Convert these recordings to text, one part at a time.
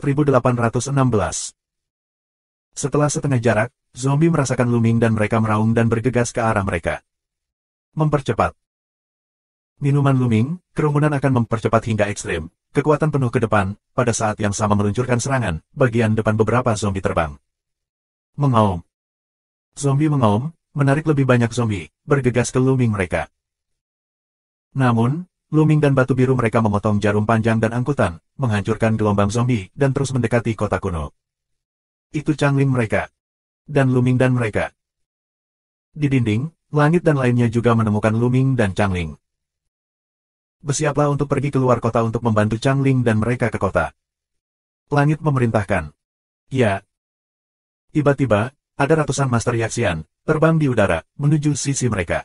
4816. Setelah setengah jarak, zombie merasakan Luming dan mereka meraung dan bergegas ke arah mereka. Mempercepat. Minuman Luming, kerumunan akan mempercepat hingga ekstrim. Kekuatan penuh ke depan, pada saat yang sama meluncurkan serangan, bagian depan beberapa zombie terbang. Mengaum. Zombie mengaum, menarik lebih banyak zombie, bergegas ke Luming mereka. Namun, Luming dan batu biru mereka memotong jarum panjang dan angkutan, menghancurkan gelombang zombie, dan terus mendekati kota kuno. Itu Changling mereka. Dan Luming dan mereka. Di dinding, langit dan lainnya juga menemukan Luming dan Changling. Bersiaplah untuk pergi keluar kota untuk membantu Changling dan mereka ke kota. Langit memerintahkan. Ya. Tiba-tiba, ada ratusan Master Yaxian, terbang di udara, menuju sisi mereka.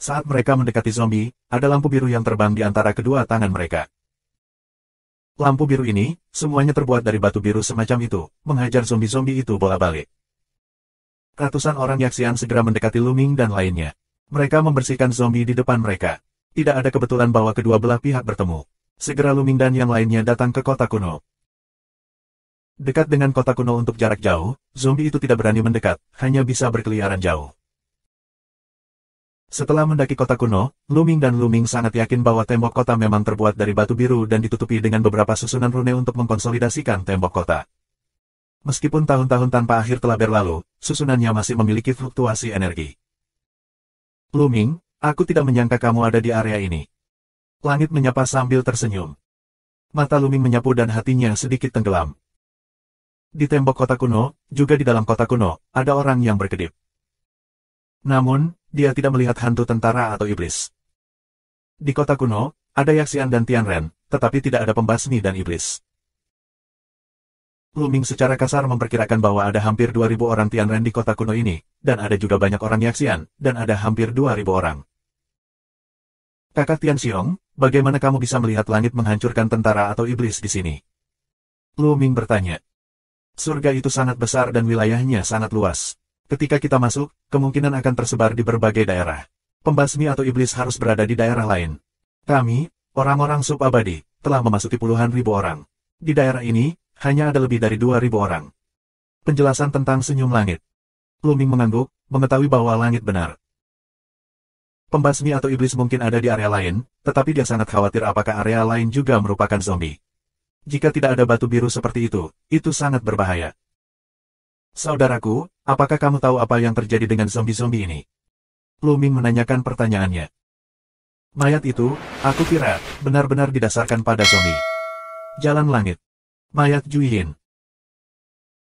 Saat mereka mendekati zombie, ada lampu biru yang terbang di antara kedua tangan mereka. Lampu biru ini, semuanya terbuat dari batu biru semacam itu, menghajar zombie-zombie itu bola-balik. Ratusan orang Yaxian segera mendekati Luming dan lainnya. Mereka membersihkan zombie di depan mereka. Tidak ada kebetulan bahwa kedua belah pihak bertemu. Segera Luming dan yang lainnya datang ke kota kuno. Dekat dengan kota kuno untuk jarak jauh, zombie itu tidak berani mendekat, hanya bisa berkeliaran jauh. Setelah mendaki kota kuno, Luming dan Luming sangat yakin bahwa tembok kota memang terbuat dari batu biru dan ditutupi dengan beberapa susunan rune untuk mengkonsolidasikan tembok kota. Meskipun tahun-tahun tanpa akhir telah berlalu, susunannya masih memiliki fluktuasi energi. Luming, aku tidak menyangka kamu ada di area ini. Langit menyapa sambil tersenyum. Mata Luming menyapu dan hatinya sedikit tenggelam. Di tembok kota kuno, juga di dalam kota kuno, ada orang yang berkedip. Namun, dia tidak melihat hantu tentara atau iblis. Di kota kuno, ada Yaxian dan Tianren, tetapi tidak ada pembasmi dan iblis. Luming secara kasar memperkirakan bahwa ada hampir 2000 orang Tianren di kota kuno ini, dan ada juga banyak orang Yaxian, dan ada hampir 2000 orang. Kakak Tianxiong, bagaimana kamu bisa melihat langit menghancurkan tentara atau iblis di sini? Luming bertanya. Surga itu sangat besar dan wilayahnya sangat luas. Ketika kita masuk, kemungkinan akan tersebar di berbagai daerah. Pembasmi atau iblis harus berada di daerah lain. Kami, orang-orang subabadi, telah memasuki puluhan ribu orang. Di daerah ini, hanya ada lebih dari 2000 orang. Penjelasan tentang senyum langit. Luming mengangguk, mengetahui bahwa langit benar. Pembasmi atau iblis mungkin ada di area lain, tetapi dia sangat khawatir apakah area lain juga merupakan zombie. Jika tidak ada batu biru seperti itu sangat berbahaya. Saudaraku, apakah kamu tahu apa yang terjadi dengan zombie-zombie ini? Luming menanyakan pertanyaannya. Mayat itu, aku kira, benar-benar didasarkan pada zombie. Jalan langit. Mayat Juyin.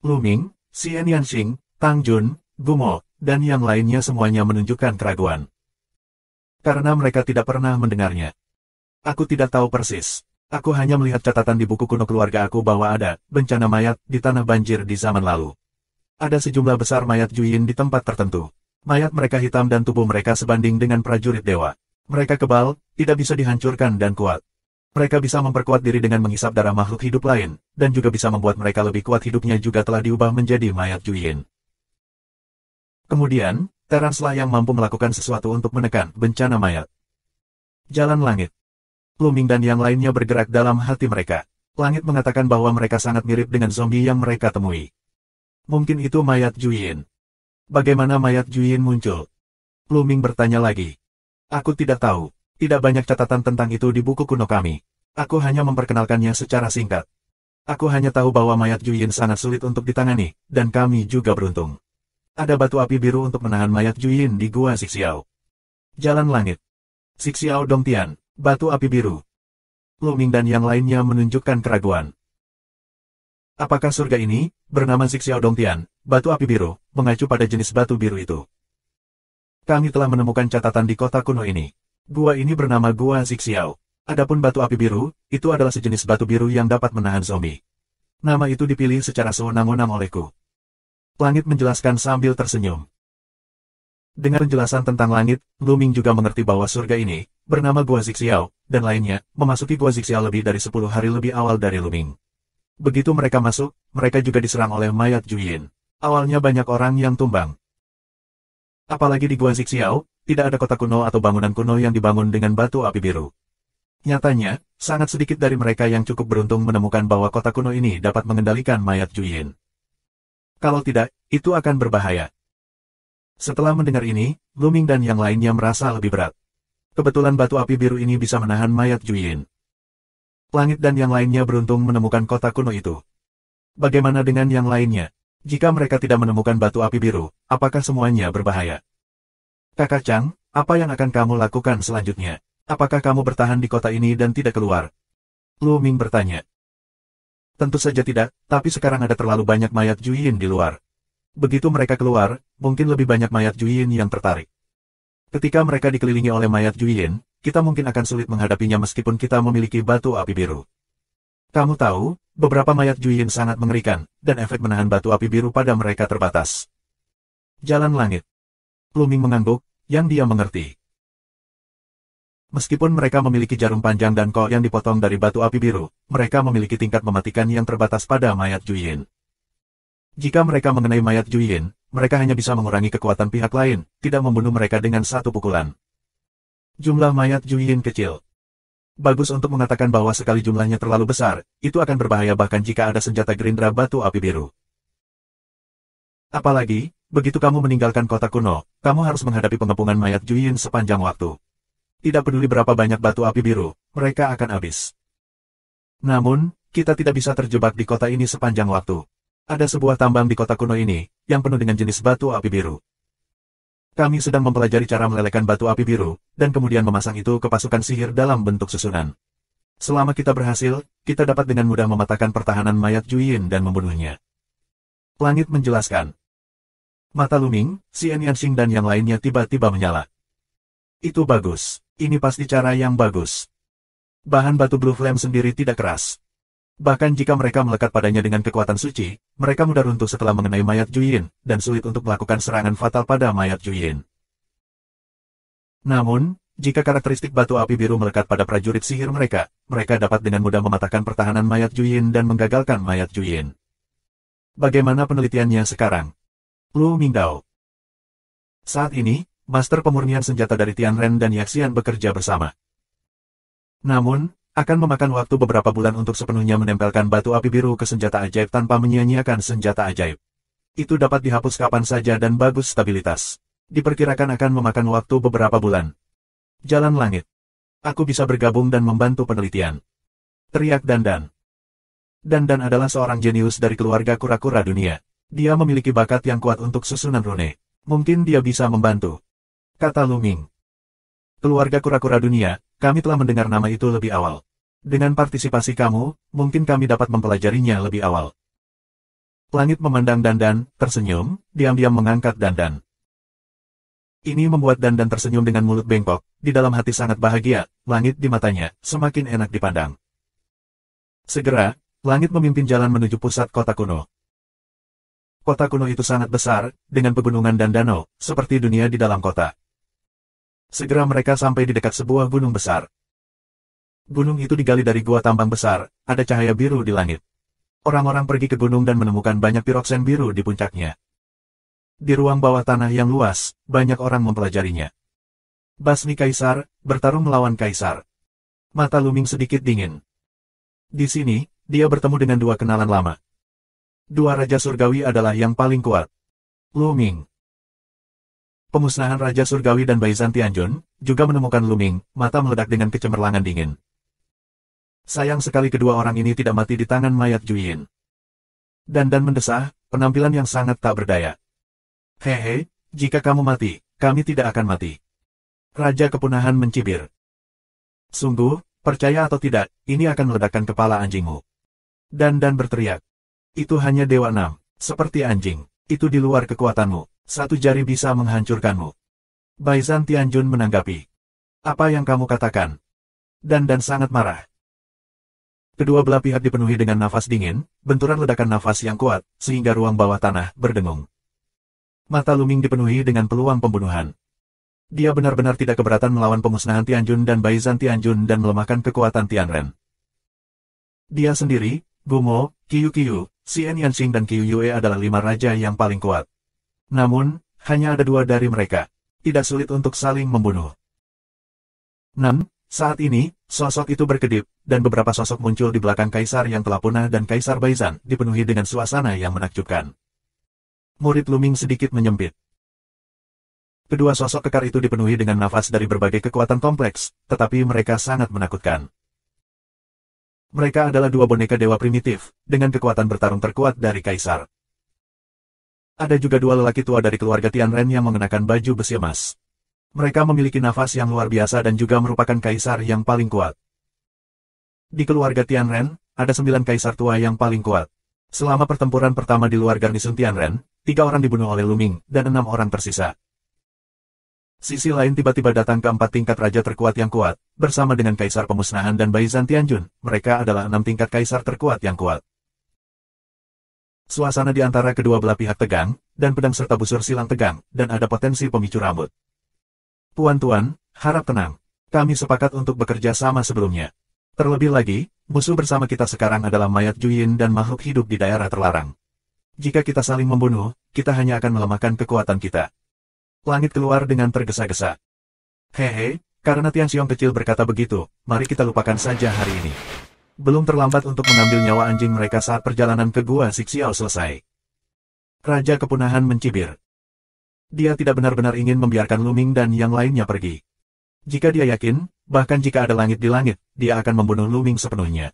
Luming, Xian Yanxing, Tang Jun, Gumo, dan yang lainnya semuanya menunjukkan keraguan. Karena mereka tidak pernah mendengarnya. Aku tidak tahu persis. Aku hanya melihat catatan di buku kuno keluarga aku bahwa ada bencana mayat di tanah banjir di zaman lalu. Ada sejumlah besar mayat Juyin di tempat tertentu. Mayat mereka hitam dan tubuh mereka sebanding dengan prajurit dewa. Mereka kebal, tidak bisa dihancurkan dan kuat. Mereka bisa memperkuat diri dengan menghisap darah makhluk hidup lain, dan juga bisa membuat mereka lebih kuat. Hidupnya juga telah diubah menjadi mayat Juyin. Kemudian, Terranslah yang mampu melakukan sesuatu untuk menekan bencana mayat. Jalan langit. Luming dan yang lainnya bergerak dalam hati mereka. Langit mengatakan bahwa mereka sangat mirip dengan zombie yang mereka temui. Mungkin itu mayat Juyin. Bagaimana mayat Juyin muncul? Luming bertanya lagi. Aku tidak tahu. Tidak banyak catatan tentang itu di buku kuno kami. Aku hanya memperkenalkannya secara singkat. Aku hanya tahu bahwa mayat Juyin sangat sulit untuk ditangani, dan kami juga beruntung. Ada batu api biru untuk menahan mayat Juyin di Gua Xixiao. Jalan langit. Xixiao Dongtian, batu api biru. Luming dan yang lainnya menunjukkan keraguan. Apakah surga ini, bernama Xixiao Dongtian, batu api biru, mengacu pada jenis batu biru itu? Kami telah menemukan catatan di kota kuno ini. Gua ini bernama Gua Xixiao. Adapun batu api biru, itu adalah sejenis batu biru yang dapat menahan zombie. Nama itu dipilih secara sewenang-wenang olehku. Langit menjelaskan sambil tersenyum. Dengan penjelasan tentang langit, Luming juga mengerti bahwa surga ini, bernama Gua Xixiao, dan lainnya, memasuki Gua Xixiao lebih dari 10 hari lebih awal dari Luming. Begitu mereka masuk, mereka juga diserang oleh mayat Juyin. Awalnya banyak orang yang tumbang. Apalagi di Gua Xixiao, tidak ada kota kuno atau bangunan kuno yang dibangun dengan batu api biru. Nyatanya, sangat sedikit dari mereka yang cukup beruntung menemukan bahwa kota kuno ini dapat mengendalikan mayat Juyin. Kalau tidak, itu akan berbahaya. Setelah mendengar ini, Lu Ming dan yang lainnya merasa lebih berat. Kebetulan batu api biru ini bisa menahan mayat Juyin. Langit dan yang lainnya beruntung menemukan kota kuno itu. Bagaimana dengan yang lainnya? Jika mereka tidak menemukan batu api biru, apakah semuanya berbahaya? Kakak Chang, apa yang akan kamu lakukan selanjutnya? Apakah kamu bertahan di kota ini dan tidak keluar? Lu Ming bertanya. Tentu saja tidak, tapi sekarang ada terlalu banyak mayat Juyin di luar. Begitu mereka keluar, mungkin lebih banyak mayat Juyin yang tertarik. Ketika mereka dikelilingi oleh mayat Juyin, kita mungkin akan sulit menghadapinya meskipun kita memiliki batu api biru. Kamu tahu, beberapa mayat Juyin sangat mengerikan, dan efek menahan batu api biru pada mereka terbatas. Jalan langit. Lu Ming mengangguk, yang dia mengerti. Meskipun mereka memiliki jarum panjang dan kol yang dipotong dari batu api biru, mereka memiliki tingkat mematikan yang terbatas pada mayat Juyin. Jika mereka mengenai mayat Juyin, mereka hanya bisa mengurangi kekuatan pihak lain, tidak membunuh mereka dengan satu pukulan. Jumlah mayat Juyin kecil. Bagus untuk mengatakan bahwa sekali jumlahnya terlalu besar, itu akan berbahaya bahkan jika ada senjata gerindra batu api biru. Apalagi, begitu kamu meninggalkan kota kuno, kamu harus menghadapi pengepungan mayat Juyin sepanjang waktu. Tidak peduli berapa banyak batu api biru, mereka akan habis. Namun, kita tidak bisa terjebak di kota ini sepanjang waktu. Ada sebuah tambang di kota kuno ini, yang penuh dengan jenis batu api biru. Kami sedang mempelajari cara melelehkan batu api biru, dan kemudian memasang itu ke pasukan sihir dalam bentuk susunan. Selama kita berhasil, kita dapat dengan mudah mematahkan pertahanan mayat Juyin dan membunuhnya. Langit menjelaskan. Mata Lu Ming, Xian Yanxing dan yang lainnya tiba-tiba menyala. Itu bagus. Ini pasti cara yang bagus. Bahan batu Blue Flame sendiri tidak keras. Bahkan jika mereka melekat padanya dengan kekuatan suci, mereka mudah runtuh setelah mengenai mayat Juyin, dan sulit untuk melakukan serangan fatal pada mayat Juyin. Namun, jika karakteristik batu api biru melekat pada prajurit sihir mereka, mereka dapat dengan mudah mematahkan pertahanan mayat Juyin dan menggagalkan mayat Juyin. Bagaimana penelitiannya sekarang? Lu Mingdao. Saat ini, Master Pemurnian Senjata dari Tianren dan Yaxian bekerja bersama. Namun, akan memakan waktu beberapa bulan untuk sepenuhnya menempelkan batu api biru ke senjata ajaib tanpa menyia-nyiakan senjata ajaib. Itu dapat dihapus kapan saja dan bagus stabilitas. Diperkirakan akan memakan waktu beberapa bulan. Jalan langit. Aku bisa bergabung dan membantu penelitian. Teriak Dandan. Dandan adalah seorang jenius dari keluarga kura-kura dunia. Dia memiliki bakat yang kuat untuk susunan rune. Mungkin dia bisa membantu. Kata Lu Ming. Keluarga kura-kura dunia, kami telah mendengar nama itu lebih awal. Dengan partisipasi kamu, mungkin kami dapat mempelajarinya lebih awal. Langit memandang Dandan, tersenyum, diam-diam mengangkat Dandan. Ini membuat Dandan tersenyum dengan mulut bengkok, di dalam hati sangat bahagia, langit di matanya, semakin enak dipandang. Segera, langit memimpin jalan menuju pusat kota kuno. Kota kuno itu sangat besar, dengan pegunungan dan danau, seperti dunia di dalam kota. Segera mereka sampai di dekat sebuah gunung besar. Gunung itu digali dari gua tambang besar, ada cahaya biru di langit. Orang-orang pergi ke gunung dan menemukan banyak piroksen biru di puncaknya. Di ruang bawah tanah yang luas, banyak orang mempelajarinya. Basmi Kaisar, bertarung melawan Kaisar. Mata Lu Ming sedikit dingin. Di sini, dia bertemu dengan dua kenalan lama. Dua Raja Surgawi adalah yang paling kuat. Lu Ming. Pemusnahan Raja Surgawi dan Baizan Tianjun, juga menemukan Lu Ming, mata meledak dengan kecemerlangan dingin. Sayang sekali kedua orang ini tidak mati di tangan mayat Juyin. Dandan mendesah, penampilan yang sangat tak berdaya. Hehe, jika kamu mati, kami tidak akan mati. Raja Kepunahan mencibir. Sungguh, percaya atau tidak, ini akan meledakkan kepala anjingmu. Dandan berteriak. Itu hanya Dewa Enam, seperti anjing, itu di luar kekuatanmu. Satu jari bisa menghancurkanmu. Baizan Tianjun menanggapi. Apa yang kamu katakan? Dandan sangat marah. Kedua belah pihak dipenuhi dengan nafas dingin, benturan ledakan nafas yang kuat, sehingga ruang bawah tanah berdengung. Mata Lu Ming dipenuhi dengan peluang pembunuhan. Dia benar-benar tidak keberatan melawan pemusnahan Tianjun dan Baizan Tianjun dan melemahkan kekuatan Tianren. Dia sendiri, Gumo, Qiu Qiu, Xian Yanxing dan Qiu Yue adalah 5 raja yang paling kuat. Namun, hanya ada 2 dari mereka. Tidak sulit untuk saling membunuh. Saat ini, Sosok itu berkedip, dan beberapa sosok muncul di belakang kaisar yang telah punah dan Kaisar Baizan dipenuhi dengan suasana yang menakjubkan. Murid Luming sedikit menyempit. Kedua sosok kekar itu dipenuhi dengan nafas dari berbagai kekuatan kompleks, tetapi mereka sangat menakutkan. Mereka adalah dua boneka dewa primitif, dengan kekuatan bertarung terkuat dari Kaisar. Ada juga dua lelaki tua dari keluarga Tianren yang mengenakan baju besi emas. Mereka memiliki nafas yang luar biasa dan juga merupakan kaisar yang paling kuat. Di keluarga Tianren, ada 9 kaisar tua yang paling kuat. Selama pertempuran pertama di luar garnison Tianren, 3 orang dibunuh oleh Luming, dan 6 orang tersisa. Sisi lain tiba-tiba datang ke 4 tingkat raja terkuat yang kuat, bersama dengan kaisar pemusnahan dan Baizan Tianjun, mereka adalah 6 tingkat kaisar terkuat yang kuat. Suasana di antara kedua belah pihak tegang, dan pedang serta busur silang tegang, dan ada potensi pemicu rambut. Tuan-tuan, harap tenang. Kami sepakat untuk bekerja sama sebelumnya. Terlebih lagi, musuh bersama kita sekarang adalah mayat Juyin dan makhluk hidup di daerah terlarang. Jika kita saling membunuh, kita hanya akan melemahkan kekuatan kita. Langit keluar dengan tergesa-gesa. Hehe, karena Tianxiong kecil berkata begitu, mari kita lupakan saja hari ini. Belum terlambat untuk mengambil nyawa anjing mereka saat perjalanan ke Gua Sixiao selesai. Raja Kepunahan mencibir. Dia tidak benar-benar ingin membiarkan Luming dan yang lainnya pergi. Jika dia yakin, bahkan jika ada langit di langit, dia akan membunuh Luming sepenuhnya.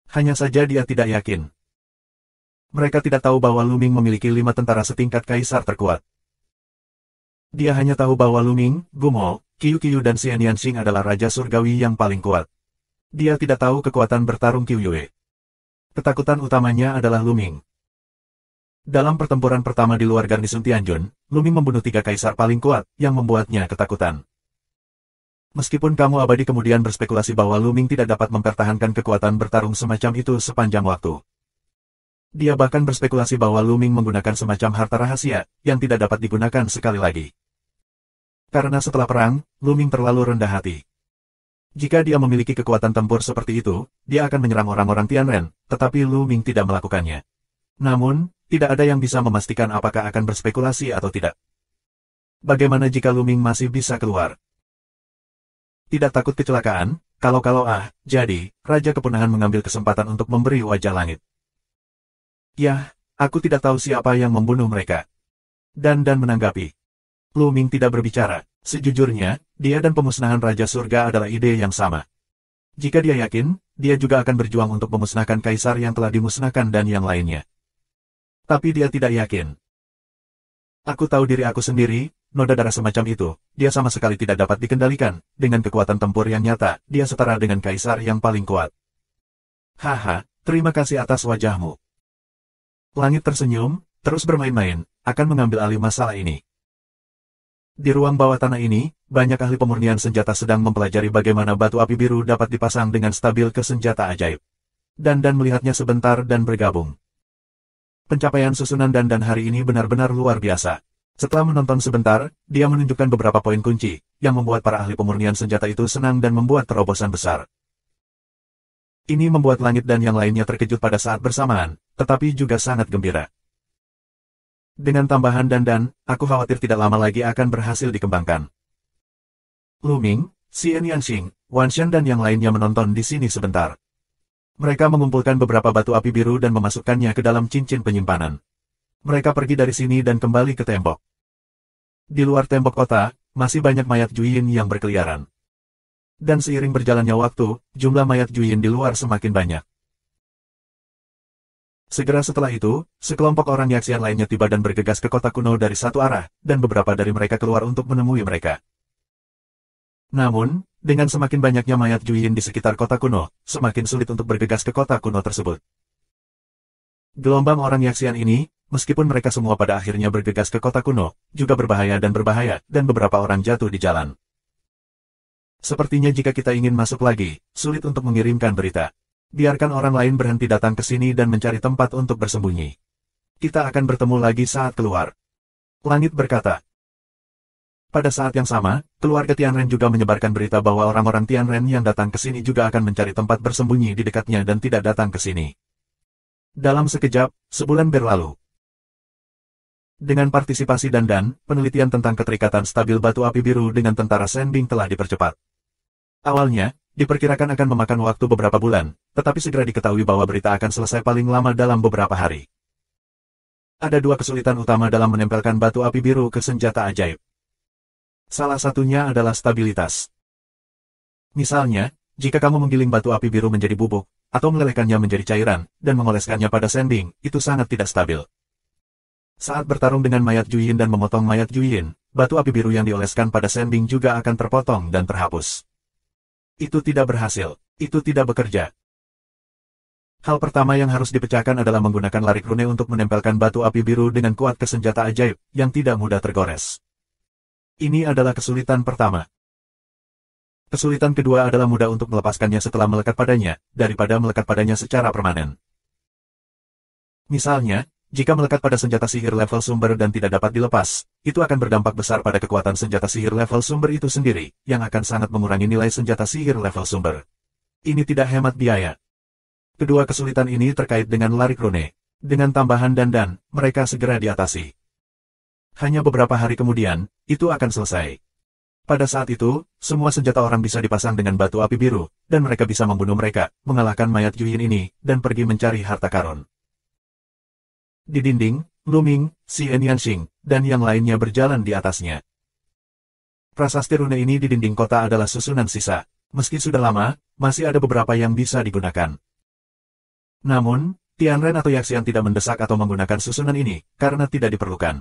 Hanya saja dia tidak yakin. Mereka tidak tahu bahwa Luming memiliki 5 tentara setingkat kaisar terkuat. Dia hanya tahu bahwa Luming, Gumo, Qiu dan Xian Yanxing adalah Raja Surgawi yang paling kuat. Dia tidak tahu kekuatan bertarung Qiu Yue. Ketakutan utamanya adalah Luming. Dalam pertempuran pertama di luar garnison Tianjun, Luming membunuh 3 kaisar paling kuat, yang membuatnya ketakutan. Meskipun kamu abadi kemudian berspekulasi bahwa Luming tidak dapat mempertahankan kekuatan bertarung semacam itu sepanjang waktu. Dia bahkan berspekulasi bahwa Luming menggunakan semacam harta rahasia, yang tidak dapat digunakan sekali lagi. Karena setelah perang, Luming terlalu rendah hati. Jika dia memiliki kekuatan tempur seperti itu, dia akan menyerang orang-orang Tianren, tetapi Luming tidak melakukannya. Namun, tidak ada yang bisa memastikan apakah akan berspekulasi atau tidak. Bagaimana jika Luming masih bisa keluar? Tidak takut kecelakaan, jadi, Raja Kepunahan mengambil kesempatan untuk memberi wajah langit. Yah, aku tidak tahu siapa yang membunuh mereka. Dan menanggapi. Luming tidak berbicara. Sejujurnya, dia dan pemusnahan Raja Surga adalah ide yang sama. Jika dia yakin, dia juga akan berjuang untuk memusnahkan kaisar yang telah dimusnahkan dan yang lainnya. Tapi dia tidak yakin. Aku tahu diri aku sendiri, noda darah semacam itu, dia sama sekali tidak dapat dikendalikan, dengan kekuatan tempur yang nyata, dia setara dengan kaisar yang paling kuat. Haha, terima kasih atas wajahmu. Langit tersenyum, terus bermain-main, akan mengambil alih masalah ini. Di ruang bawah tanah ini, banyak ahli pemurnian senjata sedang mempelajari bagaimana batu api biru dapat dipasang dengan stabil ke senjata ajaib. Dan melihatnya sebentar dan bergabung. Pencapaian susunan dan hari ini benar-benar luar biasa. Setelah menonton sebentar, dia menunjukkan beberapa poin kunci, yang membuat para ahli pemurnian senjata itu senang dan membuat terobosan besar. Ini membuat langit dan yang lainnya terkejut pada saat bersamaan, tetapi juga sangat gembira. Dengan tambahan dan, aku khawatir tidak lama lagi akan berhasil dikembangkan. Luming, Xian Yanxing, Wanshan dan yang lainnya menonton di sini sebentar. Mereka mengumpulkan beberapa batu api biru dan memasukkannya ke dalam cincin penyimpanan. Mereka pergi dari sini dan kembali ke tembok. Di luar tembok kota, masih banyak mayat Juyin yang berkeliaran. Dan seiring berjalannya waktu, jumlah mayat Juyin di luar semakin banyak. Segera setelah itu, sekelompok orang Yaxian lainnya tiba dan bergegas ke kota kuno dari satu arah, dan beberapa dari mereka keluar untuk menemui mereka. Namun, dengan semakin banyaknya mayat Juyin di sekitar kota kuno, semakin sulit untuk bergegas ke kota kuno tersebut. Gelombang orang Yaxian ini, meskipun mereka semua pada akhirnya bergegas ke kota kuno, juga berbahaya, dan beberapa orang jatuh di jalan. Sepertinya jika kita ingin masuk lagi, sulit untuk mengirimkan berita. Biarkan orang lain berhenti datang ke sini dan mencari tempat untuk bersembunyi. Kita akan bertemu lagi saat keluar. Langit berkata. Pada saat yang sama, keluarga Tianren juga menyebarkan berita bahwa orang-orang Tianren yang datang ke sini juga akan mencari tempat bersembunyi di dekatnya dan tidak datang ke sini. Dalam sekejap, sebulan berlalu. Dengan partisipasi dan, penelitian tentang keterikatan stabil batu api biru dengan tentara Shenbing telah dipercepat. Awalnya, diperkirakan akan memakan waktu beberapa bulan, tetapi segera diketahui bahwa berita akan selesai paling lama dalam beberapa hari. Ada dua kesulitan utama dalam menempelkan batu api biru ke senjata ajaib. Salah satunya adalah stabilitas. Misalnya, jika kamu menggiling batu api biru menjadi bubuk, atau melelehkannya menjadi cairan, dan mengoleskannya pada sanding, itu sangat tidak stabil. Saat bertarung dengan mayat Juyin dan memotong mayat Juyin, batu api biru yang dioleskan pada sanding juga akan terpotong dan terhapus. Itu tidak berhasil. Itu tidak bekerja. Hal pertama yang harus dipecahkan adalah menggunakan larik rune untuk menempelkan batu api biru dengan kuat ke senjata ajaib, yang tidak mudah tergores. Ini adalah kesulitan pertama. Kesulitan kedua adalah mudah untuk melepaskannya setelah melekat padanya, daripada melekat padanya secara permanen. Misalnya, jika melekat pada senjata sihir level sumber dan tidak dapat dilepas, itu akan berdampak besar pada kekuatan senjata sihir level sumber itu sendiri, yang akan sangat mengurangi nilai senjata sihir level sumber. Ini tidak hemat biaya. Kedua kesulitan ini terkait dengan larik rune. Dengan tambahan dandan, mereka segera diatasi. Hanya beberapa hari kemudian, itu akan selesai. Pada saat itu, semua senjata orang bisa dipasang dengan batu api biru, dan mereka bisa membunuh mereka, mengalahkan mayat Juyin ini, dan pergi mencari harta karun. Di dinding, Luming, Xian Yanxing, dan yang lainnya berjalan di atasnya. Prasasti rune ini di dinding kota adalah susunan sisa. Meski sudah lama, masih ada beberapa yang bisa digunakan. Namun, Tianren atau Yaxian tidak mendesak atau menggunakan susunan ini, karena tidak diperlukan.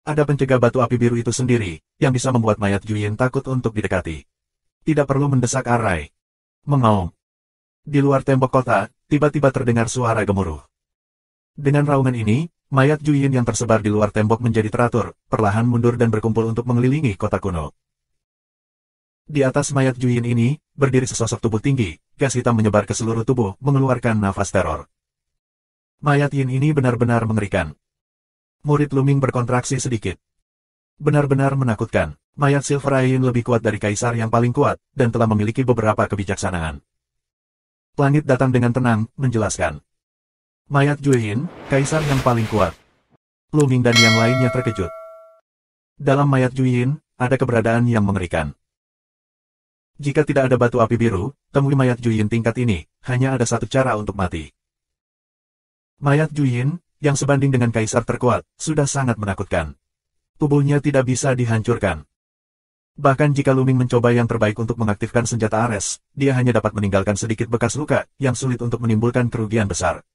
Ada pencegah batu api biru itu sendiri, yang bisa membuat mayat Juyin takut untuk didekati. Tidak perlu mendesak arai. Mengaum. Di luar tembok kota, tiba-tiba terdengar suara gemuruh. Dengan raungan ini, mayat Juyin yang tersebar di luar tembok menjadi teratur, perlahan mundur dan berkumpul untuk mengelilingi kota kuno. Di atas mayat Juyin ini, berdiri sesosok tubuh tinggi, gas hitam menyebar ke seluruh tubuh, mengeluarkan nafas teror. Mayat Yin ini benar-benar mengerikan. Murid Luming berkontraksi sedikit. Benar-benar menakutkan. Mayat Silver Yin lebih kuat dari kaisar yang paling kuat, dan telah memiliki beberapa kebijaksanaan. Langit datang dengan tenang, menjelaskan. Mayat Juyin, kaisar yang paling kuat. Luming dan yang lainnya terkejut. Dalam mayat Juyin, ada keberadaan yang mengerikan. Jika tidak ada batu api biru, temui mayat Juyin tingkat ini, hanya ada satu cara untuk mati. Mayat Juyin, yang sebanding dengan kaisar terkuat, sudah sangat menakutkan. Tubuhnya tidak bisa dihancurkan. Bahkan jika Luming mencoba yang terbaik untuk mengaktifkan senjata Ares, dia hanya dapat meninggalkan sedikit bekas luka, yang sulit untuk menimbulkan kerugian besar.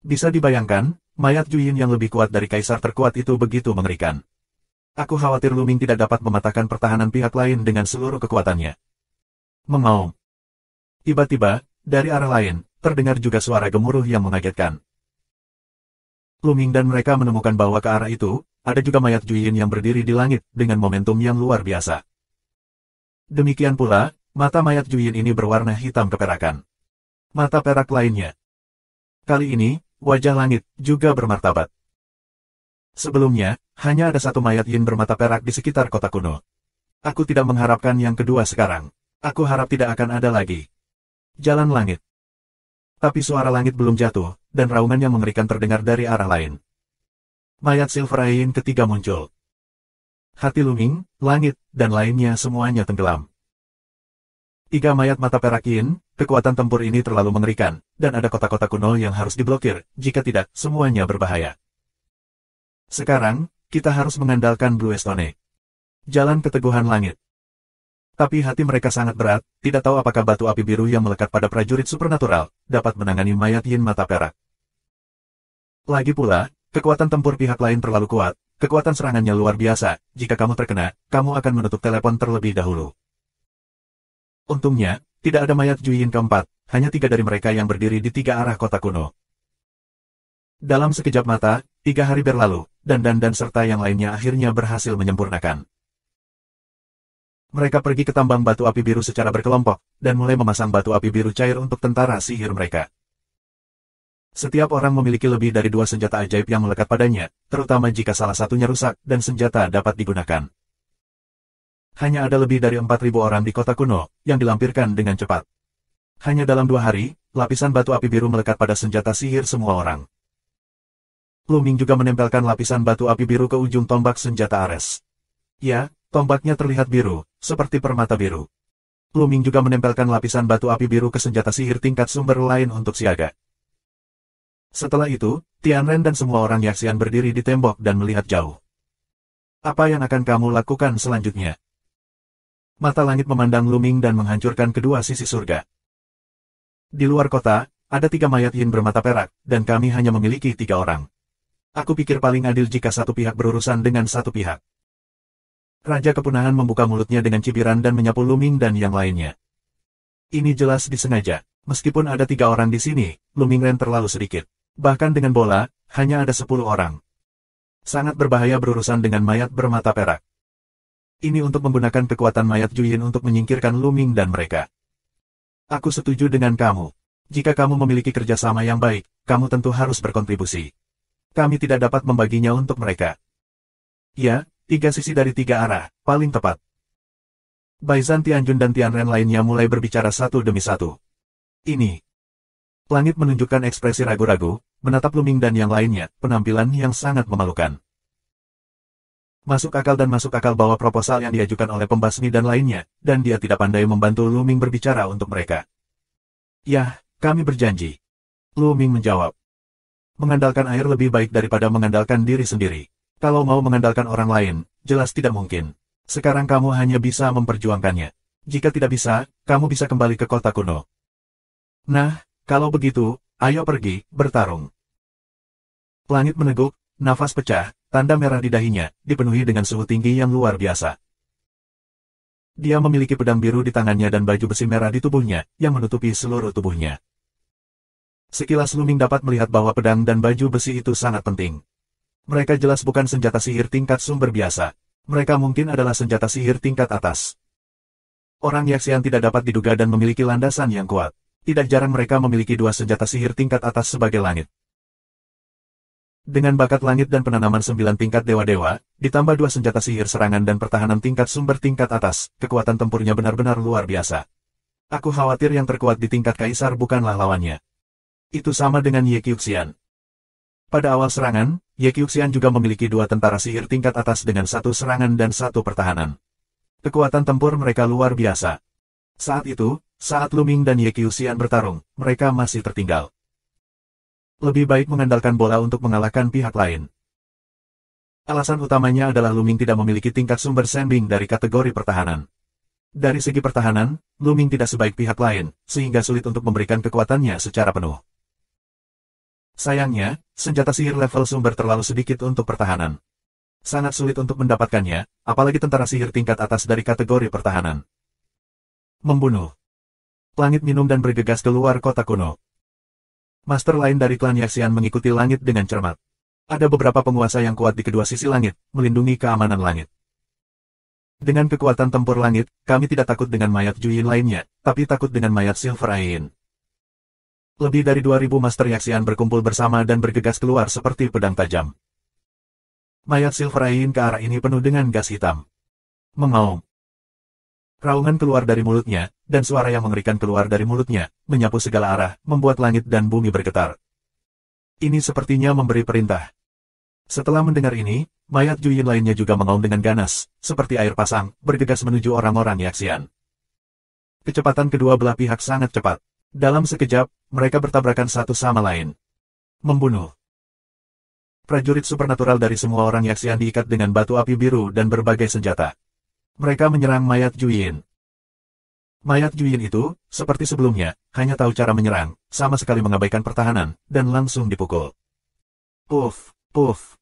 Bisa dibayangkan, mayat Juyin yang lebih kuat dari kaisar terkuat itu begitu mengerikan. Aku khawatir Luming tidak dapat mematahkan pertahanan pihak lain dengan seluruh kekuatannya. Mengaum. Tiba-tiba, dari arah lain, terdengar juga suara gemuruh yang mengagetkan. Luming dan mereka menemukan bahwa ke arah itu, ada juga mayat Juyin yang berdiri di langit, dengan momentum yang luar biasa. Demikian pula, mata mayat Juyin ini berwarna hitam keperakan. Mata perak lainnya. Kali ini, wajah langit juga bermartabat. Sebelumnya, hanya ada satu mayat Yin bermata perak di sekitar kota kuno. Aku tidak mengharapkan yang kedua sekarang. Aku harap tidak akan ada lagi. Jalan langit. Tapi suara langit belum jatuh, dan raungan yang mengerikan terdengar dari arah lain. Mayat Silver Yin ketiga muncul. Hati Luming, langit, dan lainnya semuanya tenggelam. Tiga mayat mata perak Yin, kekuatan tempur ini terlalu mengerikan, dan ada kota-kota kuno yang harus diblokir, jika tidak, semuanya berbahaya. Sekarang, kita harus mengandalkan Blue Stone. Jalan keteguhan langit. Tapi hati mereka sangat berat, tidak tahu apakah batu api biru yang melekat pada prajurit supernatural, dapat menangani mayat Yin mata perak. Lagi pula, kekuatan tempur pihak lain terlalu kuat, kekuatan serangannya luar biasa, jika kamu terkena, kamu akan menutup telepon terlebih dahulu. Untungnya, tidak ada mayat Juyin keempat, hanya 3 dari mereka yang berdiri di 3 arah kota kuno. Dalam sekejap mata, 3 hari berlalu, dan serta yang lainnya akhirnya berhasil menyempurnakan. Mereka pergi ke tambang batu api biru secara berkelompok, dan mulai memasang batu api biru cair untuk tentara sihir mereka. Setiap orang memiliki lebih dari 2 senjata ajaib yang melekat padanya, terutama jika salah satunya rusak dan senjata dapat digunakan. Hanya ada lebih dari 4.000 orang di kota kuno, yang dilampirkan dengan cepat. Hanya dalam 2 hari, lapisan batu api biru melekat pada senjata sihir semua orang. Luming juga menempelkan lapisan batu api biru ke ujung tombak senjata Ares. Ya, tombaknya terlihat biru, seperti permata biru. Lu Ming juga menempelkan lapisan batu api biru ke senjata sihir tingkat sumber lain untuk siaga. Setelah itu, Tianren dan semua orang Yaxian berdiri di tembok dan melihat jauh. Apa yang akan kamu lakukan selanjutnya? Mata langit memandang Lu Ming dan menghancurkan kedua sisi surga. Di luar kota, ada 3 mayat yin bermata perak, dan kami hanya memiliki 3 orang. Aku pikir paling adil jika satu pihak berurusan dengan satu pihak. Raja Kepunahan membuka mulutnya dengan cibiran dan menyapu Lu Ming dan yang lainnya. Ini jelas disengaja. Meskipun ada 3 orang di sini, Lu Ming Ren terlalu sedikit. Bahkan dengan bola, hanya ada 10 orang. Sangat berbahaya berurusan dengan mayat bermata perak. Ini untuk menggunakan kekuatan mayat Juyin untuk menyingkirkan Lu Ming dan mereka. Aku setuju dengan kamu. Jika kamu memiliki kerjasama yang baik, kamu tentu harus berkontribusi. Kami tidak dapat membaginya untuk mereka. Ya, 3 sisi dari 3 arah, paling tepat. Baizan Tianjun dan Tianren lainnya mulai berbicara satu demi satu. Ini. Langit menunjukkan ekspresi ragu-ragu, menatap Lu Ming dan yang lainnya, penampilan yang sangat memalukan. Masuk akal bahwa proposal yang diajukan oleh pembasmi dan lainnya, dan dia tidak pandai membantu Lu Ming berbicara untuk mereka. Yah, kami berjanji. Lu Ming menjawab. Mengandalkan air lebih baik daripada mengandalkan diri sendiri. Kalau mau mengandalkan orang lain, jelas tidak mungkin. Sekarang kamu hanya bisa memperjuangkannya. Jika tidak bisa, kamu bisa kembali ke kota kuno. Nah, kalau begitu, ayo pergi, bertarung. Langit meneguk, nafas pecah, tanda merah di dahinya, dipenuhi dengan suhu tinggi yang luar biasa. Dia memiliki pedang biru di tangannya dan baju besi merah di tubuhnya, yang menutupi seluruh tubuhnya. Sekilas Lu Ming dapat melihat bahwa pedang dan baju besi itu sangat penting. Mereka jelas bukan senjata sihir tingkat sumber biasa. Mereka mungkin adalah senjata sihir tingkat atas. Orang Yaxian tidak dapat diduga dan memiliki landasan yang kuat. Tidak jarang mereka memiliki 2 senjata sihir tingkat atas sebagai langit. Dengan bakat langit dan penanaman 9 tingkat dewa-dewa, ditambah 2 senjata sihir serangan dan pertahanan tingkat sumber tingkat atas, kekuatan tempurnya benar-benar luar biasa. Aku khawatir yang terkuat di tingkat kaisar bukanlah lawannya. Itu sama dengan Ye Qiuxian. Pada awal serangan, Ye Qiuxian juga memiliki 2 tentara sihir tingkat atas dengan 1 serangan dan 1 pertahanan. Kekuatan tempur mereka luar biasa. Saat itu, saat Lu Ming dan Ye Qiuxian bertarung, mereka masih tertinggal. Lebih baik mengandalkan bola untuk mengalahkan pihak lain. Alasan utamanya adalah Lu Ming tidak memiliki tingkat sumber sembing dari kategori pertahanan. Dari segi pertahanan, Lu Ming tidak sebaik pihak lain, sehingga sulit untuk memberikan kekuatannya secara penuh. Sayangnya, senjata sihir level sumber terlalu sedikit untuk pertahanan. Sangat sulit untuk mendapatkannya, apalagi tentara sihir tingkat atas dari kategori pertahanan. Membunuh. Langit minum dan bergegas keluar kota kuno. Master lain dari klan Yaxian mengikuti langit dengan cermat. Ada beberapa penguasa yang kuat di kedua sisi langit, melindungi keamanan langit. Dengan kekuatan tempur langit, kami tidak takut dengan mayat Juyin lainnya, tapi takut dengan mayat Silver Ain. Lebih dari 2000 Master Yaxian berkumpul bersama dan bergegas keluar seperti pedang tajam. Mayat Silver Ain ke arah ini penuh dengan gas hitam. Mengaum. Raungan keluar dari mulutnya, dan suara yang mengerikan keluar dari mulutnya, menyapu segala arah, membuat langit dan bumi bergetar. Ini sepertinya memberi perintah. Setelah mendengar ini, mayat Juyin lainnya juga mengaum dengan ganas, seperti air pasang, bergegas menuju orang-orang Yaxian. Kecepatan kedua belah pihak sangat cepat. Dalam sekejap, mereka bertabrakan satu sama lain. Membunuh. Prajurit supernatural dari semua orang Yaxian diikat dengan batu api biru dan berbagai senjata. Mereka menyerang mayat Juyin. Mayat Juyin itu, seperti sebelumnya, hanya tahu cara menyerang, sama sekali mengabaikan pertahanan, dan langsung dipukul. Puff, puff.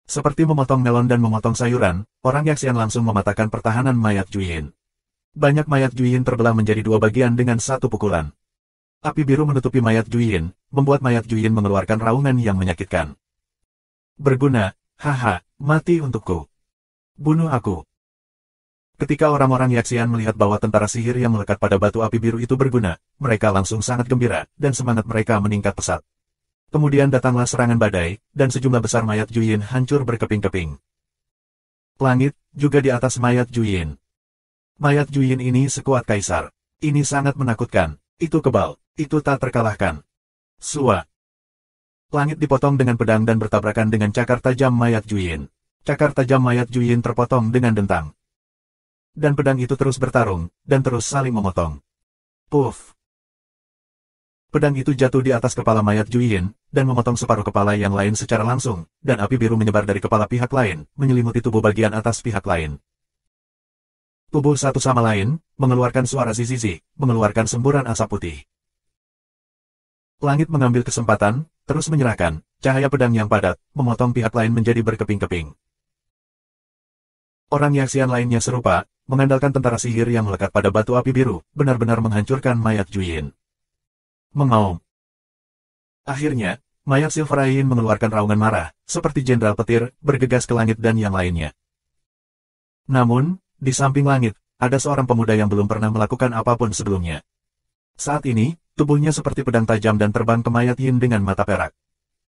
Seperti memotong melon dan memotong sayuran, orang Yaxian langsung mematahkan pertahanan mayat Juyin. Banyak mayat Juyin terbelah menjadi 2 bagian dengan 1 pukulan. Api biru menutupi mayat Juyin, membuat mayat Juyin mengeluarkan raungan yang menyakitkan. Berguna, haha, mati untukku. Bunuh aku. Ketika orang-orang Yaxian melihat bahwa tentara sihir yang melekat pada batu api biru itu berguna, mereka langsung sangat gembira, dan semangat mereka meningkat pesat. Kemudian datanglah serangan badai, dan sejumlah besar mayat Juyin hancur berkeping-keping. Langit, juga di atas mayat Juyin. Mayat Juyin ini sekuat kaisar. Ini sangat menakutkan. Itu kebal. Itu tak terkalahkan. Sua. Langit dipotong dengan pedang dan bertabrakan dengan cakar tajam mayat Juyin. Cakar tajam mayat Juyin terpotong dengan dentang. Dan pedang itu terus bertarung, dan terus saling memotong. Puff! Pedang itu jatuh di atas kepala mayat Juyin, dan memotong separuh kepala yang lain secara langsung, dan api biru menyebar dari kepala pihak lain, menyelimuti tubuh bagian atas pihak lain. Tubuh satu sama lain, mengeluarkan suara zizi, mengeluarkan semburan asap putih. Langit mengambil kesempatan, terus menyerahkan, cahaya pedang yang padat, memotong pihak lain menjadi berkeping-keping. Orang Yaxian lainnya serupa, mengandalkan tentara sihir yang melekat pada batu api biru, benar-benar menghancurkan mayat Juyin. Mengaum. Akhirnya, mayat Silverain mengeluarkan raungan marah, seperti jenderal petir, bergegas ke langit dan yang lainnya. Namun, di samping langit, ada seorang pemuda yang belum pernah melakukan apapun sebelumnya. Saat ini, tubuhnya seperti pedang tajam dan terbang ke mayat Yin dengan mata perak.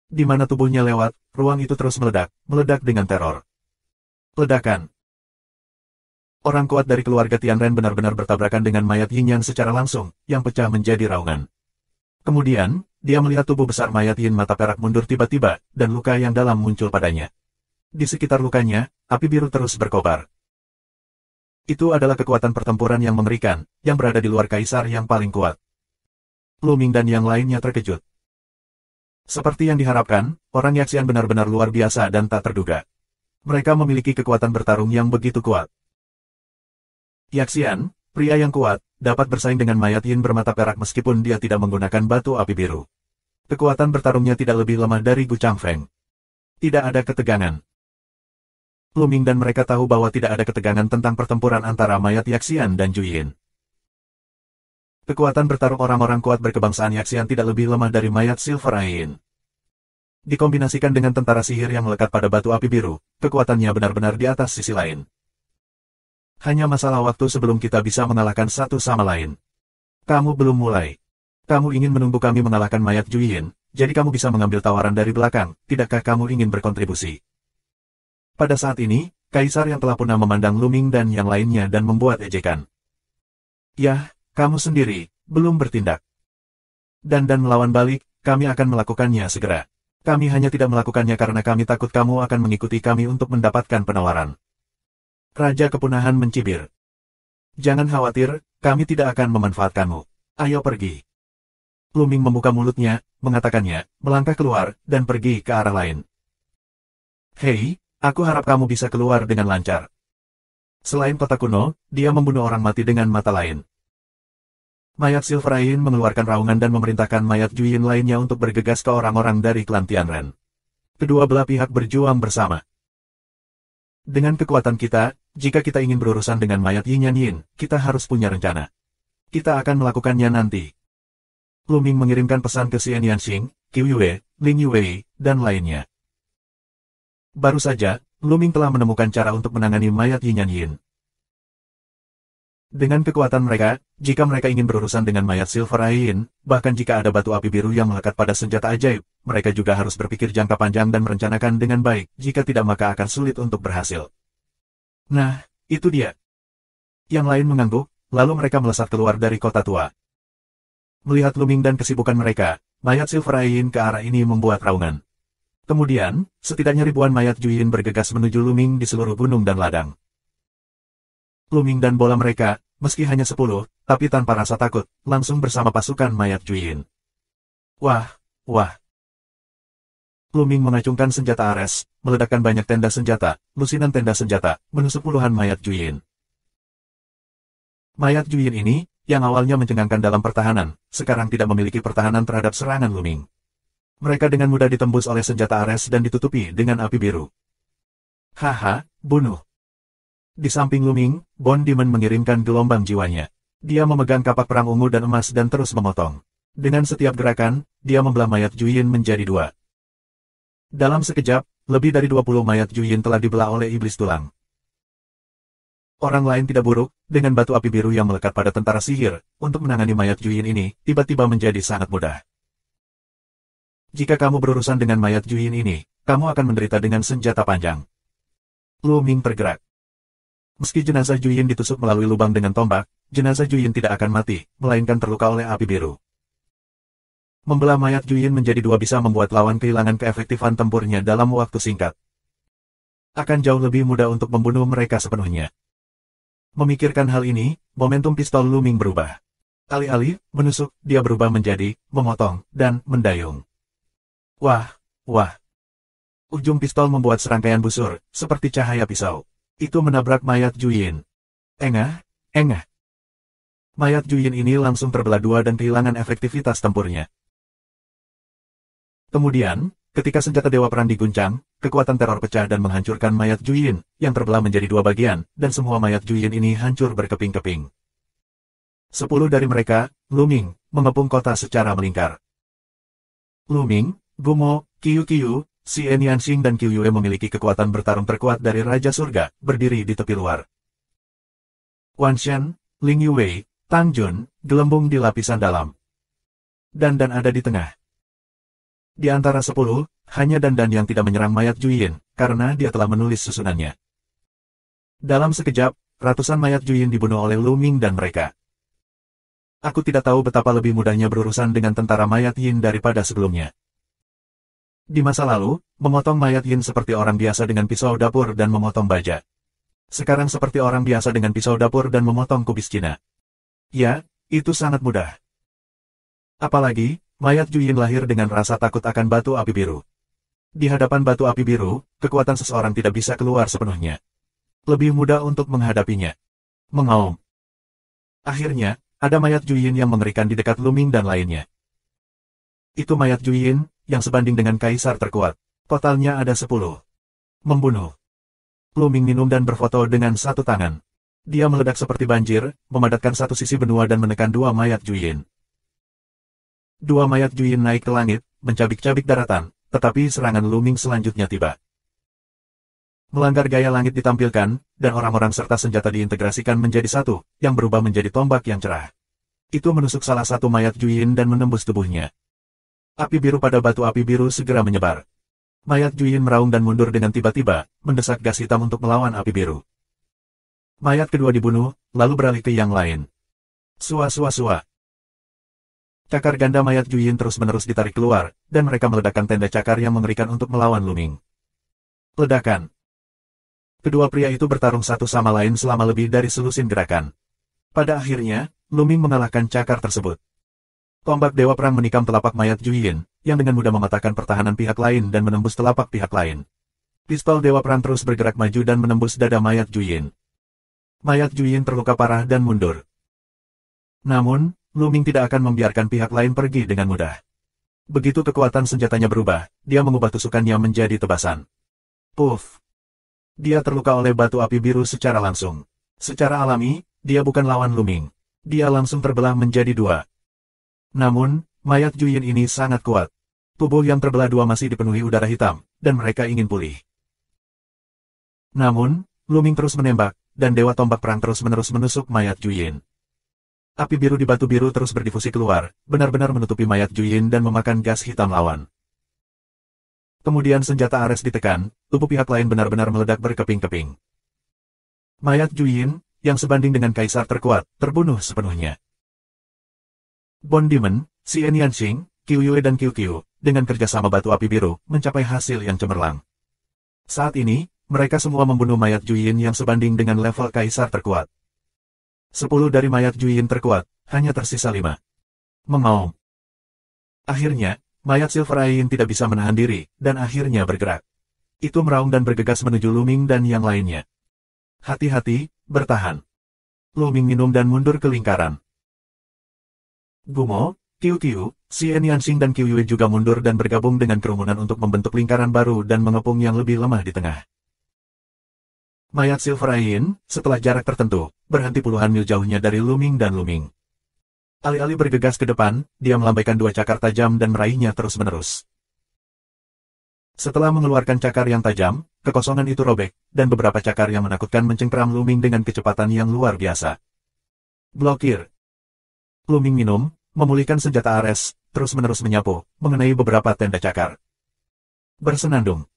Di mana tubuhnya lewat, ruang itu terus meledak dengan teror. Ledakan. Orang kuat dari keluarga Tianren benar-benar bertabrakan dengan mayat Yin Yang secara langsung, yang pecah menjadi raungan. Kemudian, dia melihat tubuh besar mayat Yin mata perak mundur tiba-tiba, dan luka yang dalam muncul padanya. Di sekitar lukanya, api biru terus berkobar. Itu adalah kekuatan pertempuran yang mengerikan, yang berada di luar kaisar yang paling kuat. Lu Ming dan yang lainnya terkejut. Seperti yang diharapkan, orang Yaxian benar-benar luar biasa dan tak terduga. Mereka memiliki kekuatan bertarung yang begitu kuat. Yaxian, pria yang kuat, dapat bersaing dengan mayat Yin bermata perak meskipun dia tidak menggunakan batu api biru. Kekuatan bertarungnya tidak lebih lemah dari Gu Changfeng. Tidak ada ketegangan. Lu Ming dan mereka tahu bahwa tidak ada ketegangan tentang pertempuran antara mayat Yaxian dan Juyin. Kekuatan bertarung orang-orang kuat berkebangsaan Yaxian tidak lebih lemah dari mayat Silverain. Dikombinasikan dengan tentara sihir yang melekat pada batu api biru, kekuatannya benar-benar di atas sisi lain. Hanya masalah waktu sebelum kita bisa mengalahkan satu sama lain. Kamu belum mulai. Kamu ingin menunggu kami mengalahkan mayat Juyin, jadi kamu bisa mengambil tawaran dari belakang, tidakkah kamu ingin berkontribusi? Pada saat ini, kaisar yang telah punah memandang Lu Ming dan yang lainnya dan membuat ejekan. Yah, kamu sendiri, belum bertindak. Dan melawan balik, kami akan melakukannya segera. Kami hanya tidak melakukannya karena kami takut kamu akan mengikuti kami untuk mendapatkan penawaran. Raja Kepunahan mencibir. Jangan khawatir, kami tidak akan memanfaatkanmu. Ayo pergi. Lu Ming membuka mulutnya, mengatakannya, melangkah keluar, dan pergi ke arah lain. Hei, aku harap kamu bisa keluar dengan lancar. Selain kota kuno, dia membunuh orang mati dengan mata lain. Mayat Silverain mengeluarkan raungan dan memerintahkan mayat Juyin lainnya untuk bergegas ke orang-orang dari klan Tianren. Kedua belah pihak berjuang bersama. Dengan kekuatan kita, jika kita ingin berurusan dengan mayat Yin Yan Yin, kita harus punya rencana. Kita akan melakukannya nanti. Lu Ming mengirimkan pesan ke Xian Yanxing, Qiu Yue, Ling Yue, dan lainnya. Baru saja, Lu Ming telah menemukan cara untuk menangani mayat Yin Yan Yin. Dengan kekuatan mereka, jika mereka ingin berurusan dengan mayat Silverain, bahkan jika ada batu api biru yang melekat pada senjata ajaib, mereka juga harus berpikir jangka panjang dan merencanakan dengan baik, jika tidak maka akan sulit untuk berhasil. Nah, itu dia. Yang lain mengangguk, lalu mereka melesat keluar dari kota tua. Melihat Lu Ming dan kesibukan mereka, mayat Silverain ke arah ini membuat raungan. Kemudian, setidaknya ribuan mayat Juyin bergegas menuju Lu Ming di seluruh gunung dan ladang. Lu Ming dan bola mereka, meski hanya 10, tapi tanpa rasa takut, langsung bersama pasukan mayat Juyin. Wah, wah. Lu Ming mengacungkan senjata Ares, meledakkan banyak tenda senjata, lusinan tenda senjata, menusuk puluhan mayat Juyin. Mayat Juyin ini, yang awalnya mencengangkan dalam pertahanan, sekarang tidak memiliki pertahanan terhadap serangan Lu Ming. Mereka dengan mudah ditembus oleh senjata Ares dan ditutupi dengan api biru. Haha, bunuh. Di samping Lu Ming, Bond Demon mengirimkan gelombang jiwanya. Dia memegang kapak perang ungu dan emas dan terus memotong. Dengan setiap gerakan, dia membelah mayat Juyin menjadi dua. Dalam sekejap, lebih dari 20 mayat Juyin telah dibelah oleh iblis tulang. Orang lain tidak buruk, dengan batu api biru yang melekat pada tentara sihir, untuk menangani mayat Juyin ini, tiba-tiba menjadi sangat mudah. Jika kamu berurusan dengan mayat Juyin ini, kamu akan menderita dengan senjata panjang. Lu Ming tergerak. Meski jenazah Juyin ditusuk melalui lubang dengan tombak, jenazah Juyin tidak akan mati, melainkan terluka oleh api biru. Membelah mayat Juyin menjadi dua bisa membuat lawan kehilangan keefektifan tempurnya dalam waktu singkat. Akan jauh lebih mudah untuk membunuh mereka sepenuhnya. Memikirkan hal ini, momentum pistol Luming berubah. Alih-alih menusuk, dia berubah menjadi memotong dan mendayung. Wah, wah. Ujung pistol membuat serangkaian busur, seperti cahaya pisau. Itu menabrak mayat Juyin. Engah, engah. Mayat Juyin ini langsung terbelah dua dan kehilangan efektivitas tempurnya. Kemudian, ketika senjata Dewa Perang diguncang, kekuatan teror pecah dan menghancurkan mayat Juyin, yang terbelah menjadi dua bagian, dan semua mayat Juyin ini hancur berkeping-keping. 10 dari mereka, Luming, mengepung kota secara melingkar. Luming, Gumo, Qiu-Qiu, Xian Yanxing dan Qiu Yue memiliki kekuatan bertarung terkuat dari Raja Surga, berdiri di tepi luar. Wan Shen, Ling Yuwei, Tang Jun, gelembung di lapisan dalam. Dan ada di tengah. Di antara 10, hanya Dan yang tidak menyerang mayat Juyin, karena dia telah menulis susunannya. Dalam sekejap, ratusan mayat Juyin dibunuh oleh Luming dan mereka. Aku tidak tahu betapa lebih mudahnya berurusan dengan tentara mayat Yin daripada sebelumnya. Di masa lalu, memotong mayat Yin seperti orang biasa dengan pisau dapur dan memotong baja. Sekarang seperti orang biasa dengan pisau dapur dan memotong kubis Cina. Ya, itu sangat mudah. Apalagi, mayat Juyin lahir dengan rasa takut akan batu api biru. Di hadapan batu api biru, kekuatan seseorang tidak bisa keluar sepenuhnya. Lebih mudah untuk menghadapinya. Mengaum. Akhirnya, ada mayat Juyin yang mengerikan di dekat Luming dan lainnya. Itu mayat Juyin, yang sebanding dengan kaisar terkuat. Totalnya ada 10. Membunuh. Luming minum dan berfoto dengan satu tangan. Dia meledak seperti banjir, memadatkan satu sisi benua dan menekan dua mayat Juyin. Dua mayat Juyin naik ke langit, mencabik-cabik daratan, tetapi serangan Luming selanjutnya tiba. Melanggar gaya langit ditampilkan, dan orang-orang serta senjata diintegrasikan menjadi satu, yang berubah menjadi tombak yang cerah. Itu menusuk salah satu mayat Juyin dan menembus tubuhnya. Api biru pada batu api biru segera menyebar. Mayat Juyin meraung dan mundur dengan tiba-tiba, mendesak gas hitam untuk melawan api biru. Mayat kedua dibunuh, lalu beralih ke yang lain. Sua-sua-sua. Cakar ganda mayat Juyin terus-menerus ditarik keluar, dan mereka meledakkan tenda cakar yang mengerikan untuk melawan Luming. Ledakan. Kedua pria itu bertarung satu sama lain selama lebih dari selusin gerakan. Pada akhirnya, Luming mengalahkan cakar tersebut. Tombak Dewa Perang menikam telapak mayat Juyin, yang dengan mudah mematahkan pertahanan pihak lain dan menembus telapak pihak lain. Pistol Dewa Perang terus bergerak maju dan menembus dada mayat Juyin. Mayat Juyin terluka parah dan mundur. Namun, Luming tidak akan membiarkan pihak lain pergi dengan mudah. Begitu kekuatan senjatanya berubah, dia mengubah tusukannya menjadi tebasan. Puff! Dia terluka oleh batu api biru secara langsung. Secara alami, dia bukan lawan Luming. Dia langsung terbelah menjadi dua. Namun, mayat Juyin ini sangat kuat. Tubuh yang terbelah dua masih dipenuhi udara hitam, dan mereka ingin pulih. Namun, Luming terus menembak, dan Dewa Tombak Perang terus-menerus menusuk mayat Juyin. Api biru di batu biru terus berdifusi keluar, benar-benar menutupi mayat Juyin dan memakan gas hitam lawan. Kemudian senjata Ares ditekan, tubuh pihak lain benar-benar meledak berkeping-keping. Mayat Juyin, yang sebanding dengan kaisar terkuat, terbunuh sepenuhnya. Bond Demon, Xian Yanxing, Qiu Yue dan Qiu Qiu, dengan kerjasama batu api biru, mencapai hasil yang cemerlang. Saat ini, mereka semua membunuh mayat Juyin yang sebanding dengan level kaisar terkuat. 10 dari mayat Juyin terkuat, hanya tersisa 5. Mengaum. Akhirnya, mayat Silver Eye tidak bisa menahan diri, dan akhirnya bergerak. Itu meraung dan bergegas menuju Luming dan yang lainnya. Hati-hati, bertahan. Luming minum dan mundur ke lingkaran. Gumo, Qiu Qiu, Xian Yanxing dan Qiu Yue juga mundur dan bergabung dengan kerumunan untuk membentuk lingkaran baru dan mengepung yang lebih lemah di tengah. Mayat Silver Eye, setelah jarak tertentu, berhenti puluhan mil jauhnya dari Luming dan Luming. Alih-alih bergegas ke depan, dia melambaikan dua cakar tajam dan meraihnya terus-menerus. Setelah mengeluarkan cakar yang tajam, kekosongan itu robek, dan beberapa cakar yang menakutkan mencengkeram Luming dengan kecepatan yang luar biasa. Blokir. Luming minum, memulihkan senjata Ares, terus-menerus menyapu, mengenai beberapa tenda cakar. Bersenandung.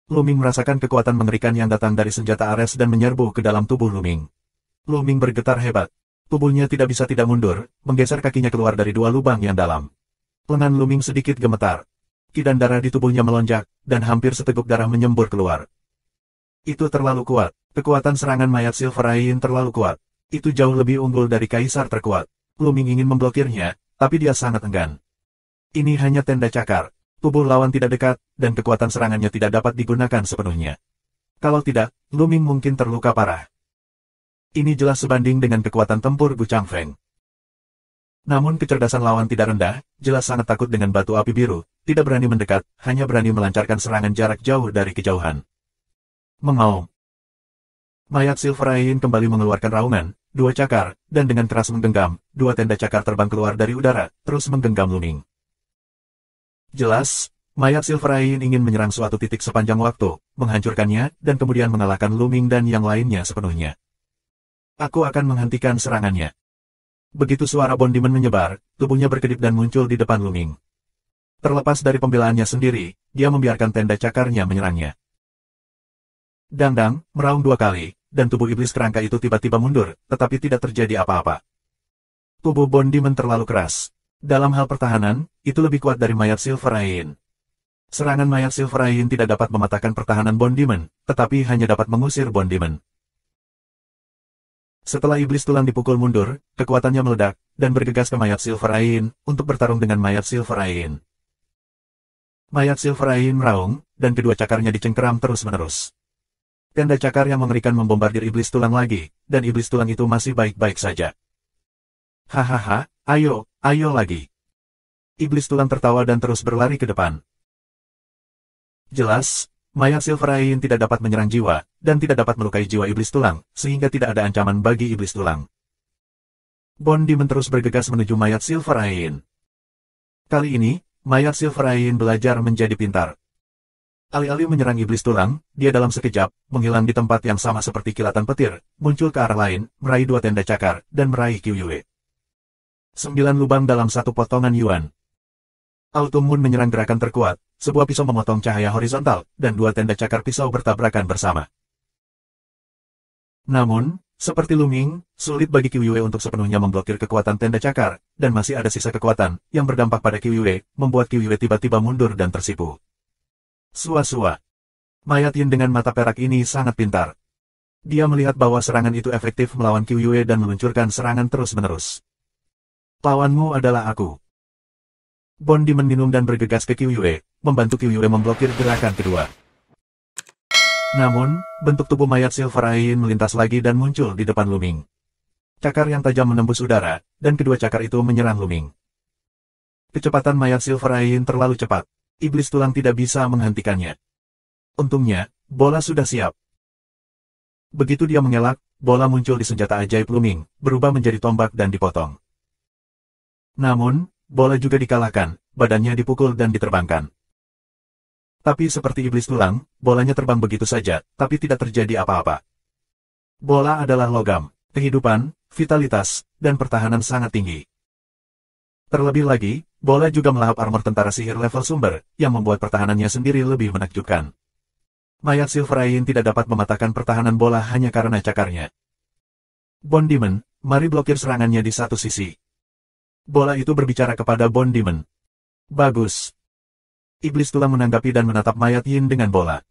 Luming merasakan kekuatan mengerikan yang datang dari senjata Ares dan menyerbu ke dalam tubuh Luming. Luming bergetar hebat. Tubuhnya tidak bisa tidak mundur, menggeser kakinya keluar dari dua lubang yang dalam. Lengan Luming sedikit gemetar. Ki dan darah di tubuhnya melonjak, dan hampir seteguk darah menyembur keluar. Itu terlalu kuat. Kekuatan serangan mayat Silver Ain terlalu kuat. Itu jauh lebih unggul dari kaisar terkuat. Luming ingin memblokirnya, tapi dia sangat enggan. Ini hanya tenda cakar. Tubuh lawan tidak dekat, dan kekuatan serangannya tidak dapat digunakan sepenuhnya. Kalau tidak, Luming mungkin terluka parah. Ini jelas sebanding dengan kekuatan tempur Gu Changfeng. Namun kecerdasan lawan tidak rendah, jelas sangat takut dengan batu api biru, tidak berani mendekat, hanya berani melancarkan serangan jarak jauh dari kejauhan. Mengaum. Mayat Silver Ain kembali mengeluarkan raungan, dua cakar, dan dengan keras menggenggam, dua tenda cakar terbang keluar dari udara, terus menggenggam Luming. Jelas, mayat Silver Ain ingin menyerang suatu titik sepanjang waktu, menghancurkannya, dan kemudian mengalahkan Luming dan yang lainnya sepenuhnya. Aku akan menghentikan serangannya. Begitu suara Bond Demon menyebar, tubuhnya berkedip dan muncul di depan Luming. Terlepas dari pembelaannya sendiri, dia membiarkan tenda cakarnya menyerangnya. Dangdang, meraung dua kali, dan tubuh iblis kerangka itu tiba-tiba mundur, tetapi tidak terjadi apa-apa. Tubuh Bond Demon terlalu keras. Dalam hal pertahanan, itu lebih kuat dari mayat Silver Ain. Serangan mayat Silver Ain tidak dapat mematahkan pertahanan Bond Demon, tetapi hanya dapat mengusir Bond Demon. Setelah iblis tulang dipukul mundur, kekuatannya meledak, dan bergegas ke mayat Silver Ain, untuk bertarung dengan mayat Silver Ain. Mayat Silver Ain meraung, dan kedua cakarnya dicengkeram terus-menerus. Tenda cakar yang mengerikan membombardir iblis tulang lagi, dan iblis tulang itu masih baik-baik saja. Hahaha, ayo lagi. Iblis tulang tertawa dan terus berlari ke depan. Jelas, mayat Silver Ain tidak dapat menyerang jiwa, dan tidak dapat melukai jiwa iblis tulang, sehingga tidak ada ancaman bagi iblis tulang. Bond Demon terus bergegas menuju mayat Silver Ain. Kali ini, mayat Silver Ain belajar menjadi pintar. Alih-alih menyerang iblis tulang, dia dalam sekejap, menghilang di tempat yang sama seperti kilatan petir, muncul ke arah lain, meraih dua tenda cakar, dan meraih Qiu Yue. 9 lubang dalam satu potongan Yuan. Autumn Moon menyerang gerakan terkuat, sebuah pisau memotong cahaya horizontal, dan dua tenda cakar pisau bertabrakan bersama. Namun, seperti Luming, sulit bagi Qiu Yue untuk sepenuhnya memblokir kekuatan tenda cakar, dan masih ada sisa kekuatan, yang berdampak pada Qiu Yue, membuat Qiu Yue tiba-tiba mundur dan tersipu. Sua-sua. Mayat Yin dengan mata perak ini sangat pintar. Dia melihat bahwa serangan itu efektif melawan Qiu Yue dan meluncurkan serangan terus-menerus. Lawanmu adalah aku. Bond Demon minum dan bergegas ke Qiu Yue, membantu Qiu Yue memblokir gerakan kedua. Namun, bentuk tubuh mayat Silver Ain melintas lagi dan muncul di depan Luming. Cakar yang tajam menembus udara, dan kedua cakar itu menyerang Luming. Kecepatan mayat Silver Ain terlalu cepat. Iblis tulang tidak bisa menghentikannya. Untungnya, bola sudah siap. Begitu dia mengelak, bola muncul di senjata ajaib Luming, berubah menjadi tombak dan dipotong. Namun, bola juga dikalahkan, badannya dipukul dan diterbangkan. Tapi seperti iblis tulang, bolanya terbang begitu saja, tapi tidak terjadi apa-apa. Bola adalah logam, kehidupan, vitalitas, dan pertahanan sangat tinggi. Terlebih lagi, bola juga melahap armor tentara sihir level sumber, yang membuat pertahanannya sendiri lebih menakjubkan. Mayat Silver Ain tidak dapat mematahkan pertahanan bola hanya karena cakarnya. Bond Demon, mari blokir serangannya di satu sisi. Bola itu berbicara kepada Bond Demon. Bagus. Iblis tulang menanggapi dan menatap mayat Yin dengan bola.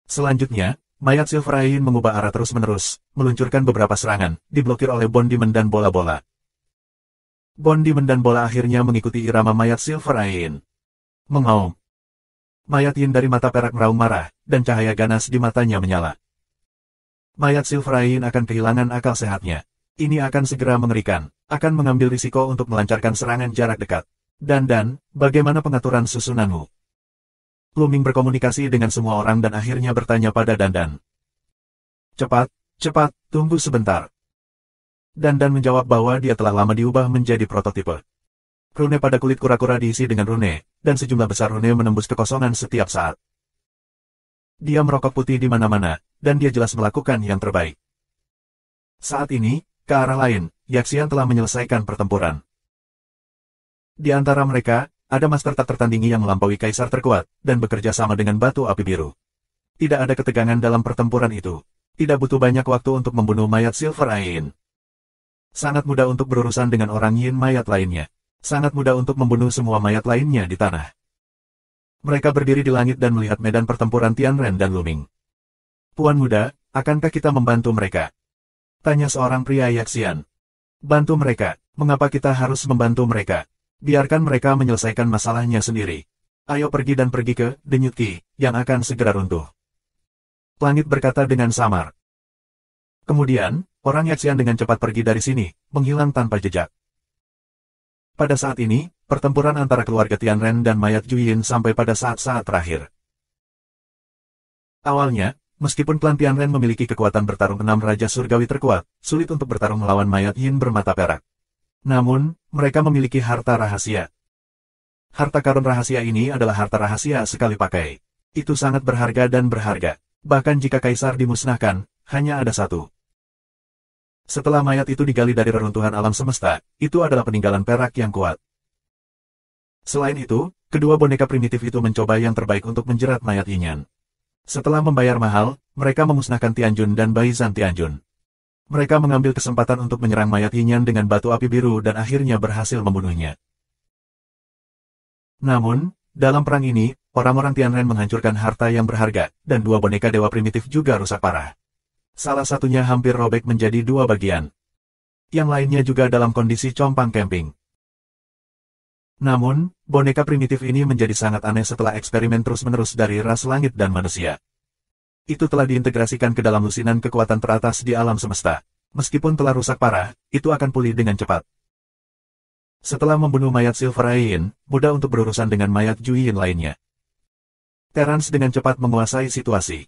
Selanjutnya, mayat Silver Ain mengubah arah terus-menerus, meluncurkan beberapa serangan, diblokir oleh Bond Demon dan bola-bola. Bond Demon dan bola akhirnya mengikuti irama mayat Silver Ain. Mengaum. Mayat Yin dari mata perak meraung marah, dan cahaya ganas di matanya menyala. Mayat Silver Ain akan kehilangan akal sehatnya. Ini akan segera mengerikan, akan mengambil risiko untuk melancarkan serangan jarak dekat. Dan, bagaimana pengaturan susunanmu? Luming berkomunikasi dengan semua orang dan akhirnya bertanya pada Dandan. Cepat, tunggu sebentar. Dandan menjawab bahwa dia telah lama diubah menjadi prototipe. Rune pada kulit kura-kura diisi dengan rune, dan sejumlah besar rune menembus kekosongan setiap saat. Dia merokok putih di mana-mana, dan dia jelas melakukan yang terbaik. Saat ini, ke arah lain, Yaxian telah menyelesaikan pertempuran. Di antara mereka, ada master tak tertandingi yang melampaui kaisar terkuat, dan bekerja sama dengan batu api biru. Tidak ada ketegangan dalam pertempuran itu. Tidak butuh banyak waktu untuk membunuh mayat Silver Ain. Sangat mudah untuk berurusan dengan orang Yin mayat lainnya. Sangat mudah untuk membunuh semua mayat lainnya di tanah. Mereka berdiri di langit dan melihat medan pertempuran Tianren dan Luming. Puan muda, akankah kita membantu mereka? Tanya seorang pria Yaxian. Bantu mereka, mengapa kita harus membantu mereka? Biarkan mereka menyelesaikan masalahnya sendiri. Ayo pergi dan pergi ke denyut Qi, yang akan segera runtuh. Langit berkata dengan samar. Kemudian, orang Yaxian dengan cepat pergi dari sini, menghilang tanpa jejak. Pada saat ini, pertempuran antara keluarga Tianren dan mayat Juyin sampai pada saat-saat terakhir. Awalnya, meskipun klan Tianren memiliki kekuatan bertarung 6 Raja Surgawi terkuat, sulit untuk bertarung melawan mayat Yin bermata perak. Namun, mereka memiliki harta rahasia. Harta karun rahasia ini adalah harta rahasia sekali pakai. Itu sangat berharga dan berharga. Bahkan jika kaisar dimusnahkan, hanya ada satu. Setelah mayat itu digali dari reruntuhan alam semesta, itu adalah peninggalan perak yang kuat. Selain itu, kedua boneka primitif itu mencoba yang terbaik untuk menjerat mayat Yinyan. Setelah membayar mahal, mereka memusnahkan Tianjun dan Baizhan Tianjun. Mereka mengambil kesempatan untuk menyerang mayat Yinyan dengan batu api biru dan akhirnya berhasil membunuhnya. Namun, dalam perang ini, orang-orang Tianren menghancurkan harta yang berharga, dan dua boneka dewa primitif juga rusak parah. Salah satunya hampir robek menjadi dua bagian. Yang lainnya juga dalam kondisi compang camping. Namun, boneka primitif ini menjadi sangat aneh setelah eksperimen terus-menerus dari ras langit dan manusia. Itu telah diintegrasikan ke dalam lusinan kekuatan teratas di alam semesta. Meskipun telah rusak parah, itu akan pulih dengan cepat. Setelah membunuh mayat Silver Yin, mudah untuk berurusan dengan mayat Juyin lainnya. Terence dengan cepat menguasai situasi.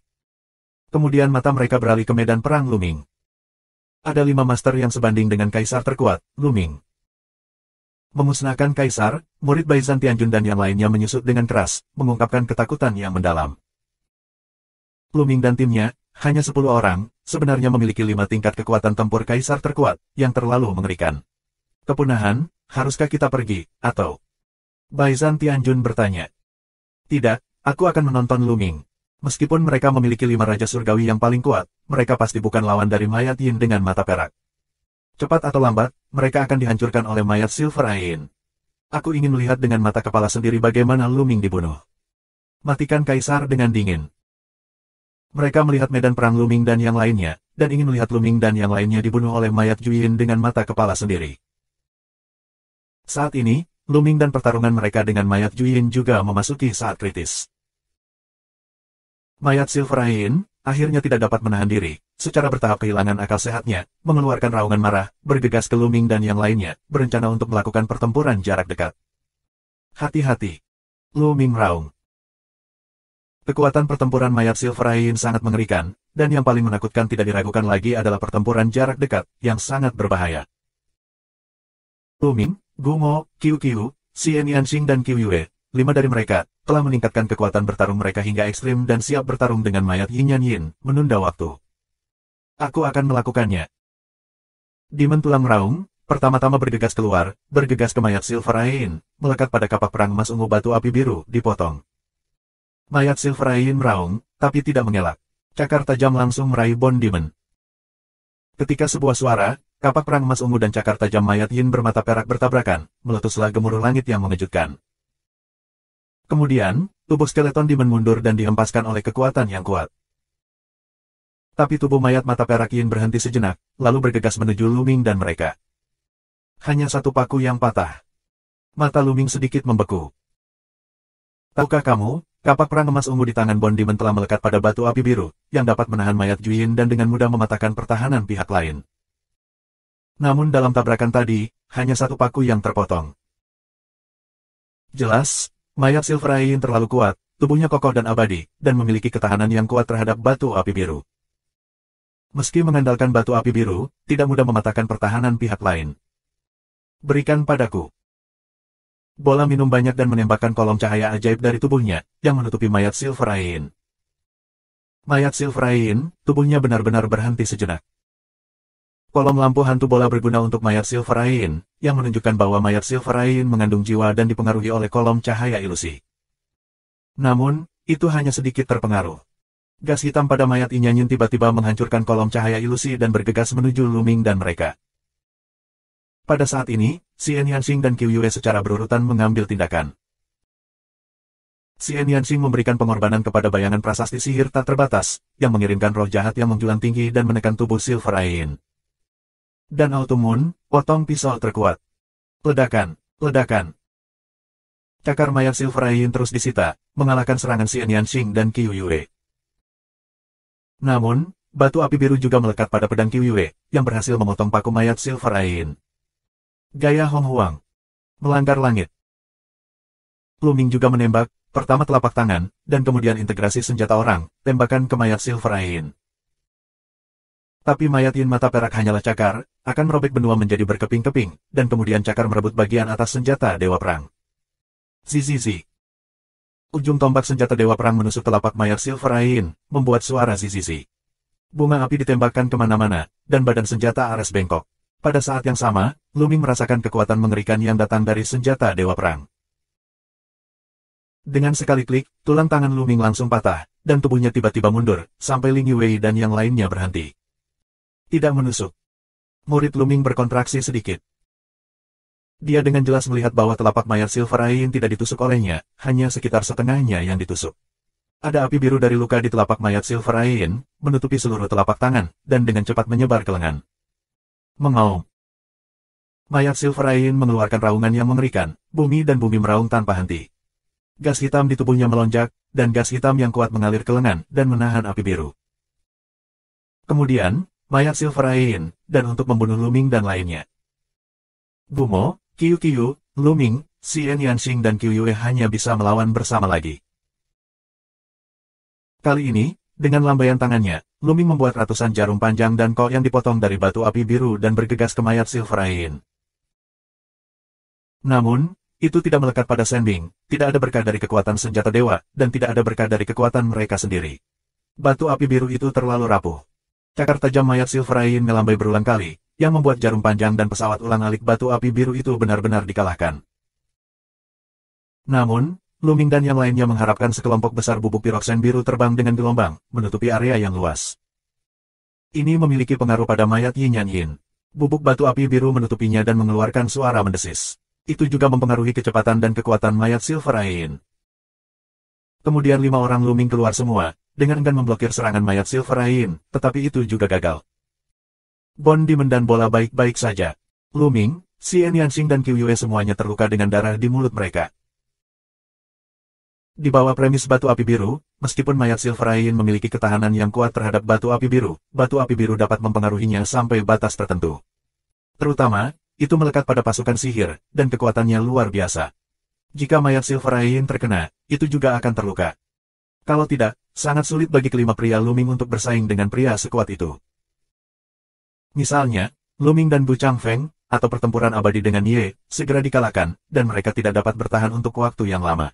Kemudian mata mereka beralih ke medan perang Luming. Ada 5 master yang sebanding dengan kaisar terkuat, Luming. Memusnahkan kaisar, murid Baizhan Tianjun dan yang lainnya menyusut dengan keras, mengungkapkan ketakutan yang mendalam. Luming dan timnya, hanya 10 orang, sebenarnya memiliki 5 tingkat kekuatan tempur kaisar terkuat, yang terlalu mengerikan. Kepunahan, haruskah kita pergi, atau? Baizhan Tianjun bertanya. Tidak, aku akan menonton Luming. Meskipun mereka memiliki 5 Raja Surgawi yang paling kuat, mereka pasti bukan lawan dari mayat Yin dengan mata perak. Cepat atau lambat, mereka akan dihancurkan oleh mayat Silver Yin. Aku ingin melihat dengan mata kepala sendiri bagaimana Luming dibunuh. Matikan kaisar dengan dingin. Mereka melihat medan perang Luming dan yang lainnya, dan ingin melihat Luming dan yang lainnya dibunuh oleh mayat Juyin dengan mata kepala sendiri. Saat ini, Luming dan pertarungan mereka dengan mayat Juyin juga memasuki saat kritis. Mayat Silver Yin akhirnya tidak dapat menahan diri, secara bertahap kehilangan akal sehatnya, mengeluarkan raungan marah, bergegas ke Luming dan yang lainnya, berencana untuk melakukan pertempuran jarak dekat. Hati-hati. Luming raung. Kekuatan pertempuran mayat Silver Yin sangat mengerikan, dan yang paling menakutkan tidak diragukan lagi adalah pertempuran jarak dekat, yang sangat berbahaya. Luming, Gumo, Qiu Qiu, Xian Yanxing dan Qiu Yue, 5 dari mereka, telah meningkatkan kekuatan bertarung mereka hingga ekstrim dan siap bertarung dengan mayat Yinyan Yin, menunda waktu. Aku akan melakukannya. Demon tulang raung, pertama-tama bergegas keluar, bergegas ke mayat Silver Yin, melekat pada kapak perang emas ungu batu api biru, dipotong. Mayat Silver Yin meraung, tapi tidak mengelak. Cakar tajam langsung meraih Bone Demon. Ketika sebuah suara, kapak perang emas ungu dan cakar tajam mayat Yin bermata perak bertabrakan, meletuslah gemuruh langit yang mengejutkan. Kemudian, tubuh skeleton Demon mundur dan dihempaskan oleh kekuatan yang kuat. Tapi tubuh mayat mata perak Yin berhenti sejenak, lalu bergegas menuju Luming dan mereka. Hanya satu paku yang patah. Mata Luming sedikit membeku. Tahukah kamu, kapak perang emas ungu di tangan Bone Demon telah melekat pada batu api biru, yang dapat menahan mayat Juyin dan dengan mudah mematahkan pertahanan pihak lain. Namun dalam tabrakan tadi, hanya satu paku yang terpotong. Jelas, mayat Silver Yin terlalu kuat, tubuhnya kokoh dan abadi, dan memiliki ketahanan yang kuat terhadap batu api biru. Meski mengandalkan batu api biru, tidak mudah mematahkan pertahanan pihak lain. Berikan padaku. Bola minum banyak dan menembakkan kolom cahaya ajaib dari tubuhnya, yang menutupi mayat Silver Yin. Mayat Silver Yin, tubuhnya benar-benar berhenti sejenak. Kolom lampu hantu bola berguna untuk mayat Silver Yin, yang menunjukkan bahwa mayat Silver Yin mengandung jiwa dan dipengaruhi oleh kolom cahaya ilusi. Namun, itu hanya sedikit terpengaruh. Gas hitam pada mayat Yinyan tiba-tiba menghancurkan kolom cahaya ilusi dan bergegas menuju Luming dan mereka. Pada saat ini, Xian Yanxing dan Qiu Yue secara berurutan mengambil tindakan. Xian Yanxing memberikan pengorbanan kepada bayangan prasasti sihir tak terbatas, yang mengirimkan roh jahat yang menjulang tinggi dan menekan tubuh Silver Ain. Dan Autumn Moon, potong pisau terkuat. Ledakan, ledakan. Cakar mayat Silver Ain terus disita, mengalahkan serangan Xian Yanxing dan Qiu Yue. Namun, batu api biru juga melekat pada pedang Qiu Yue, yang berhasil memotong paku mayat Silver Ain. Gaya Hong Huang. Melanggar langit. Luming juga menembak, pertama telapak tangan, dan kemudian integrasi senjata orang, tembakan ke mayat Silver Ain. Tapi mayat Yin mata perak hanyalah cakar, akan merobek benua menjadi berkeping-keping, dan kemudian cakar merebut bagian atas senjata Dewa Perang. Zizizi. Ujung tombak senjata Dewa Perang menusuk telapak mayat Silver Ain, membuat suara zizizi. Bunga api ditembakkan kemana-mana, dan badan senjata Ares bengkok. Pada saat yang sama, Luming merasakan kekuatan mengerikan yang datang dari senjata Dewa Perang. Dengan sekali klik, tulang tangan Luming langsung patah, dan tubuhnya tiba-tiba mundur, sampai Ling Yue dan yang lainnya berhenti. Tidak menusuk. Murid Luming berkontraksi sedikit. Dia dengan jelas melihat bahwa telapak mayat Silver Ain tidak ditusuk olehnya, hanya sekitar setengahnya yang ditusuk. Ada api biru dari luka di telapak mayat Silver Ain, menutupi seluruh telapak tangan, dan dengan cepat menyebar ke lengan. Mengaum. Mayat Silver Ain mengeluarkan raungan yang mengerikan, bumi dan bumi meraung tanpa henti. Gas hitam di tubuhnya melonjak, dan gas hitam yang kuat mengalir ke lengan, dan menahan api biru. Kemudian, mayat Silver Ain, dan untuk membunuh Luming dan lainnya. Gumo, Qiu, Luming, Xian Yanxing dan Qiu Yue hanya bisa melawan bersama lagi. Kali ini, dengan lambaian tangannya, Luming membuat ratusan jarum panjang dan kol yang dipotong dari batu api biru dan bergegas ke mayat Silver Ain. Namun, itu tidak melekat pada Sanding, tidak ada berkah dari kekuatan senjata dewa, dan tidak ada berkah dari kekuatan mereka sendiri. Batu api biru itu terlalu rapuh. Cakar tajam mayat Silver Ain melambai berulang kali, yang membuat jarum panjang dan pesawat ulang-alik batu api biru itu benar-benar dikalahkan. Namun, Luming dan yang lainnya mengharapkan sekelompok besar bubuk piroksen biru terbang dengan gelombang, menutupi area yang luas. Ini memiliki pengaruh pada mayat Yin Yan Yin. Bubuk batu api biru menutupinya dan mengeluarkan suara mendesis. Itu juga mempengaruhi kecepatan dan kekuatan mayat Silver Ain. Kemudian 5 orang Luming keluar semua, dengan enggan memblokir serangan mayat Silver Ain, tetapi itu juga gagal. Bon Demon dan bola baik-baik saja. Luming, Xian Yanxing dan Qiu Yue semuanya terluka dengan darah di mulut mereka. Di bawah premis batu api biru, meskipun mayat Silver Ain memiliki ketahanan yang kuat terhadap batu api biru dapat mempengaruhinya sampai batas tertentu. Terutama, itu melekat pada pasukan sihir, dan kekuatannya luar biasa. Jika mayat Silver Ain terkena, itu juga akan terluka. Kalau tidak, sangat sulit bagi kelima pria Luming untuk bersaing dengan pria sekuat itu. Misalnya, Luming dan Bu Changfeng, atau pertempuran abadi dengan Ye, segera dikalahkan, dan mereka tidak dapat bertahan untuk waktu yang lama.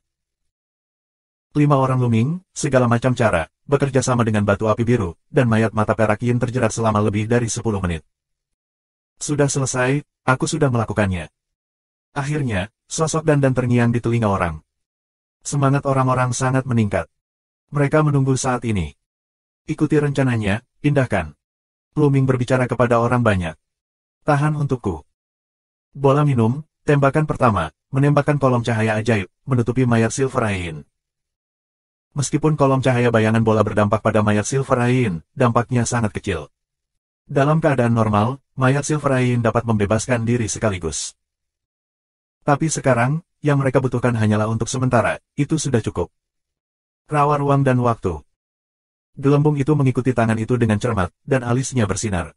5 orang Luming, segala macam cara, bekerja sama dengan batu api biru, dan mayat mata perak Yin terjerat selama lebih dari 10 menit. Sudah selesai, aku sudah melakukannya. Akhirnya, sosok dandan terngiang di telinga orang. Semangat orang-orang sangat meningkat. Mereka menunggu saat ini. Ikuti rencananya, pindahkan. Luming berbicara kepada orang banyak. Tahan untukku. Bola minum, tembakan pertama, menembakkan kolom cahaya ajaib, menutupi mayat Silver Ain. Meskipun kolom cahaya bayangan bola berdampak pada mayat Silver Ain, dampaknya sangat kecil. Dalam keadaan normal, mayat Silver Ain dapat membebaskan diri sekaligus. Tapi sekarang, yang mereka butuhkan hanyalah untuk sementara, itu sudah cukup. Rawa ruang dan waktu. Gelembung itu mengikuti tangan itu dengan cermat, dan alisnya bersinar.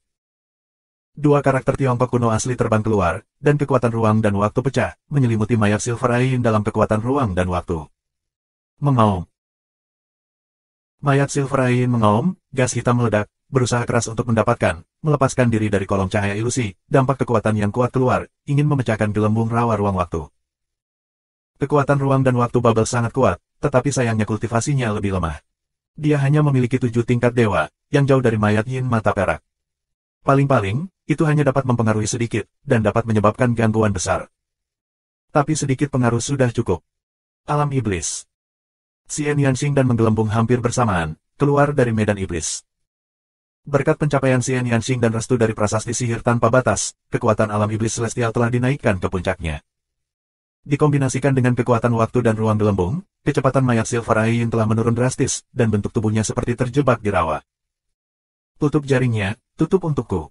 2 karakter Tiongkok kuno asli terbang keluar, dan kekuatan ruang dan waktu pecah, menyelimuti mayat Silver Ain dalam kekuatan ruang dan waktu. Mengaum. Mayat Silver Ain mengaum, gas hitam meledak, berusaha keras untuk melepaskan diri dari kolom cahaya ilusi, dampak kekuatan yang kuat keluar, ingin memecahkan gelembung rawa ruang waktu. Kekuatan ruang dan waktu bubble sangat kuat, tetapi sayangnya kultivasinya lebih lemah. Dia hanya memiliki 7 tingkat dewa, yang jauh dari mayat Yin mata perak. Paling-paling, itu hanya dapat mempengaruhi sedikit, dan dapat menyebabkan gangguan besar. Tapi sedikit pengaruh sudah cukup. Alam iblis. Xian Yanxing dan menggelembung hampir bersamaan, keluar dari medan iblis. Berkat pencapaian Xian Yanxing dan restu dari prasasti sihir tanpa batas, kekuatan alam iblis celestial telah dinaikkan ke puncaknya. Dikombinasikan dengan kekuatan waktu dan ruang gelembung, kecepatan mayat Silver Ain telah menurun drastis, dan bentuk tubuhnya seperti terjebak di rawa. Tutup jaringnya, tutup untukku.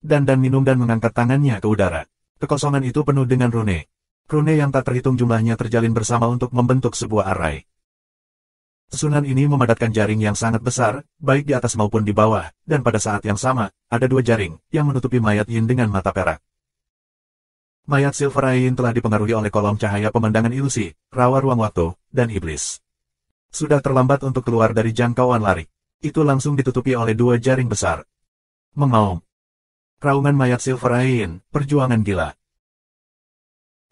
Dan minum dan mengangkat tangannya ke udara. Kekosongan itu penuh dengan rune. Rune yang tak terhitung jumlahnya terjalin bersama untuk membentuk sebuah arai. Susunan ini memadatkan jaring yang sangat besar, baik di atas maupun di bawah, dan pada saat yang sama, ada dua jaring, yang menutupi mayat Yin dengan mata perak. Mayat Silver Ain telah dipengaruhi oleh kolom cahaya pemandangan ilusi, rawa ruang waktu, dan iblis. Sudah terlambat untuk keluar dari jangkauan lari. Itu langsung ditutupi oleh dua jaring besar. Mengaum. Raungan mayat Silver Ain, perjuangan gila.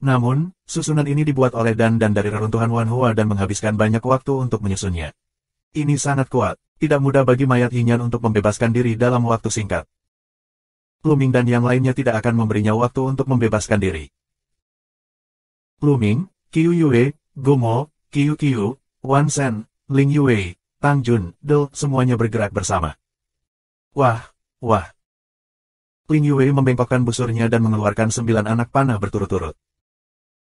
Namun, susunan ini dibuat oleh Dan dari reruntuhan Wanhua dan menghabiskan banyak waktu untuk menyusunnya. Ini sangat kuat, tidak mudah bagi mayat Yinyan untuk membebaskan diri dalam waktu singkat. Luming dan yang lainnya tidak akan memberinya waktu untuk membebaskan diri. Luming, Qiu Yue, Gumo, Qiu, Wan Shen, Ling Yue, Tang Jun, Del, semuanya bergerak bersama. Wah. Ling Yue membengkokkan busurnya dan mengeluarkan 9 anak panah berturut-turut.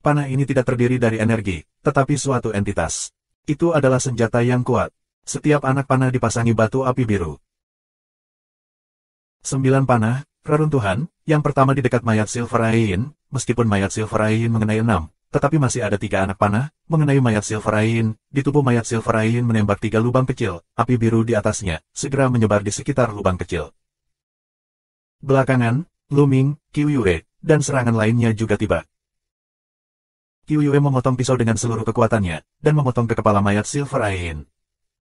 Panah ini tidak terdiri dari energi, tetapi suatu entitas. Itu adalah senjata yang kuat. Setiap anak panah dipasangi batu api biru. 9 panah, reruntuhan, yang pertama di dekat mayat Silver Ain, meskipun mayat Silver Ain mengenai 6, tetapi masih ada 3 anak panah, mengenai mayat Silver Ain, di tubuh mayat Silver Ain menembak 3 lubang kecil, api biru di atasnya, segera menyebar di sekitar lubang kecil. Belakangan, Luming, Qiu Yue, dan serangan lainnya juga tiba. Qiu Yue memotong pisau dengan seluruh kekuatannya, dan memotong ke kepala mayat Silver Ain.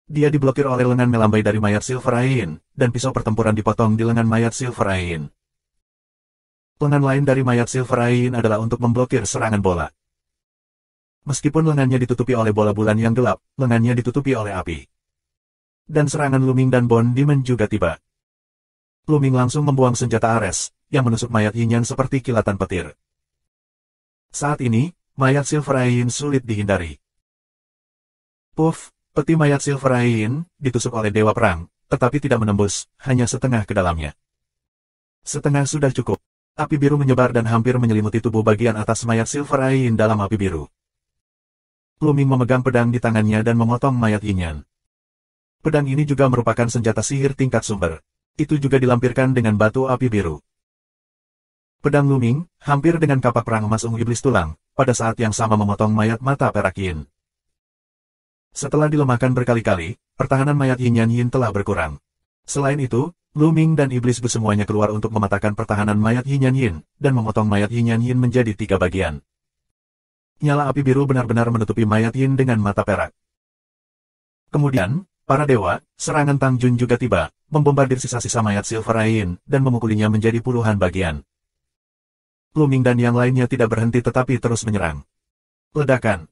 Dia diblokir oleh lengan melambai dari mayat Silver Ain, dan pisau pertempuran dipotong di lengan mayat Silver Ain. Lengan lain dari mayat Silver Ain adalah untuk memblokir serangan bola. Meskipun lengannya ditutupi oleh bola bulan yang gelap, lengannya ditutupi oleh api. Dan serangan Luming dan Bond Demon juga tiba. Luming langsung membuang senjata Ares, yang menusuk mayat Yinyan seperti kilatan petir. Saat ini, mayat Silver Ain sulit dihindari. Puff, peti mayat Silver Ain, ditusuk oleh Dewa Perang, tetapi tidak menembus, hanya setengah ke dalamnya. Setengah sudah cukup. Api biru menyebar dan hampir menyelimuti tubuh bagian atas mayat Silver Ain dalam api biru. Luming memegang pedang di tangannya dan memotong mayat Yinyan. Pedang ini juga merupakan senjata sihir tingkat sumber. Itu juga dilampirkan dengan batu api biru. Pedang Luming, hampir dengan kapak perang emas ungu iblis tulang, pada saat yang sama memotong mayat mata perak Yin. Setelah dilemahkan berkali-kali, pertahanan mayat Yinyan Yin telah berkurang. Selain itu, Luming dan iblis semuanya keluar untuk mematahkan pertahanan mayat Yinyan Yin, dan memotong mayat Yinyan Yin menjadi 3 bagian. Nyala api biru benar-benar menutupi mayat Yin dengan mata perak. Kemudian, para dewa, serangan Tang Jun juga tiba, membombardir sisa-sisa mayat Silver Ain, dan memukulinya menjadi puluhan bagian. Luming dan yang lainnya tidak berhenti tetapi terus menyerang. Ledakan.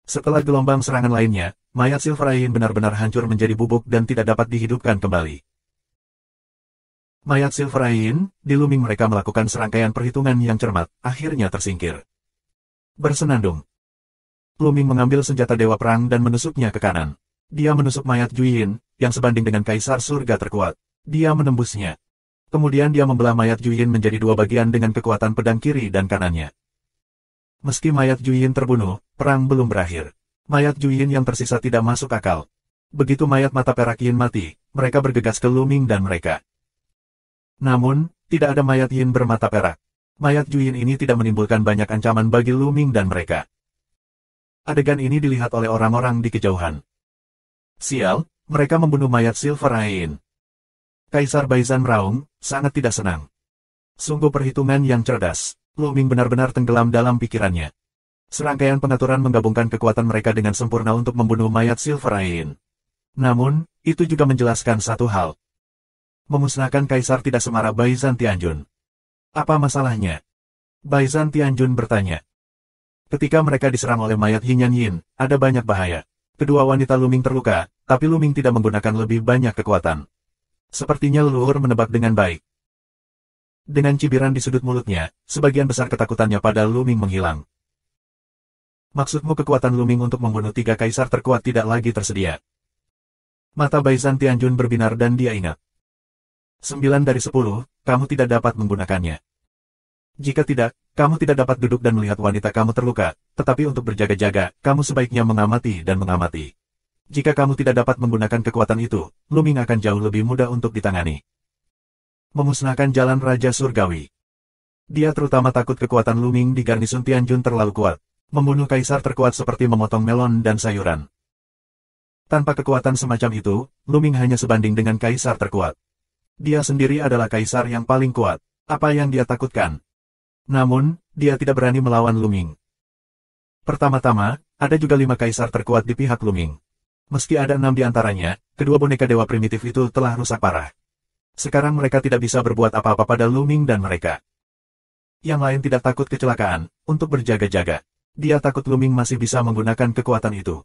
Setelah gelombang serangan lainnya, mayat Silver Ain benar-benar hancur menjadi bubuk dan tidak dapat dihidupkan kembali. Mayat Silver Ain, di Luming mereka melakukan serangkaian perhitungan yang cermat, akhirnya tersingkir. Bersenandung. Luming mengambil senjata Dewa Perang dan menusuknya ke kanan. Dia menusuk mayat Juyin, yang sebanding dengan Kaisar Surga terkuat. Dia menembusnya. Kemudian dia membelah mayat Juyin menjadi 2 bagian dengan kekuatan pedang kiri dan kanannya. Meski mayat Juyin terbunuh, perang belum berakhir. Mayat Juyin yang tersisa tidak masuk akal. Begitu mayat mata perak Yin mati, mereka bergegas ke Luming dan mereka. Namun, tidak ada mayat Yin bermata perak. Mayat Juyin ini tidak menimbulkan banyak ancaman bagi Luming dan mereka. Adegan ini dilihat oleh orang-orang di kejauhan. Sial, mereka membunuh mayat Silver Ain. Kaisar Baizan meraung, sangat tidak senang. Sungguh perhitungan yang cerdas. Luming benar-benar tenggelam dalam pikirannya. Serangkaian pengaturan menggabungkan kekuatan mereka dengan sempurna untuk membunuh mayat Silver Ain. Namun, itu juga menjelaskan satu hal. Memusnahkan Kaisar tidak semarah Baizan Tianjun. Apa masalahnya? Baizan Tianjun bertanya. Ketika mereka diserang oleh mayat Yinyan Yin, ada banyak bahaya. Kedua wanita Luming terluka, tapi Luming tidak menggunakan lebih banyak kekuatan. Sepertinya leluhur menebak dengan baik. Dengan cibiran di sudut mulutnya, sebagian besar ketakutannya pada Luming menghilang. Maksudmu kekuatan Luming untuk membunuh 3 kaisar terkuat tidak lagi tersedia. Mata Baizan Tianjun berbinar dan dia ingat. 9 dari 10, kamu tidak dapat menggunakannya. Jika tidak, kamu tidak dapat duduk dan melihat wanita kamu terluka, tetapi untuk berjaga-jaga, kamu sebaiknya mengamati dan mengamati. Jika kamu tidak dapat menggunakan kekuatan itu, Luming akan jauh lebih mudah untuk ditangani. Memusnahkan jalan Raja Surgawi. Dia terutama takut kekuatan Luming di garnison Tianjun terlalu kuat. Membunuh kaisar terkuat seperti memotong melon dan sayuran. Tanpa kekuatan semacam itu, Luming hanya sebanding dengan kaisar terkuat. Dia sendiri adalah kaisar yang paling kuat. Apa yang dia takutkan? Namun, dia tidak berani melawan Luming. Pertama-tama, ada juga 5 kaisar terkuat di pihak Luming. Meski ada 6 di antaranya, kedua boneka dewa primitif itu telah rusak parah. Sekarang mereka tidak bisa berbuat apa-apa pada Luming dan mereka. Yang lain tidak takut kecelakaan, untuk berjaga-jaga. Dia takut Luming masih bisa menggunakan kekuatan itu.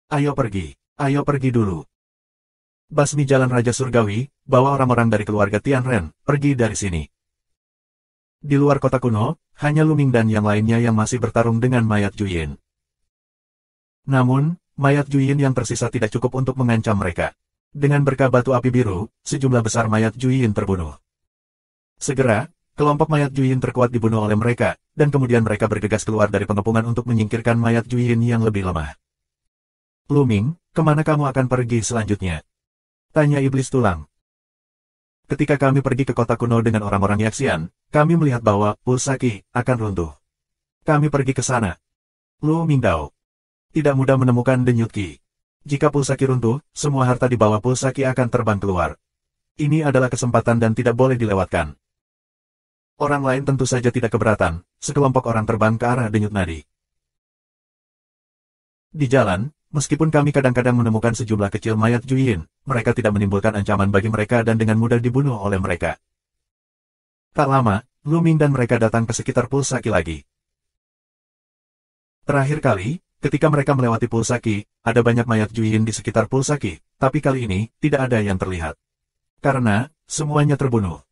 Ayo pergi dulu. Basmi jalan Raja Surgawi, bawa orang-orang dari keluarga Tianren, pergi dari sini. Di luar kota kuno, hanya Luming dan yang lainnya yang masih bertarung dengan mayat Juyin. Namun, mayat Juyin yang tersisa tidak cukup untuk mengancam mereka. Dengan berkah batu api biru, sejumlah besar mayat Juyin terbunuh. Segera, kelompok mayat Juyin terkuat dibunuh oleh mereka, dan kemudian mereka bergegas keluar dari pengepungan untuk menyingkirkan mayat Juyin yang lebih lemah. Luming, kemana kamu akan pergi selanjutnya? Tanya iblis tulang. Ketika kami pergi ke kota kuno dengan orang-orang Yaxian, kami melihat bahwa Pulsaki akan runtuh. Kami pergi ke sana. Lu Mingdao. Tidak mudah menemukan denyut Qi. Jika Pulsaki runtuh, semua harta di bawah Pulsaki akan terbang keluar. Ini adalah kesempatan dan tidak boleh dilewatkan. Orang lain tentu saja tidak keberatan, sekelompok orang terbang ke arah denyut nadi. Di jalan, meskipun kami kadang-kadang menemukan sejumlah kecil mayat Juyin, mereka tidak menimbulkan ancaman bagi mereka dan dengan mudah dibunuh oleh mereka. Tak lama, Luming dan mereka datang ke sekitar Pulsaki lagi. Terakhir kali, ketika mereka melewati Pulsaki, ada banyak mayat Juyin di sekitar Pulsaki, tapi kali ini, tidak ada yang terlihat. Karena, semuanya terbunuh.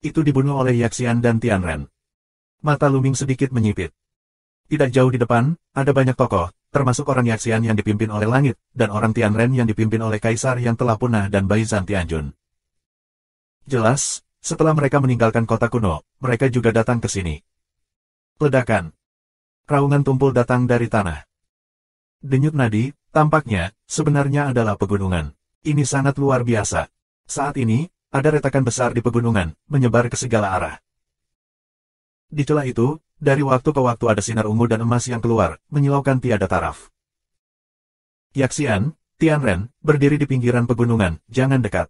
Itu dibunuh oleh Yaxian dan Tianren. Mata Luming sedikit menyipit. Tidak jauh di depan, ada banyak tokoh, termasuk orang Yaxian yang dipimpin oleh Langit, dan orang Tianren yang dipimpin oleh Kaisar yang telah punah dan Baizhan Tianjun. Jelas, setelah mereka meninggalkan kota kuno, mereka juga datang ke sini. Ledakan. Raungan tumpul datang dari tanah. Denyut nadi, tampaknya, sebenarnya adalah pegunungan. Ini sangat luar biasa. Saat ini, ada retakan besar di pegunungan, menyebar ke segala arah. Di celah itu, dari waktu ke waktu ada sinar ungu dan emas yang keluar, menyilaukan tiada taraf. Yaxian, Tianren, berdiri di pinggiran pegunungan, jangan dekat.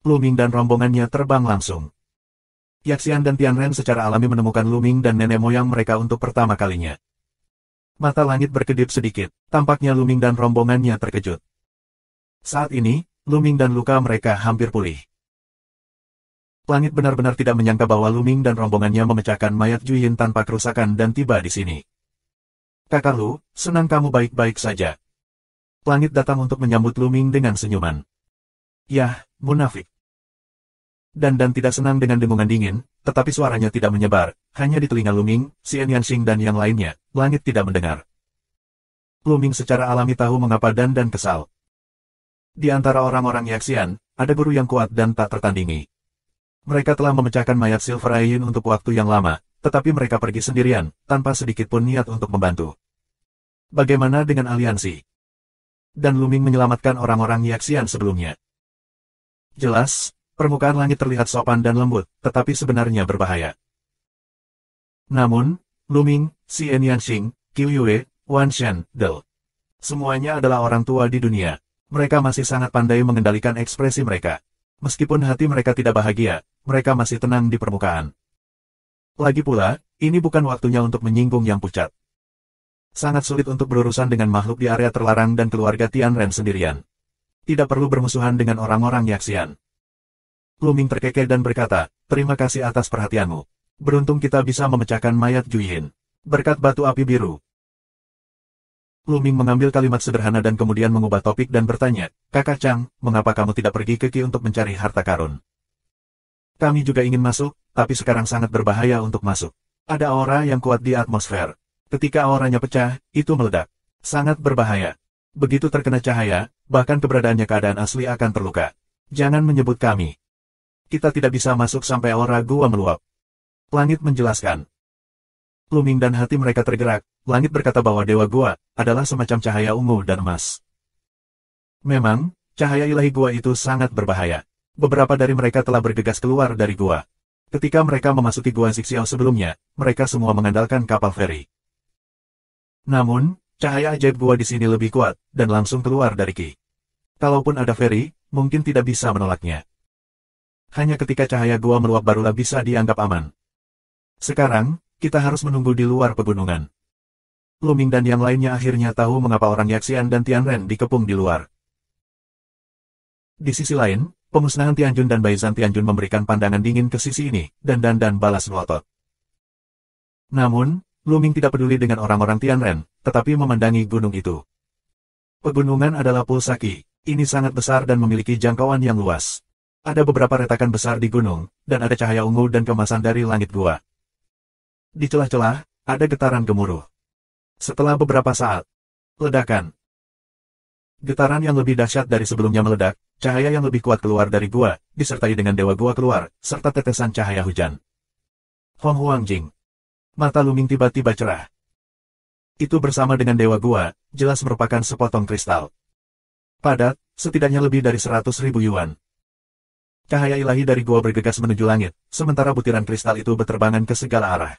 Luming dan rombongannya terbang langsung. Yaxian dan Tianren secara alami menemukan Luming dan nenek moyang mereka untuk pertama kalinya. Mata Langit berkedip sedikit, tampaknya Luming dan rombongannya terkejut. Saat ini, Luming dan luka mereka hampir pulih. Langit benar-benar tidak menyangka bahwa Luming dan rombongannya memecahkan mayat Juyin tanpa kerusakan dan tiba di sini. Kakak Lu, senang kamu baik-baik saja. Langit datang untuk menyambut Luming dengan senyuman. Yah, munafik. Dan tidak senang dengan dengungan dingin, tetapi suaranya tidak menyebar, hanya di telinga Luming, Xian Yanxing dan yang lainnya, Langit tidak mendengar. Luming secara alami tahu mengapa dan kesal. Di antara orang-orang Yaxian, ada guru yang kuat dan tak tertandingi. Mereka telah memecahkan mayat Silver Ayin untuk waktu yang lama, tetapi mereka pergi sendirian, tanpa sedikit pun niat untuk membantu. Bagaimana dengan aliansi? Dan Luming menyelamatkan orang-orang Yaxian sebelumnya. Jelas, permukaan langit terlihat sopan dan lembut, tetapi sebenarnya berbahaya. Namun, Luming, Xian Yanxing, Qiu Yue, Wan Shen, Del. Semuanya adalah orang tua di dunia. Mereka masih sangat pandai mengendalikan ekspresi mereka. Meskipun hati mereka tidak bahagia, mereka masih tenang di permukaan. Lagi pula, ini bukan waktunya untuk menyinggung yang pucat. Sangat sulit untuk berurusan dengan makhluk di area terlarang dan keluarga Tianren sendirian. Tidak perlu bermusuhan dengan orang-orang Yaxian. Luming terkekeh dan berkata, terima kasih atas perhatianmu. Beruntung kita bisa memecahkan mayat Juyin. Berkat batu api biru. Luming mengambil kalimat sederhana dan kemudian mengubah topik dan bertanya, Kakak Chang, mengapa kamu tidak pergi ke Qi untuk mencari harta karun? Kami juga ingin masuk, tapi sekarang sangat berbahaya untuk masuk. Ada aura yang kuat di atmosfer. Ketika auranya pecah, itu meledak. Sangat berbahaya. Begitu terkena cahaya, bahkan keberadaannya keadaan asli akan terluka. Jangan menyebut kami. Kita tidak bisa masuk sampai aura gua meluap. Langit menjelaskan. Luming dan hati mereka tergerak. Langit berkata bahwa Dewa Gua adalah semacam cahaya ungu dan emas. Memang, cahaya ilahi gua itu sangat berbahaya. Beberapa dari mereka telah bergegas keluar dari gua. Ketika mereka memasuki gua Zixiao sebelumnya, mereka semua mengandalkan kapal feri. Namun, cahaya ajaib gua di sini lebih kuat, dan langsung keluar dari Ki. Kalaupun ada feri, mungkin tidak bisa menolaknya. Hanya ketika cahaya gua meluap barulah bisa dianggap aman. Sekarang, kita harus menunggu di luar pegunungan. Luming dan yang lainnya akhirnya tahu mengapa orang Yaxian dan Tianren dikepung di luar. Di sisi lain, pemusnahan Tianjun dan Baizhan Tianjun memberikan pandangan dingin ke sisi ini, dan balas melotot. Namun, Luming tidak peduli dengan orang-orang Tianren, tetapi memandangi gunung itu. Pegunungan adalah Pulsaki, ini sangat besar dan memiliki jangkauan yang luas. Ada beberapa retakan besar di gunung, dan ada cahaya ungu dan kemasan dari langit gua. Di celah-celah, ada getaran gemuruh. Setelah beberapa saat, ledakan. Getaran yang lebih dahsyat dari sebelumnya meledak, cahaya yang lebih kuat keluar dari gua, disertai dengan Dewa Gua keluar, serta tetesan cahaya hujan. Hong Huangjing. Mata Luming tiba-tiba cerah. Itu bersama dengan Dewa Gua, jelas merupakan sepotong kristal. Padat, setidaknya lebih dari 100.000 yuan. Cahaya ilahi dari gua bergegas menuju langit, sementara butiran kristal itu berterbangan ke segala arah.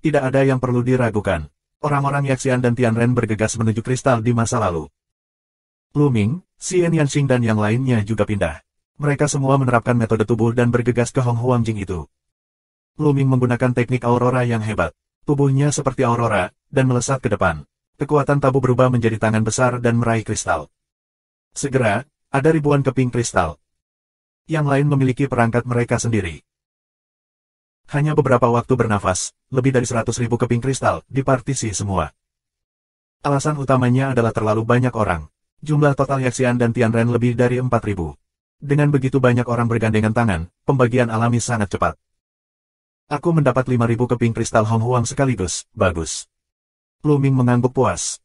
Tidak ada yang perlu diragukan. Orang-orang Yaxian dan Tianren bergegas menuju kristal di masa lalu. Luming, Xian Yanxing dan yang lainnya juga pindah. Mereka semua menerapkan metode tubuh dan bergegas ke Hong Huangjing itu. Luming menggunakan teknik aurora yang hebat. Tubuhnya seperti aurora, dan melesat ke depan. Kekuatan tabu berubah menjadi tangan besar dan meraih kristal. Segera, ada ribuan keping kristal. Yang lain memiliki perangkat mereka sendiri. Hanya beberapa waktu bernafas, lebih dari 100.000 keping kristal dipartisi semua. Alasan utamanya adalah terlalu banyak orang. Jumlah total Yaxian dan Tianren lebih dari 4.000. Dengan begitu banyak orang bergandengan tangan, pembagian alami sangat cepat. Aku mendapat 5.000 keping kristal Hong Huang sekaligus, bagus. Luming mengangguk puas.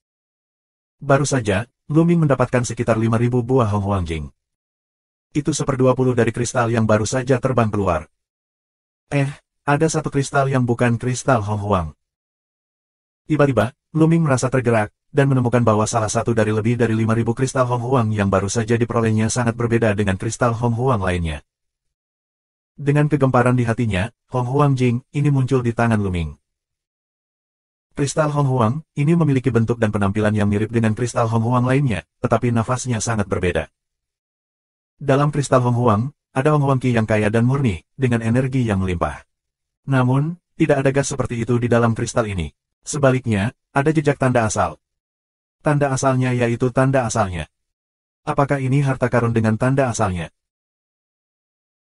Baru saja, Luming mendapatkan sekitar 5.000 buah Hong Huangjing. Itu 1/20 dari kristal yang baru saja terbang keluar. Ada satu kristal yang bukan kristal Hong Huang. Tiba-tiba, Luming merasa tergerak, dan menemukan bahwa salah satu dari lebih dari 5.000 kristal Hong Huang yang baru saja diperolehnya sangat berbeda dengan kristal Hong Huang lainnya. Dengan kegemparan di hatinya, Hong Huangjing ini muncul di tangan Luming. Kristal Hong Huang ini memiliki bentuk dan penampilan yang mirip dengan kristal Hong Huang lainnya, tetapi nafasnya sangat berbeda. Dalam kristal Hong Huang, ada Hong Huang Qi yang kaya dan murni, dengan energi yang melimpah. Namun, tidak ada gas seperti itu di dalam kristal ini. Sebaliknya, ada jejak tanda asal. Tanda asalnya yaitu tanda asalnya. Apakah ini harta karun dengan tanda asalnya?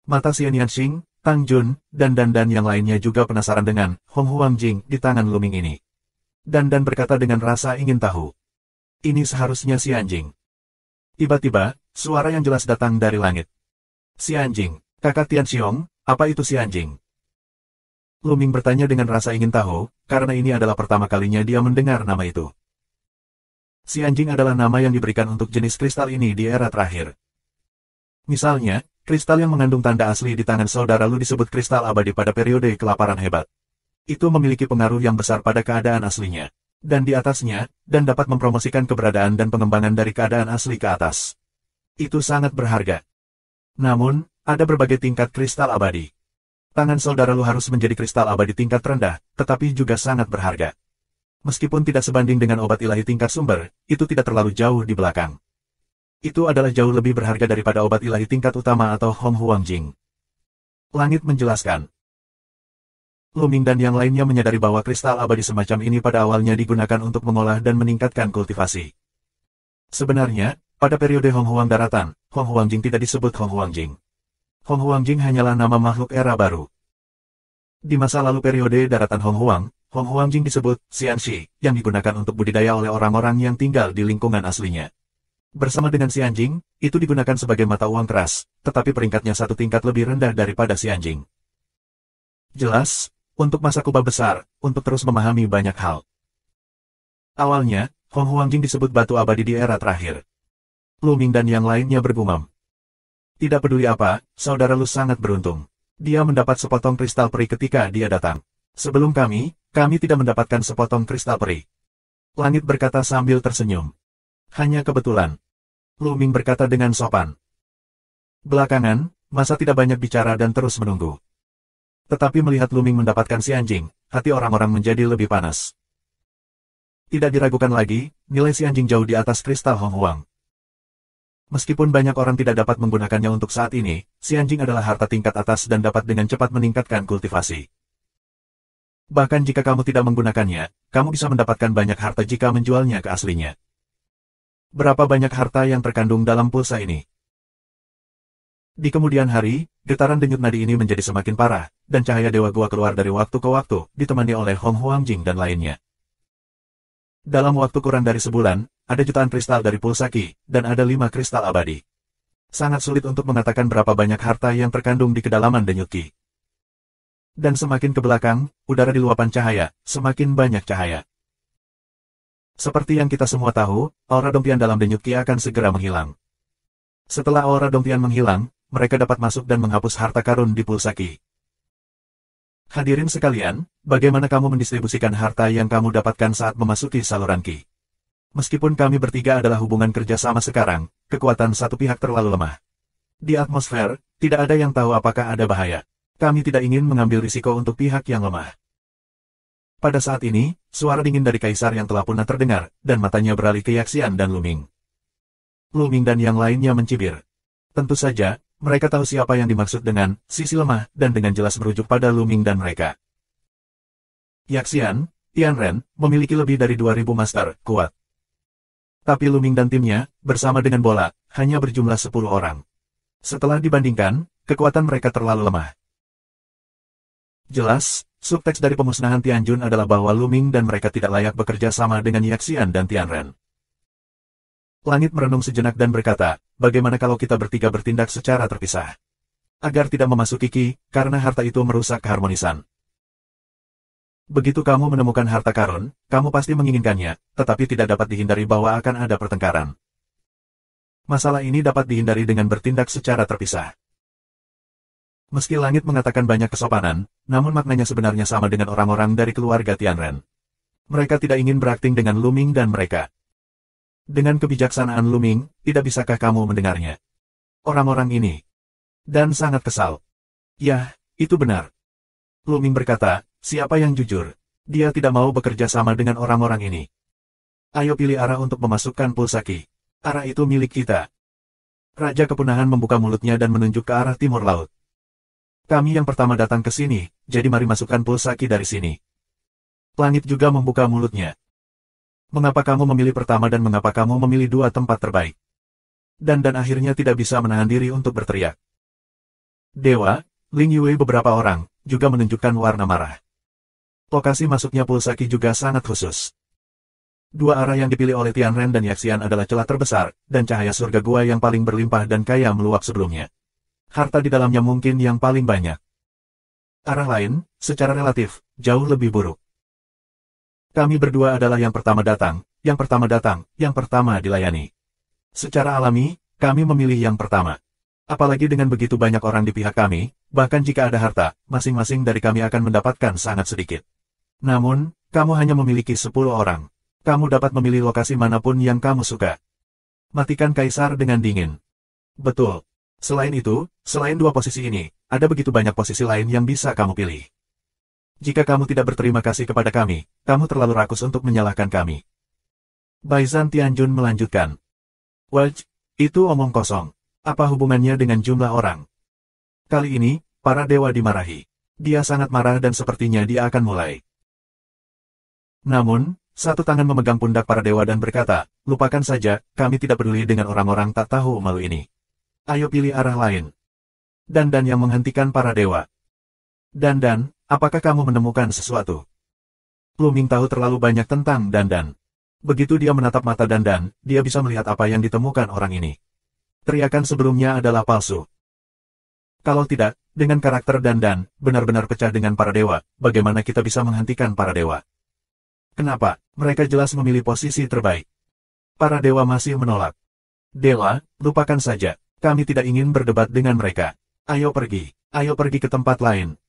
Mata Xian Yanxing, Tang Jun, dan yang lainnya juga penasaran dengan Hong Huangjing di tangan Luming ini. Dan berkata dengan rasa ingin tahu. Ini seharusnya si anjing. Tiba-tiba, suara yang jelas datang dari langit. Si anjing, kakak Tian Xiong, apa itu si anjing? Luming bertanya dengan rasa ingin tahu, karena ini adalah pertama kalinya dia mendengar nama itu. Si anjing adalah nama yang diberikan untuk jenis kristal ini di era terakhir. Misalnya, kristal yang mengandung tanda asli di tangan saudara Lu disebut kristal abadi pada periode kelaparan hebat. Itu memiliki pengaruh yang besar pada keadaan aslinya. Dan di atasnya, dan dapat mempromosikan keberadaan dan pengembangan dari keadaan asli ke atas. Itu sangat berharga. Namun, ada berbagai tingkat kristal abadi. Tangan saudara Lu harus menjadi kristal abadi tingkat rendah, tetapi juga sangat berharga. Meskipun tidak sebanding dengan obat ilahi tingkat sumber, itu tidak terlalu jauh di belakang. Itu adalah jauh lebih berharga daripada obat ilahi tingkat utama atau Hong Huangjing. Langit menjelaskan. Luming dan yang lainnya menyadari bahwa kristal abadi semacam ini pada awalnya digunakan untuk mengolah dan meningkatkan kultivasi. Sebenarnya, pada periode Hong Huang daratan, Hong Huangjing tidak disebut Hong Huangjing. Hong Huangjing hanyalah nama makhluk era baru. Di masa lalu periode daratan Hong Huangjing disebut Xianxi, yang digunakan untuk budidaya oleh orang-orang yang tinggal di lingkungan aslinya. Bersama dengan Xianjing, itu digunakan sebagai mata uang keras, tetapi peringkatnya satu tingkat lebih rendah daripada Xianjing. Jelas, untuk masa kuba besar, untuk terus memahami banyak hal. Awalnya, Hong Huangjing disebut batu abadi di era terakhir. Luming dan yang lainnya bergumam. Tidak peduli apa, saudara Lu sangat beruntung. Dia mendapat sepotong kristal peri ketika dia datang. Sebelum kami tidak mendapatkan sepotong kristal peri. Langit berkata sambil tersenyum. Hanya kebetulan. Lu Ming berkata dengan sopan. Belakangan, masa tidak banyak bicara dan terus menunggu. Tetapi melihat Lu Ming mendapatkan si anjing, hati orang-orang menjadi lebih panas. Tidak diragukan lagi, nilai si anjing jauh di atas kristal Hong Huang. Meskipun banyak orang tidak dapat menggunakannya untuk saat ini, si anjing adalah harta tingkat atas dan dapat dengan cepat meningkatkan kultivasi. Bahkan jika kamu tidak menggunakannya, kamu bisa mendapatkan banyak harta jika menjualnya ke aslinya. Berapa banyak harta yang terkandung dalam pulsa ini? Di kemudian hari, getaran denyut nadi ini menjadi semakin parah, dan cahaya Dewa Gua keluar dari waktu ke waktu, ditemani oleh Hong Huangjing dan lainnya. Dalam waktu kurang dari sebulan, ada jutaan kristal dari pulsa Qi, dan ada 5 kristal abadi. Sangat sulit untuk mengatakan berapa banyak harta yang terkandung di kedalaman denyut Qi. Dan semakin ke belakang, udara di luapan cahaya, semakin banyak cahaya. Seperti yang kita semua tahu, aura Dongtian dalam denyut Qi akan segera menghilang. Setelah aura Dongtian menghilang, mereka dapat masuk dan menghapus harta karun di pulsa Qi. Hadirin sekalian, bagaimana kamu mendistribusikan harta yang kamu dapatkan saat memasuki saluran Qi? Meskipun kami bertiga adalah hubungan kerjasama sekarang, kekuatan satu pihak terlalu lemah. Di atmosfer, tidak ada yang tahu apakah ada bahaya. Kami tidak ingin mengambil risiko untuk pihak yang lemah. Pada saat ini, suara dingin dari Kaisar yang telah punah terdengar, dan matanya beralih ke Yaxian dan Lu Ming. Lu Ming dan yang lainnya mencibir. Tentu saja, mereka tahu siapa yang dimaksud dengan sisi lemah, dan dengan jelas merujuk pada Lu Ming dan mereka. Yaxian, Tianren, memiliki lebih dari 2000 master kuat. Tapi Lu Ming dan timnya, bersama dengan bola, hanya berjumlah 10 orang. Setelah dibandingkan, kekuatan mereka terlalu lemah. Jelas, subteks dari pemusnahan Tianjun adalah bahwa Lu Ming dan mereka tidak layak bekerja sama dengan Yaxian dan Tianren. Langit merenung sejenak dan berkata, bagaimana kalau kita bertiga bertindak secara terpisah? Agar tidak memasuki Qi, karena harta itu merusak keharmonisan. Begitu kamu menemukan harta karun, kamu pasti menginginkannya, tetapi tidak dapat dihindari bahwa akan ada pertengkaran. Masalah ini dapat dihindari dengan bertindak secara terpisah. Meski langit mengatakan banyak kesopanan, namun maknanya sebenarnya sama dengan orang-orang dari keluarga Tianren. Mereka tidak ingin berakting dengan Lu Ming dan mereka. Dengan kebijaksanaan Lu Ming, tidak bisakah kamu mendengarnya? Orang-orang ini. Dan sangat kesal. Ya, itu benar. Lu Ming berkata, siapa yang jujur? Dia tidak mau bekerja sama dengan orang-orang ini. Ayo pilih arah untuk memasukkan pulsa Qi. Arah itu milik kita. Raja Kepunahan membuka mulutnya dan menunjuk ke arah timur laut. Kami yang pertama datang ke sini, jadi mari masukkan pulsa Qi dari sini. Langit juga membuka mulutnya. Mengapa kamu memilih pertama dan mengapa kamu memilih dua tempat terbaik? Dan akhirnya tidak bisa menahan diri untuk berteriak. Dewa, Ling Yue beberapa orang, juga menunjukkan warna marah. Lokasi masuknya pulsa Qi juga sangat khusus. Dua arah yang dipilih oleh Tianren dan Yaxian adalah celah terbesar, dan cahaya surga gua yang paling berlimpah dan kaya meluap sebelumnya. Harta di dalamnya mungkin yang paling banyak. Arah lain, secara relatif, jauh lebih buruk. Kami berdua adalah yang pertama datang, yang pertama dilayani. Secara alami, kami memilih yang pertama. Apalagi dengan begitu banyak orang di pihak kami, bahkan jika ada harta, masing-masing dari kami akan mendapatkan sangat sedikit. Namun, kamu hanya memiliki 10 orang. Kamu dapat memilih lokasi manapun yang kamu suka. Matikan Kaisar dengan dingin. Betul. Selain itu, selain dua posisi ini, ada begitu banyak posisi lain yang bisa kamu pilih. Jika kamu tidak berterima kasih kepada kami, kamu terlalu rakus untuk menyalahkan kami. Baizhan Tianjun melanjutkan. Waj, itu omong kosong. Apa hubungannya dengan jumlah orang? Kali ini, para dewa dimarahi. Dia sangat marah dan sepertinya dia akan mulai. Namun, satu tangan memegang pundak para dewa dan berkata, lupakan saja, kami tidak peduli dengan orang-orang tak tahu malu ini. Ayo pilih arah lain. Dan yang menghentikan para dewa. Dan, apakah kamu menemukan sesuatu? Lu Ming tahu terlalu banyak tentang Dan. Begitu dia menatap mata Dan, dia bisa melihat apa yang ditemukan orang ini. Teriakan sebelumnya adalah palsu. Kalau tidak, dengan karakter Dan benar-benar pecah dengan para dewa, bagaimana kita bisa menghentikan para dewa? Kenapa? Mereka jelas memilih posisi terbaik. Para dewa masih menolak. Dewa, lupakan saja. Kami tidak ingin berdebat dengan mereka. Ayo pergi. Ayo pergi ke tempat lain.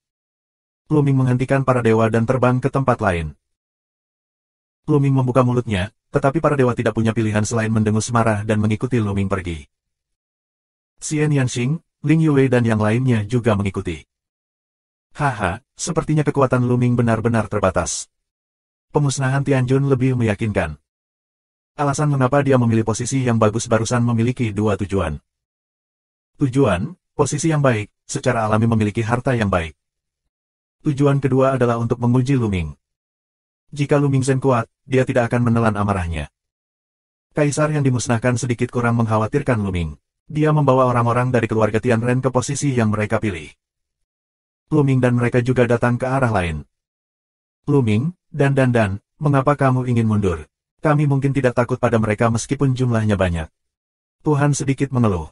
Luming menghentikan para dewa dan terbang ke tempat lain. Luming membuka mulutnya, tetapi para dewa tidak punya pilihan selain mendengus marah dan mengikuti Luming pergi. Xian Yanxing, Ling Yue dan yang lainnya juga mengikuti. Haha, sepertinya kekuatan Luming benar-benar terbatas. Pemusnahan Tianjun lebih meyakinkan. Alasan mengapa dia memilih posisi yang bagus barusan memiliki dua tujuan. Tujuan, posisi yang baik, secara alami memiliki harta yang baik. Tujuan kedua adalah untuk menguji Luming. Jika Luming Zhen kuat, dia tidak akan menelan amarahnya. Kaisar yang dimusnahkan sedikit kurang mengkhawatirkan Luming. Dia membawa orang-orang dari keluarga Tianren ke posisi yang mereka pilih. Luming dan mereka juga datang ke arah lain. Luming, dan, mengapa kamu ingin mundur? Kami mungkin tidak takut pada mereka meskipun jumlahnya banyak. Tuhan sedikit mengeluh.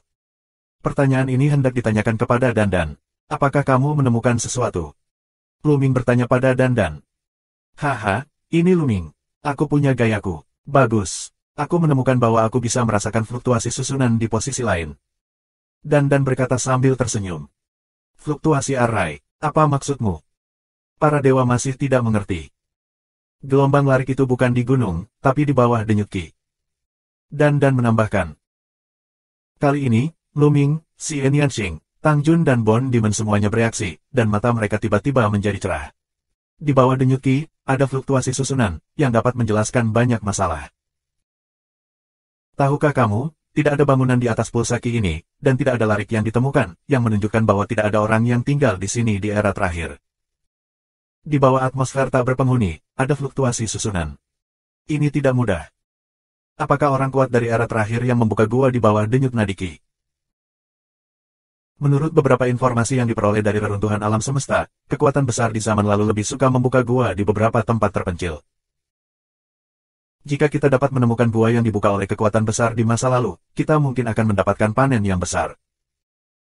Pertanyaan ini hendak ditanyakan kepada Dandan. Apakah kamu menemukan sesuatu? Luming bertanya pada Dandan. Haha, ini Luming. Aku punya gayaku. Bagus. Aku menemukan bahwa aku bisa merasakan fluktuasi susunan di posisi lain. Dandan berkata sambil tersenyum. Fluktuasi array. Apa maksudmu? Para dewa masih tidak mengerti. Gelombang larik itu bukan di gunung, tapi di bawah denyut Qi. Dandan menambahkan. Kali ini, Luming, Xian Yanxing, Tang Jun dan Bon Demon semuanya bereaksi, dan mata mereka tiba-tiba menjadi cerah. Di bawah denyut Qi, ada fluktuasi susunan, yang dapat menjelaskan banyak masalah. Tahukah kamu, tidak ada bangunan di atas pulsa Qi ini, dan tidak ada larik yang ditemukan, yang menunjukkan bahwa tidak ada orang yang tinggal di sini di era terakhir. Di bawah atmosfer tak berpenghuni, ada fluktuasi susunan. Ini tidak mudah. Apakah orang kuat dari era terakhir yang membuka gua di bawah denyut nadi Qi? Menurut beberapa informasi yang diperoleh dari reruntuhan alam semesta, kekuatan besar di zaman lalu lebih suka membuka gua di beberapa tempat terpencil. Jika kita dapat menemukan gua yang dibuka oleh kekuatan besar di masa lalu, kita mungkin akan mendapatkan panen yang besar.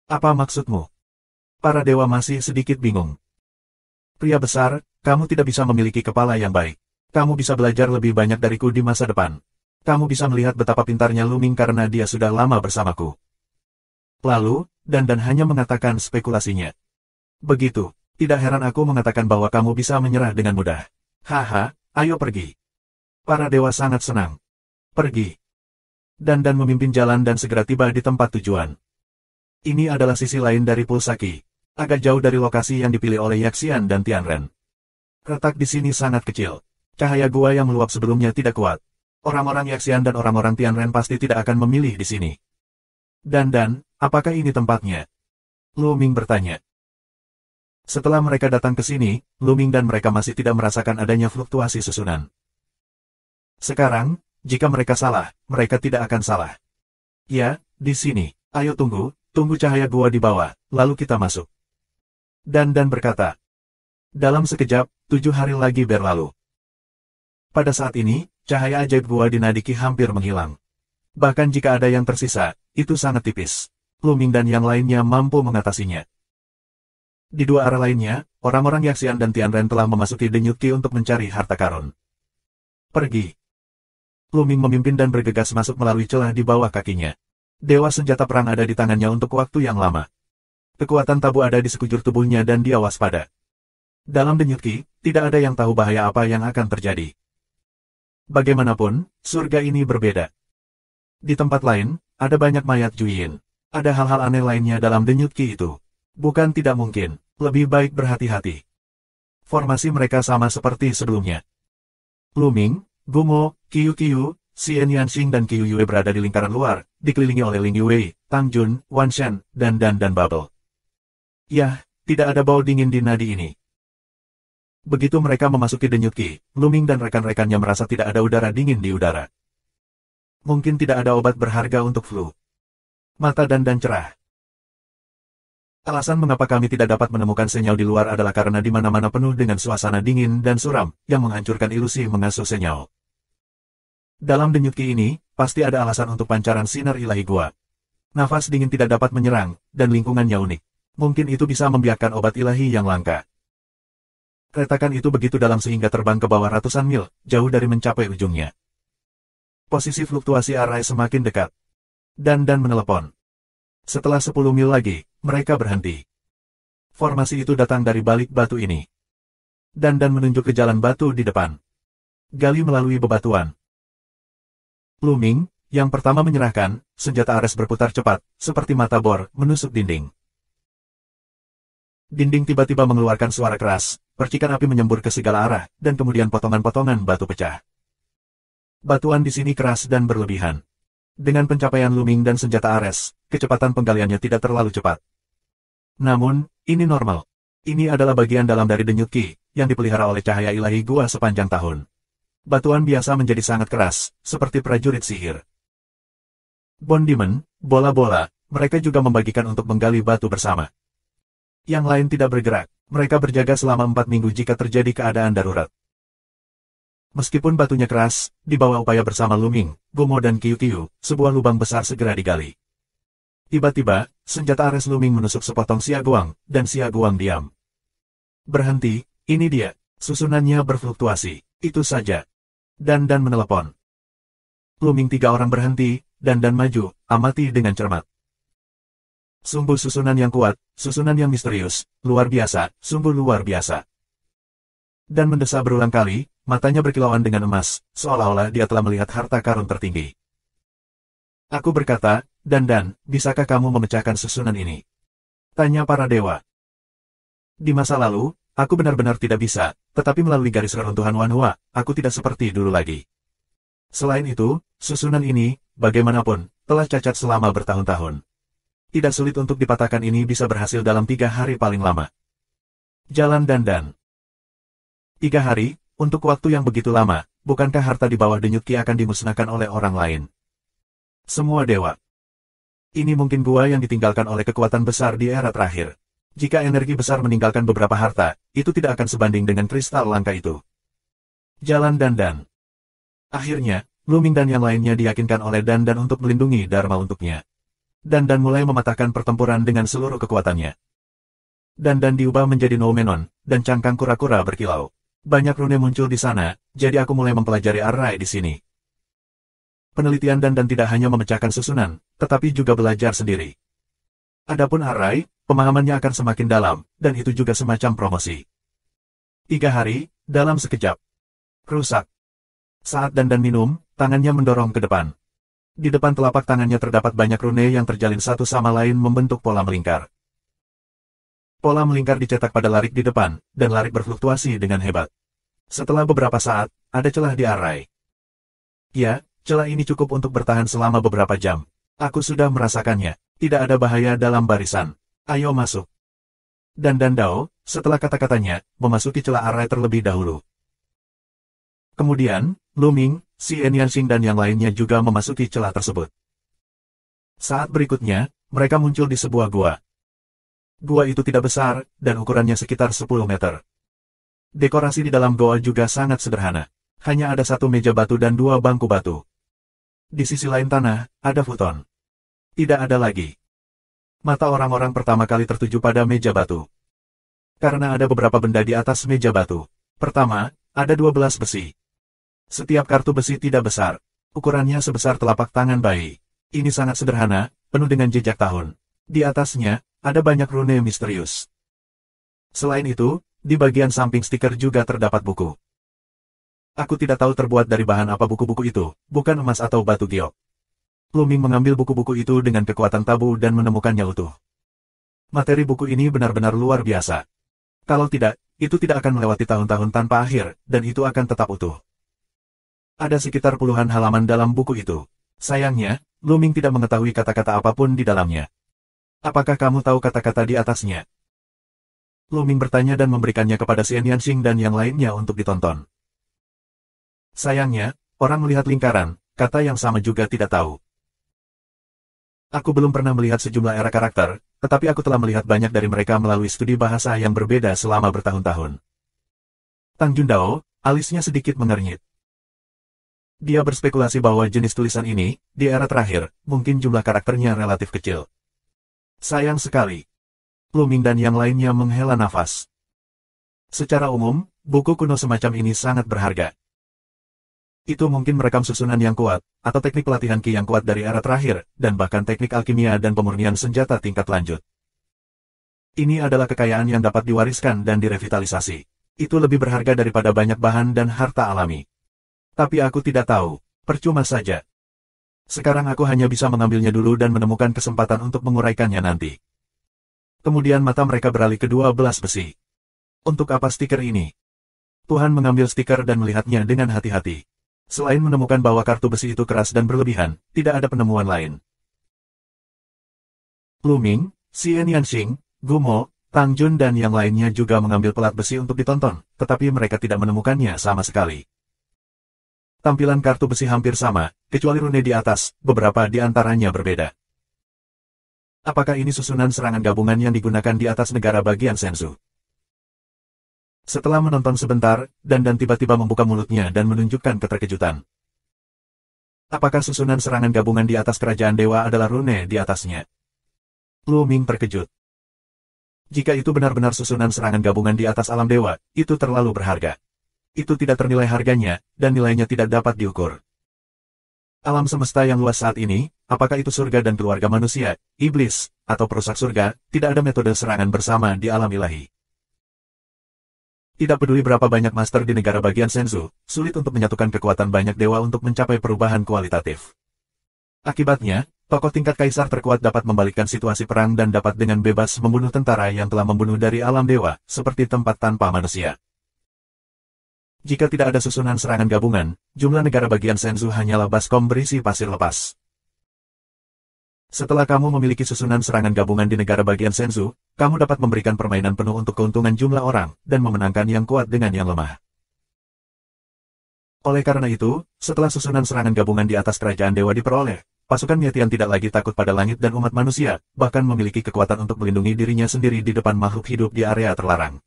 Apa maksudmu? Para dewa masih sedikit bingung. Pria besar, kamu tidak bisa memiliki kepala yang baik. Kamu bisa belajar lebih banyak dariku di masa depan. Kamu bisa melihat betapa pintarnya Luming karena dia sudah lama bersamaku. Lalu, Dandan hanya mengatakan spekulasinya. Begitu, tidak heran aku mengatakan bahwa kamu bisa menyerah dengan mudah. Haha, ayo pergi. Para dewa sangat senang. Pergi. Dandan memimpin jalan dan segera tiba di tempat tujuan. Ini adalah sisi lain dari pulsa Qi. Agak jauh dari lokasi yang dipilih oleh Yaxian dan Tianren. Retak di sini sangat kecil. Cahaya gua yang meluap sebelumnya tidak kuat. Orang-orang Yaxian dan orang-orang Tianren pasti tidak akan memilih di sini. Dandan, apakah ini tempatnya? Luming bertanya. Setelah mereka datang ke sini, Luming dan mereka masih tidak merasakan adanya fluktuasi susunan. Sekarang, jika mereka salah, mereka tidak akan salah. Ya, di sini. Ayo tunggu cahaya gua di bawah, lalu kita masuk. Dandan berkata. Dalam sekejap, 7 hari lagi berlalu. Pada saat ini, cahaya ajaib gua di nadi Qi hampir menghilang. Bahkan jika ada yang tersisa, itu sangat tipis. Luming dan yang lainnya mampu mengatasinya. Di dua arah lainnya, orang-orang Yaxian dan Tianren telah memasuki denyut Qi untuk mencari harta karun. Pergi. Luming memimpin dan bergegas masuk melalui celah di bawah kakinya. Dewa senjata perang ada di tangannya untuk waktu yang lama. Kekuatan tabu ada di sekujur tubuhnya dan dia waspada. Dalam denyut Qi, tidak ada yang tahu bahaya apa yang akan terjadi. Bagaimanapun, surga ini berbeda. Di tempat lain, ada banyak mayat Juyin. Ada hal-hal aneh lainnya dalam denyut Qi itu. Bukan tidak mungkin, lebih baik berhati-hati. Formasi mereka sama seperti sebelumnya. Luming, Gumo, Qiyu, Xian Yanxing dan Qiyu Yue berada di lingkaran luar, dikelilingi oleh Ling Yue, Tang Jun, Wan Shen, dan Bubble. Yah, tidak ada bau dingin di nadi ini. Begitu mereka memasuki denyut Qi, Luming dan rekan-rekannya merasa tidak ada udara dingin di udara. Mungkin tidak ada obat berharga untuk flu. Mata Dandan cerah. Alasan mengapa kami tidak dapat menemukan senyau di luar adalah karena di mana-mana penuh dengan suasana dingin dan suram, yang menghancurkan ilusi mengasuh senyau. Dalam denyut Qi ini, pasti ada alasan untuk pancaran sinar ilahi gua. Nafas dingin tidak dapat menyerang, dan lingkungannya unik. Mungkin itu bisa membiarkan obat ilahi yang langka. Retakan itu begitu dalam sehingga terbang ke bawah ratusan mil, jauh dari mencapai ujungnya. Posisi fluktuasi array semakin dekat. Dandan menelepon. Setelah 10 mil lagi, mereka berhenti. Formasi itu datang dari balik batu ini. Dan menunjuk ke jalan batu di depan. Gali melalui bebatuan. Lu Ming, yang pertama menyerahkan, senjata Ares berputar cepat, seperti mata bor, menusuk dinding. Dinding tiba-tiba mengeluarkan suara keras, percikan api menyembur ke segala arah, dan kemudian potongan-potongan batu pecah. Batuan di sini keras dan berlebihan. Dengan pencapaian Lu Ming dan senjata Ares, kecepatan penggaliannya tidak terlalu cepat. Namun, ini normal. Ini adalah bagian dalam dari denyut Qi, yang dipelihara oleh cahaya ilahi gua sepanjang tahun. Batuan biasa menjadi sangat keras, seperti prajurit sihir. Bondiman, bola-bola, mereka juga membagikan untuk menggali batu bersama. Yang lain tidak bergerak, mereka berjaga selama 4 minggu jika terjadi keadaan darurat. Meskipun batunya keras, di bawah upaya bersama Lu Ming, Gomo dan Qiu-Qiu, sebuah lubang besar segera digali. Tiba-tiba, senjata Ares Lu Ming menusuk sepotong Xia Guang, dan Xia Guang diam. Berhenti, ini dia, susunannya berfluktuasi, itu saja. Dan menelepon. Lu Ming 3 orang berhenti, dan maju, amati dengan cermat. Sungguh susunan yang kuat, susunan yang misterius, luar biasa, sungguh luar biasa. Dan mendesah berulang kali, matanya berkilauan dengan emas, seolah-olah dia telah melihat harta karun tertinggi. Aku berkata, Dan, bisakah kamu memecahkan susunan ini? Tanya para dewa. Di masa lalu, aku benar-benar tidak bisa, tetapi melalui garis reruntuhan Wanhua, aku tidak seperti dulu lagi. Selain itu, susunan ini, bagaimanapun, telah cacat selama bertahun-tahun. Tidak sulit untuk dipatahkan ini bisa berhasil dalam 3 hari paling lama. Jalan Dan. 3 hari, untuk waktu yang begitu lama, bukankah harta di bawah denyut Qi akan dimusnahkan oleh orang lain? Semua dewa. Ini mungkin gua yang ditinggalkan oleh kekuatan besar di era terakhir. Jika energi besar meninggalkan beberapa harta, itu tidak akan sebanding dengan kristal langka itu. Jalan Dan. Akhirnya, Lu Ming dan yang lainnya diyakinkan oleh Dan untuk melindungi Dharma untuknya. Dan mulai mematahkan pertempuran dengan seluruh kekuatannya. Dan diubah menjadi Noumenon, dan cangkang kura-kura berkilau. Banyak rune muncul di sana, jadi aku mulai mempelajari array di sini. Penelitian Dan tidak hanya memecahkan susunan, tetapi juga belajar sendiri. Adapun array, pemahamannya akan semakin dalam, dan itu juga semacam promosi. 3 hari, dalam sekejap. Rusak. Saat Dan minum, tangannya mendorong ke depan. Di depan telapak tangannya terdapat banyak rune yang terjalin satu sama lain membentuk pola melingkar. Pola melingkar dicetak pada larik di depan, dan larik berfluktuasi dengan hebat. Setelah beberapa saat, ada celah di array. Ya, celah ini cukup untuk bertahan selama beberapa jam. Aku sudah merasakannya, tidak ada bahaya dalam barisan. Ayo masuk. Dan Dao, setelah kata-katanya, memasuki celah array terlebih dahulu. Kemudian, Lu Ming, Si Enyansing dan yang lainnya juga memasuki celah tersebut. Saat berikutnya, mereka muncul di sebuah gua. Gua itu tidak besar, dan ukurannya sekitar 10 meter. Dekorasi di dalam gua juga sangat sederhana. Hanya ada 1 meja batu dan 2 bangku batu. Di sisi lain tanah, ada futon. Tidak ada lagi. Mata orang-orang pertama kali tertuju pada meja batu. Karena ada beberapa benda di atas meja batu. Pertama, ada 12 besi. Setiap kartu besi tidak besar. Ukurannya sebesar telapak tangan bayi. Ini sangat sederhana, penuh dengan jejak tahun. Di atasnya, ada banyak rune misterius. Selain itu, di bagian samping stiker juga terdapat buku. Aku tidak tahu terbuat dari bahan apa buku-buku itu, bukan emas atau batu giok. Lu Ming mengambil buku-buku itu dengan kekuatan tabu dan menemukannya utuh. Materi buku ini benar-benar luar biasa. Kalau tidak, itu tidak akan melewati tahun-tahun tanpa akhir, dan itu akan tetap utuh. Ada sekitar puluhan halaman dalam buku itu. Sayangnya, Lu Ming tidak mengetahui kata-kata apapun di dalamnya. Apakah kamu tahu kata-kata di atasnya? Lu Ming bertanya dan memberikannya kepada Si Enyansing dan yang lainnya untuk ditonton. Sayangnya, orang melihat lingkaran, kata yang sama juga tidak tahu. Aku belum pernah melihat sejumlah era karakter, tetapi aku telah melihat banyak dari mereka melalui studi bahasa yang berbeda selama bertahun-tahun. Tang Jundao, alisnya sedikit mengernyit. Dia berspekulasi bahwa jenis tulisan ini, di era terakhir, mungkin jumlah karakternya relatif kecil. Sayang sekali. Lu Ming dan yang lainnya menghela nafas. Secara umum, buku kuno semacam ini sangat berharga. Itu mungkin merekam susunan yang kuat, atau teknik pelatihan Qi yang kuat dari era terakhir, dan bahkan teknik alkimia dan pemurnian senjata tingkat lanjut. Ini adalah kekayaan yang dapat diwariskan dan direvitalisasi. Itu lebih berharga daripada banyak bahan dan harta alami. Tapi aku tidak tahu. Percuma saja. Sekarang aku hanya bisa mengambilnya dulu dan menemukan kesempatan untuk menguraikannya nanti. Kemudian mata mereka beralih ke 12 besi. Untuk apa stiker ini? Tuhan mengambil stiker dan melihatnya dengan hati-hati. Selain menemukan bahwa kartu besi itu keras dan berlebihan, tidak ada penemuan lain. Lu Ming, Xian Yanxing, Gumo, Tang Jun dan yang lainnya juga mengambil pelat besi untuk ditonton, tetapi mereka tidak menemukannya sama sekali. Tampilan kartu besi hampir sama, kecuali rune di atas, beberapa di antaranya berbeda. Apakah ini susunan serangan gabungan yang digunakan di atas negara bagian Senzu? Setelah menonton sebentar, Dan tiba-tiba membuka mulutnya dan menunjukkan keterkejutan. Apakah susunan serangan gabungan di atas kerajaan dewa adalah rune di atasnya? Lu Ming terkejut. Jika itu benar-benar susunan serangan gabungan di atas alam dewa, itu terlalu berharga. Itu tidak ternilai harganya, dan nilainya tidak dapat diukur. Alam semesta yang luas saat ini, apakah itu surga dan keluarga manusia, iblis, atau perusak surga, tidak ada metode serangan bersama di alam ilahi. Tidak peduli berapa banyak master di negara bagian Senzu, sulit untuk menyatukan kekuatan banyak dewa untuk mencapai perubahan kualitatif. Akibatnya, tokoh tingkat kaisar terkuat dapat membalikkan situasi perang dan dapat dengan bebas membunuh tentara yang telah membunuh dari alam dewa, seperti tempat tanpa manusia. Jika tidak ada susunan serangan gabungan, jumlah negara bagian Senzu hanyalah baskom berisi pasir lepas. Setelah kamu memiliki susunan serangan gabungan di negara bagian Senzu, kamu dapat memberikan permainan penuh untuk keuntungan jumlah orang, dan memenangkan yang kuat dengan yang lemah. Oleh karena itu, setelah susunan serangan gabungan di atas kerajaan dewa diperoleh, pasukan Mietian tidak lagi takut pada langit dan umat manusia, bahkan memiliki kekuatan untuk melindungi dirinya sendiri di depan makhluk hidup di area terlarang.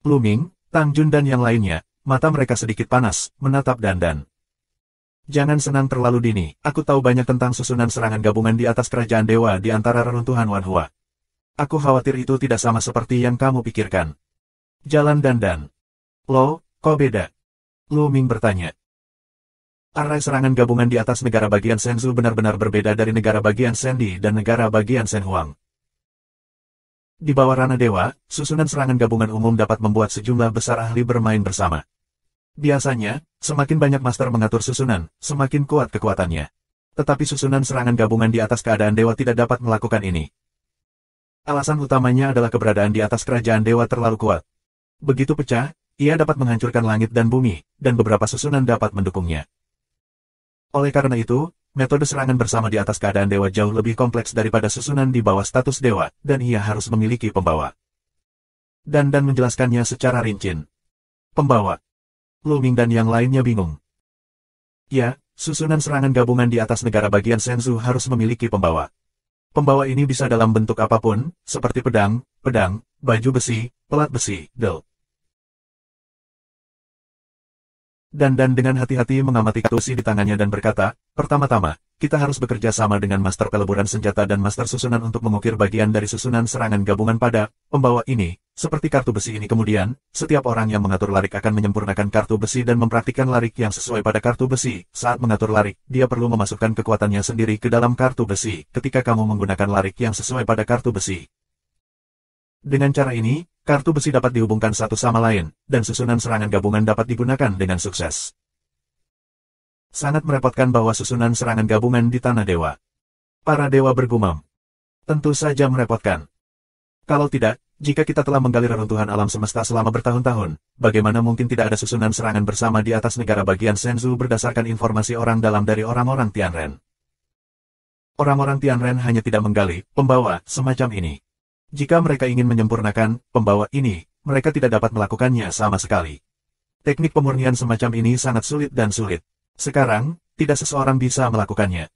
Lu Ming, Tang Jun dan yang lainnya, mata mereka sedikit panas, menatap Dan. Jangan senang terlalu dini, aku tahu banyak tentang susunan serangan gabungan di atas kerajaan dewa di antara reruntuhan Wanhua. Aku khawatir itu tidak sama seperti yang kamu pikirkan. Jalan Dan. Lo, kok beda? Lu Ming bertanya. Arai serangan gabungan di atas negara bagian Senzu benar-benar berbeda dari negara bagian Sendi dan negara bagian Senhuang. Di bawah Rana Dewa, susunan serangan gabungan umum dapat membuat sejumlah besar ahli bermain bersama. Biasanya, semakin banyak master mengatur susunan, semakin kuat kekuatannya. Tetapi susunan serangan gabungan di atas keadaan dewa tidak dapat melakukan ini. Alasan utamanya adalah keberadaan di atas kerajaan dewa terlalu kuat. Begitu pecah, ia dapat menghancurkan langit dan bumi, dan beberapa susunan dapat mendukungnya. Oleh karena itu, metode serangan bersama di atas keadaan dewa jauh lebih kompleks daripada susunan di bawah status dewa, dan ia harus memiliki pembawa. Dan menjelaskannya secara rinci. Pembawa. Lu Ming dan yang lainnya bingung. Ya, susunan serangan gabungan di atas negara bagian Senzu harus memiliki pembawa. Pembawa ini bisa dalam bentuk apapun, seperti pedang, baju besi, pelat besi, del. Dan dengan hati-hati mengamati kartu besi di tangannya dan berkata, pertama-tama, kita harus bekerja sama dengan master peleburan senjata dan master susunan untuk mengukir bagian dari susunan serangan gabungan pada pembawa ini. Seperti kartu besi ini kemudian, setiap orang yang mengatur larik akan menyempurnakan kartu besi dan mempraktikkan larik yang sesuai pada kartu besi. Saat mengatur larik, dia perlu memasukkan kekuatannya sendiri ke dalam kartu besi, ketika kamu menggunakan larik yang sesuai pada kartu besi. Dengan cara ini, kartu besi dapat dihubungkan satu sama lain, dan susunan serangan gabungan dapat digunakan dengan sukses. Sangat merepotkan bahwa susunan serangan gabungan di Tanah Dewa. Para dewa bergumam. Tentu saja merepotkan. Kalau tidak, jika kita telah menggali reruntuhan alam semesta selama bertahun-tahun, bagaimana mungkin tidak ada susunan serangan bersama di atas negara bagian Senzu berdasarkan informasi orang dalam dari orang-orang Tianren? Orang-orang Tianren hanya tidak menggali pembawa semacam ini. Jika mereka ingin menyempurnakan pembawa ini, mereka tidak dapat melakukannya sama sekali. Teknik pemurnian semacam ini sangat sulit dan sulit. Sekarang, tidak seseorang bisa melakukannya.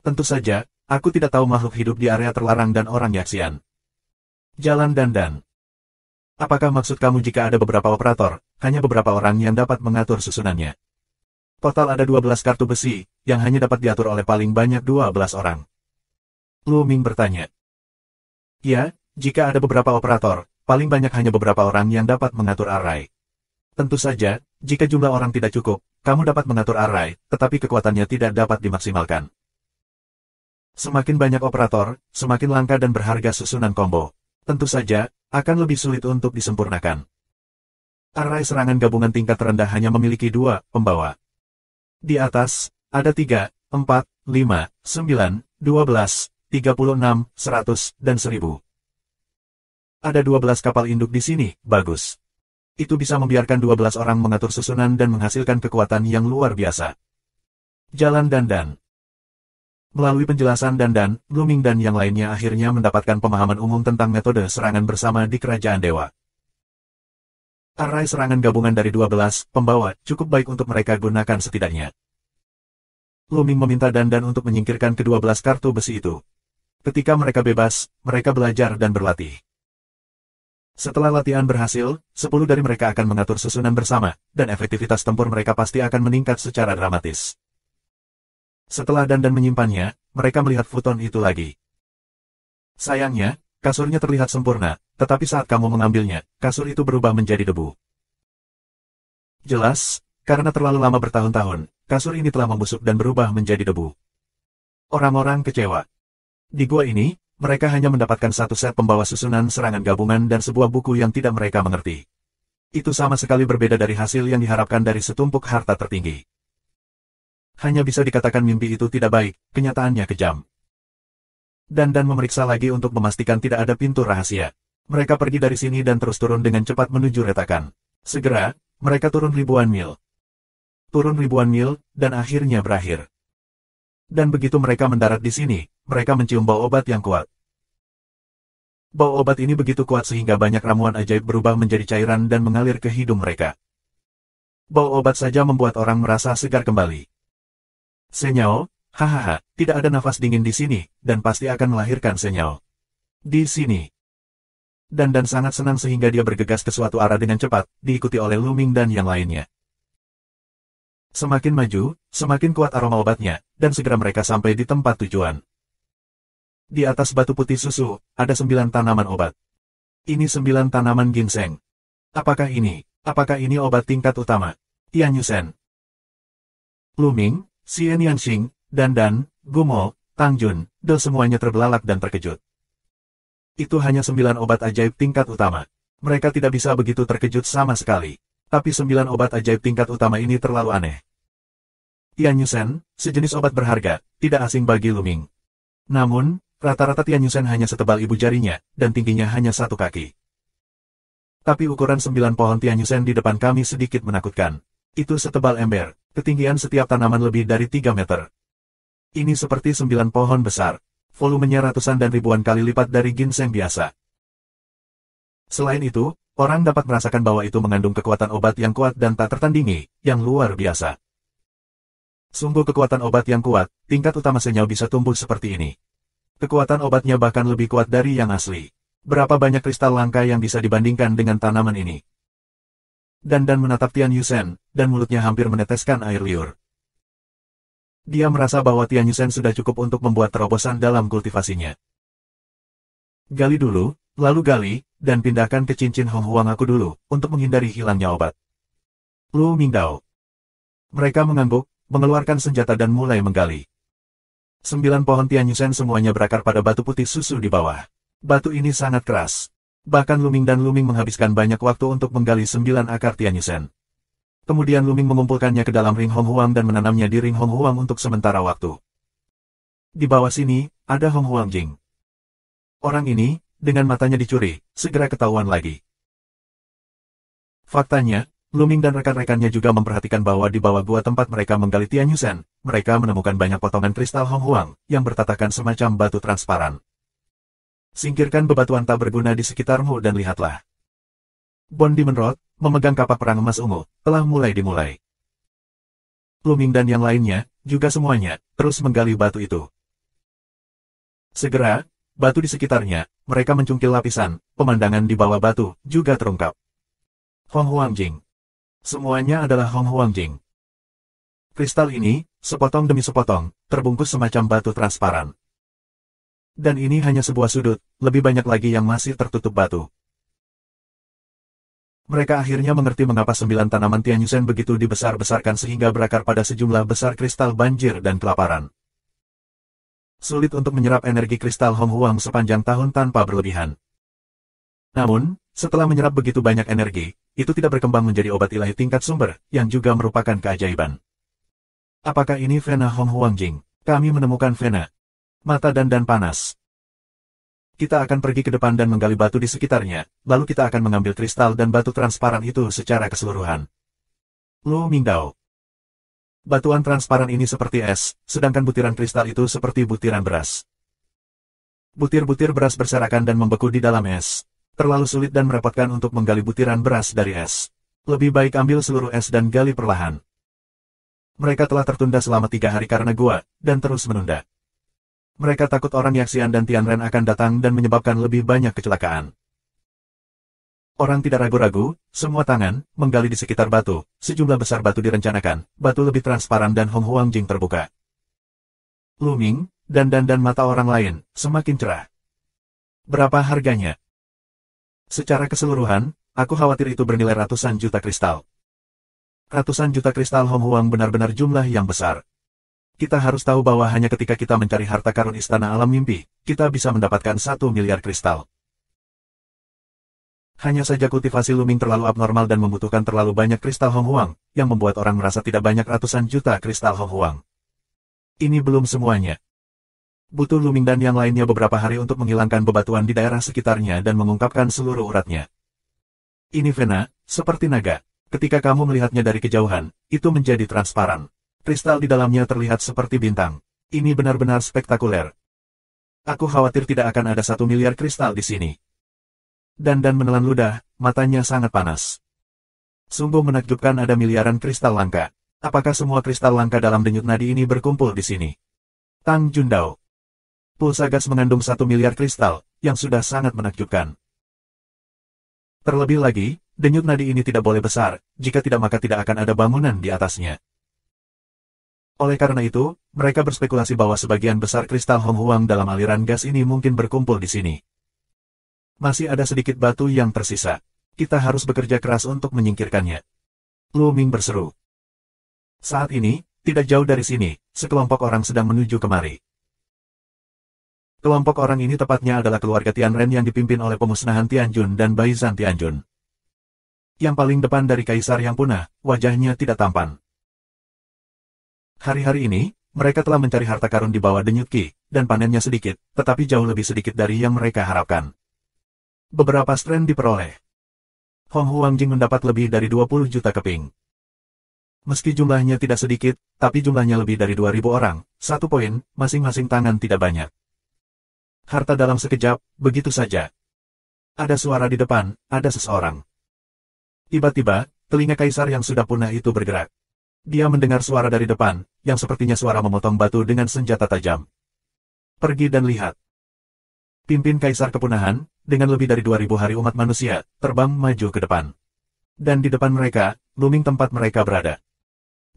Tentu saja, aku tidak tahu makhluk hidup di area terlarang dan orang Yaxian. Jalan Dan. Apakah maksud kamu jika ada beberapa operator, hanya beberapa orang yang dapat mengatur susunannya? Total ada 12 kartu besi, yang hanya dapat diatur oleh paling banyak 12 orang. Lu Ming bertanya. Ya, jika ada beberapa operator, paling banyak hanya beberapa orang yang dapat mengatur array. Tentu saja, jika jumlah orang tidak cukup, kamu dapat mengatur array, tetapi kekuatannya tidak dapat dimaksimalkan. Semakin banyak operator, semakin langka dan berharga susunan combo. Tentu saja, akan lebih sulit untuk disempurnakan. Array serangan gabungan tingkat rendah hanya memiliki 2 pembawa. Di atas, ada 3, 4, 5, 9, 12, 36, 100, dan 1000. Ada 12 kapal induk di sini, bagus. Itu bisa membiarkan 12 orang mengatur susunan dan menghasilkan kekuatan yang luar biasa. Jalan Dandan. Melalui penjelasan Dandan, Blooming dan yang lainnya akhirnya mendapatkan pemahaman umum tentang metode serangan bersama di Kerajaan Dewa. Array serangan gabungan dari 12 pembawa cukup baik untuk mereka gunakan setidaknya. Blooming meminta Dandan untuk menyingkirkan ke-12 kartu besi itu. Ketika mereka bebas, mereka belajar dan berlatih. Setelah latihan berhasil, 10 dari mereka akan mengatur susunan bersama, dan efektivitas tempur mereka pasti akan meningkat secara dramatis. Setelah Dandan menyimpannya, mereka melihat futon itu lagi. Sayangnya, kasurnya terlihat sempurna, tetapi saat kamu mengambilnya, kasur itu berubah menjadi debu. Jelas, karena terlalu lama bertahun-tahun, kasur ini telah membusuk dan berubah menjadi debu. Orang-orang kecewa. Di gua ini, mereka hanya mendapatkan satu set pembawa susunan serangan gabungan dan sebuah buku yang tidak mereka mengerti. Itu sama sekali berbeda dari hasil yang diharapkan dari setumpuk harta tertinggi. Hanya bisa dikatakan mimpi itu tidak baik, kenyataannya kejam. Dandan memeriksa lagi untuk memastikan tidak ada pintu rahasia. Mereka pergi dari sini dan terus turun dengan cepat menuju retakan. Segera, mereka turun ribuan mil. Turun ribuan mil, dan akhirnya berakhir. Dan begitu mereka mendarat di sini, mereka mencium bau obat yang kuat. Bau obat ini begitu kuat sehingga banyak ramuan ajaib berubah menjadi cairan dan mengalir ke hidung mereka. Bau obat saja membuat orang merasa segar kembali. Senyao, hahaha, tidak ada nafas dingin di sini, dan pasti akan melahirkan Senyao. Di sini. Dan sangat senang sehingga dia bergegas ke suatu arah dengan cepat, diikuti oleh Luming dan yang lainnya. Semakin maju, semakin kuat aroma obatnya, dan segera mereka sampai di tempat tujuan. Di atas batu putih susu, ada 9 tanaman obat. Ini 9 tanaman ginseng. Apakah ini obat tingkat utama? Tian Yusen, Luming, Xian Yanxing, Dandan, Gumo, Tang Jun, Do semuanya terbelalak dan terkejut. Itu hanya 9 obat ajaib tingkat utama. Mereka tidak bisa begitu terkejut sama sekali. Tapi 9 obat ajaib tingkat utama ini terlalu aneh. Tian Yusen, sejenis obat berharga, tidak asing bagi Luming. Namun, rata-rata Tian Yusen hanya setebal ibu jarinya, dan tingginya hanya 1 kaki. Tapi ukuran 9 pohon Tian Yusen di depan kami sedikit menakutkan. Itu setebal ember, ketinggian setiap tanaman lebih dari 3 meter. Ini seperti 9 pohon besar, volumenya ratusan dan ribuan kali lipat dari ginseng biasa. Selain itu, orang dapat merasakan bahwa itu mengandung kekuatan obat yang kuat dan tak tertandingi, yang luar biasa. Sungguh kekuatan obat yang kuat, tingkat utama Senyao bisa tumbuh seperti ini. Kekuatan obatnya bahkan lebih kuat dari yang asli. Berapa banyak kristal langka yang bisa dibandingkan dengan tanaman ini? Dandan menatap Tian Yusen, dan mulutnya hampir meneteskan air liur. Dia merasa bahwa Tian Yusen sudah cukup untuk membuat terobosan dalam kultivasinya. Gali dulu, lalu gali, dan pindahkan ke cincin Hong Huang aku dulu, untuk menghindari hilangnya obat. Lu Mingdao. Mereka mengangguk, mengeluarkan senjata dan mulai menggali. 9 pohon Tian Yusen semuanya berakar pada batu putih susu di bawah. Batu ini sangat keras. Bahkan Luming dan Luming menghabiskan banyak waktu untuk menggali 9 akar Tian Yusen. Kemudian Luming mengumpulkannya ke dalam ring Hong Huang dan menanamnya di ring Hong Huang untuk sementara waktu. Di bawah sini, ada Hong Huang Jing. Orang ini, dengan matanya dicuri, segera ketahuan lagi. Faktanya, Luming dan rekan-rekannya juga memperhatikan bahwa di bawah gua tempat mereka menggali Tian Yusen, mereka menemukan banyak potongan kristal Hong Huang, yang bertatakan semacam batu transparan. Singkirkan bebatuan tak berguna di sekitarmu dan lihatlah. Bon Dimenrod, memegang kapak perang emas ungu, telah dimulai. Luming dan yang lainnya, juga semuanya, terus menggali batu itu. Segera, batu di sekitarnya, mereka mencungkil lapisan, pemandangan di bawah batu, juga terungkap. Hong Huang Jing. Semuanya adalah Hong Huang Jing. Kristal ini, sepotong demi sepotong, terbungkus semacam batu transparan. Dan ini hanya sebuah sudut, lebih banyak lagi yang masih tertutup batu. Mereka akhirnya mengerti mengapa 9 tanaman Tian Yusen begitu dibesar-besarkan sehingga berakar pada sejumlah besar kristal banjir dan kelaparan. Sulit untuk menyerap energi kristal Hong Huang sepanjang tahun tanpa berlebihan. Namun, setelah menyerap begitu banyak energi, itu tidak berkembang menjadi obat ilahi tingkat sumber, yang juga merupakan keajaiban. Apakah ini Vena Hong Huang Jing? Kami menemukan Vena. Mata dan panas. Kita akan pergi ke depan dan menggali batu di sekitarnya, lalu kita akan mengambil kristal dan batu transparan itu secara keseluruhan. Lu Mingdao. Batuan transparan ini seperti es, sedangkan butiran kristal itu seperti butiran beras. Butir-butir beras berserakan dan membeku di dalam es. Terlalu sulit dan merepotkan untuk menggali butiran beras dari es. Lebih baik ambil seluruh es dan gali perlahan. Mereka telah tertunda selama 3 hari karena gua, dan terus menunda. Mereka takut orang Yaxian dan Tianren akan datang dan menyebabkan lebih banyak kecelakaan. Orang tidak ragu-ragu, semua tangan, menggali di sekitar batu, sejumlah besar batu direncanakan, batu lebih transparan dan Hong Huang Jing terbuka. Lu Ming, dan mata orang lain, semakin cerah. Berapa harganya? Secara keseluruhan, aku khawatir itu bernilai ratusan juta kristal. Ratusan juta kristal Hong Huang benar-benar jumlah yang besar. Kita harus tahu bahwa hanya ketika kita mencari harta karun istana alam mimpi, kita bisa mendapatkan 1 miliar kristal. Hanya saja kultivasi Lu Ming terlalu abnormal dan membutuhkan terlalu banyak kristal Hong Huang, yang membuat orang merasa tidak banyak ratusan juta kristal Hong Huang. Ini belum semuanya. Butuh Lu Ming dan yang lainnya beberapa hari untuk menghilangkan bebatuan di daerah sekitarnya dan mengungkapkan seluruh uratnya. Ini Vena, seperti naga. Ketika kamu melihatnya dari kejauhan, itu menjadi transparan. Kristal di dalamnya terlihat seperti bintang. Ini benar-benar spektakuler. Aku khawatir tidak akan ada 1 miliar kristal di sini. Dan menelan ludah, matanya sangat panas. Sungguh menakjubkan ada miliaran kristal langka. Apakah semua kristal langka dalam denyut nadi ini berkumpul di sini? Tang Jundao. Pulsa gas mengandung 1 miliar kristal, yang sudah sangat menakjubkan. Terlebih lagi, denyut nadi ini tidak boleh besar, jika tidak maka tidak akan ada bangunan di atasnya. Oleh karena itu, mereka berspekulasi bahwa sebagian besar kristal Hong Huang dalam aliran gas ini mungkin berkumpul di sini. Masih ada sedikit batu yang tersisa. Kita harus bekerja keras untuk menyingkirkannya. Lu Ming berseru. Saat ini, tidak jauh dari sini, sekelompok orang sedang menuju kemari. Kelompok orang ini tepatnya adalah keluarga Tianren yang dipimpin oleh pemusnahan Tianjun dan Baizhan Tianjun. Yang paling depan dari kaisar yang punah, wajahnya tidak tampan. Hari-hari ini, mereka telah mencari harta karun di bawah denyut Qi, dan panennya sedikit, tetapi jauh lebih sedikit dari yang mereka harapkan. Beberapa strain diperoleh. Hong Huang Jing mendapat lebih dari 20 juta keping. Meski jumlahnya tidak sedikit, tapi jumlahnya lebih dari 2.000 orang, 1 poin, masing-masing tangan tidak banyak. Harta dalam sekejap, begitu saja. Ada suara di depan, ada seseorang. Tiba-tiba, telinga kaisar yang sudah punah itu bergerak. Dia mendengar suara dari depan, yang sepertinya suara memotong batu dengan senjata tajam. Pergi dan lihat. Pimpin kaisar kepunahan, dengan lebih dari 2.000 hari umat manusia, terbang maju ke depan. Dan di depan mereka, Lu Ming tempat mereka berada.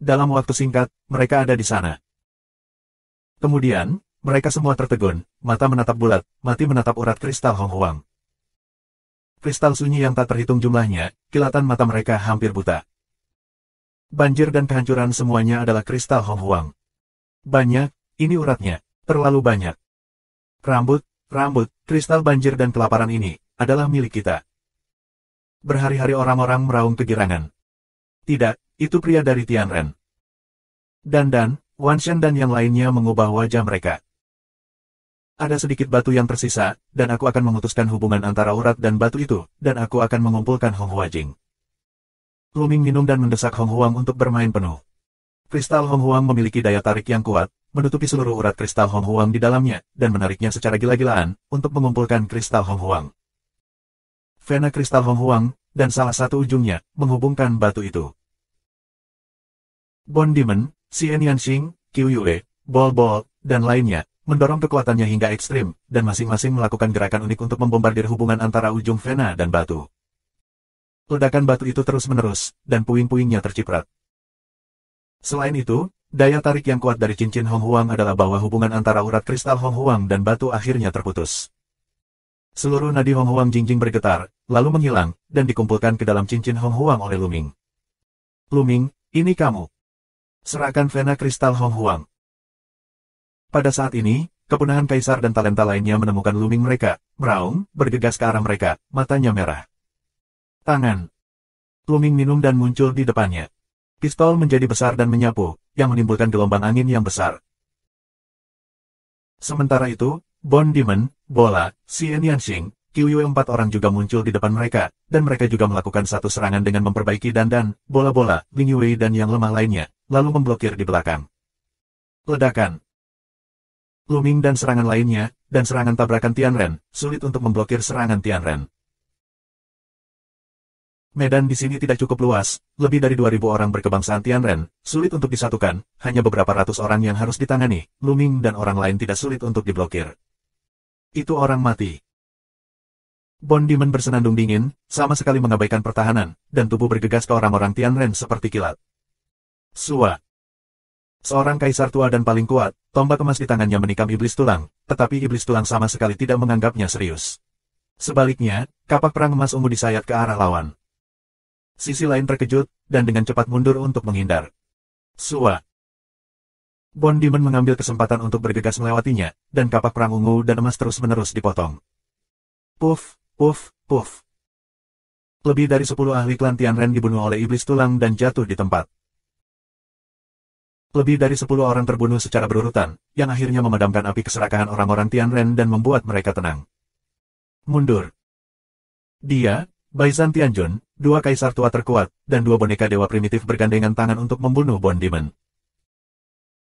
Dalam waktu singkat, mereka ada di sana. Kemudian, mereka semua tertegun, mata menatap bulat, mati menatap urat kristal Hong Huang. Kristal sunyi yang tak terhitung jumlahnya, kilatan mata mereka hampir buta. Banjir dan kehancuran semuanya adalah kristal Hong Huang. Banyak, ini uratnya, terlalu banyak. Rambut, kristal banjir dan kelaparan ini, adalah milik kita. Berhari-hari orang-orang meraung kegirangan. Tidak, itu pria dari Tianren. Dan, Wan Shen dan yang lainnya mengubah wajah mereka. Ada sedikit batu yang tersisa, dan aku akan memutuskan hubungan antara urat dan batu itu, dan aku akan mengumpulkan Hong Huang Jing. Lu Ming minum dan mendesak Hong Huang untuk bermain penuh. Kristal Hong Huang memiliki daya tarik yang kuat, menutupi seluruh urat kristal Hong Huang di dalamnya, dan menariknya secara gila-gilaan, untuk mengumpulkan kristal Hong Huang. Vena kristal Hong Huang, dan salah satu ujungnya, menghubungkan batu itu. Bond Demon, Xian Yanxing, Qiu Yue, Bol, dan lainnya, mendorong kekuatannya hingga ekstrim, dan masing-masing melakukan gerakan unik untuk membombardir hubungan antara ujung Vena dan batu. Ledakan batu itu terus-menerus, dan puing-puingnya terciprat. Selain itu, daya tarik yang kuat dari cincin Hong Huang adalah bahwa hubungan antara urat kristal Hong Huang dan batu akhirnya terputus. Seluruh nadi Hong Huang Jingjing bergetar, lalu menghilang, dan dikumpulkan ke dalam cincin Hong Huang oleh Lu Ming. Lu Ming, ini kamu. Serahkan Vena kristal Hong Huang. Pada saat ini, kepunahan kaisar dan talenta lainnya menemukan Luming mereka, meraung, bergegas ke arah mereka, matanya merah. Tangan. Luming minum dan muncul di depannya. Pistol menjadi besar dan menyapu, yang menimbulkan gelombang angin yang besar. Sementara itu, Bond Demon, Bola, Xian Yanxing, Qiuyue 4 orang juga muncul di depan mereka, dan mereka juga melakukan satu serangan dengan memperbaiki dan bola-bola, Ling Yue dan yang lemah lainnya, lalu memblokir di belakang. Ledakan. Luming dan serangan lainnya, dan serangan tabrakan Tianren, sulit untuk memblokir serangan Tianren. Medan di sini tidak cukup luas, lebih dari 2.000 orang berkebangsaan Tianren, sulit untuk disatukan, hanya beberapa ratus orang yang harus ditangani, Luming dan orang lain tidak sulit untuk diblokir. Itu orang mati. Bond Demon bersenandung dingin, sama sekali mengabaikan pertahanan, dan tubuh bergegas ke orang-orang Tianren seperti kilat. Sua. Seorang kaisar tua dan paling kuat, tombak emas di tangannya menikam iblis tulang, tetapi iblis tulang sama sekali tidak menganggapnya serius. Sebaliknya, kapak perang emas ungu disayat ke arah lawan. Sisi lain terkejut, dan dengan cepat mundur untuk menghindar. Sua. Bond Demon mengambil kesempatan untuk bergegas melewatinya, dan kapak perang ungu dan emas terus-menerus dipotong. Puff, puff, puff. Lebih dari 10 ahli klan Tianren dibunuh oleh iblis tulang dan jatuh di tempat. Lebih dari 10 orang terbunuh secara berurutan, yang akhirnya memadamkan api keserakahan orang-orang Tianren dan membuat mereka tenang. Mundur. Dia, Baizhan Tianjun, 2 kaisar tua terkuat, dan 2 boneka dewa primitif bergandengan tangan untuk membunuh Bond Demon.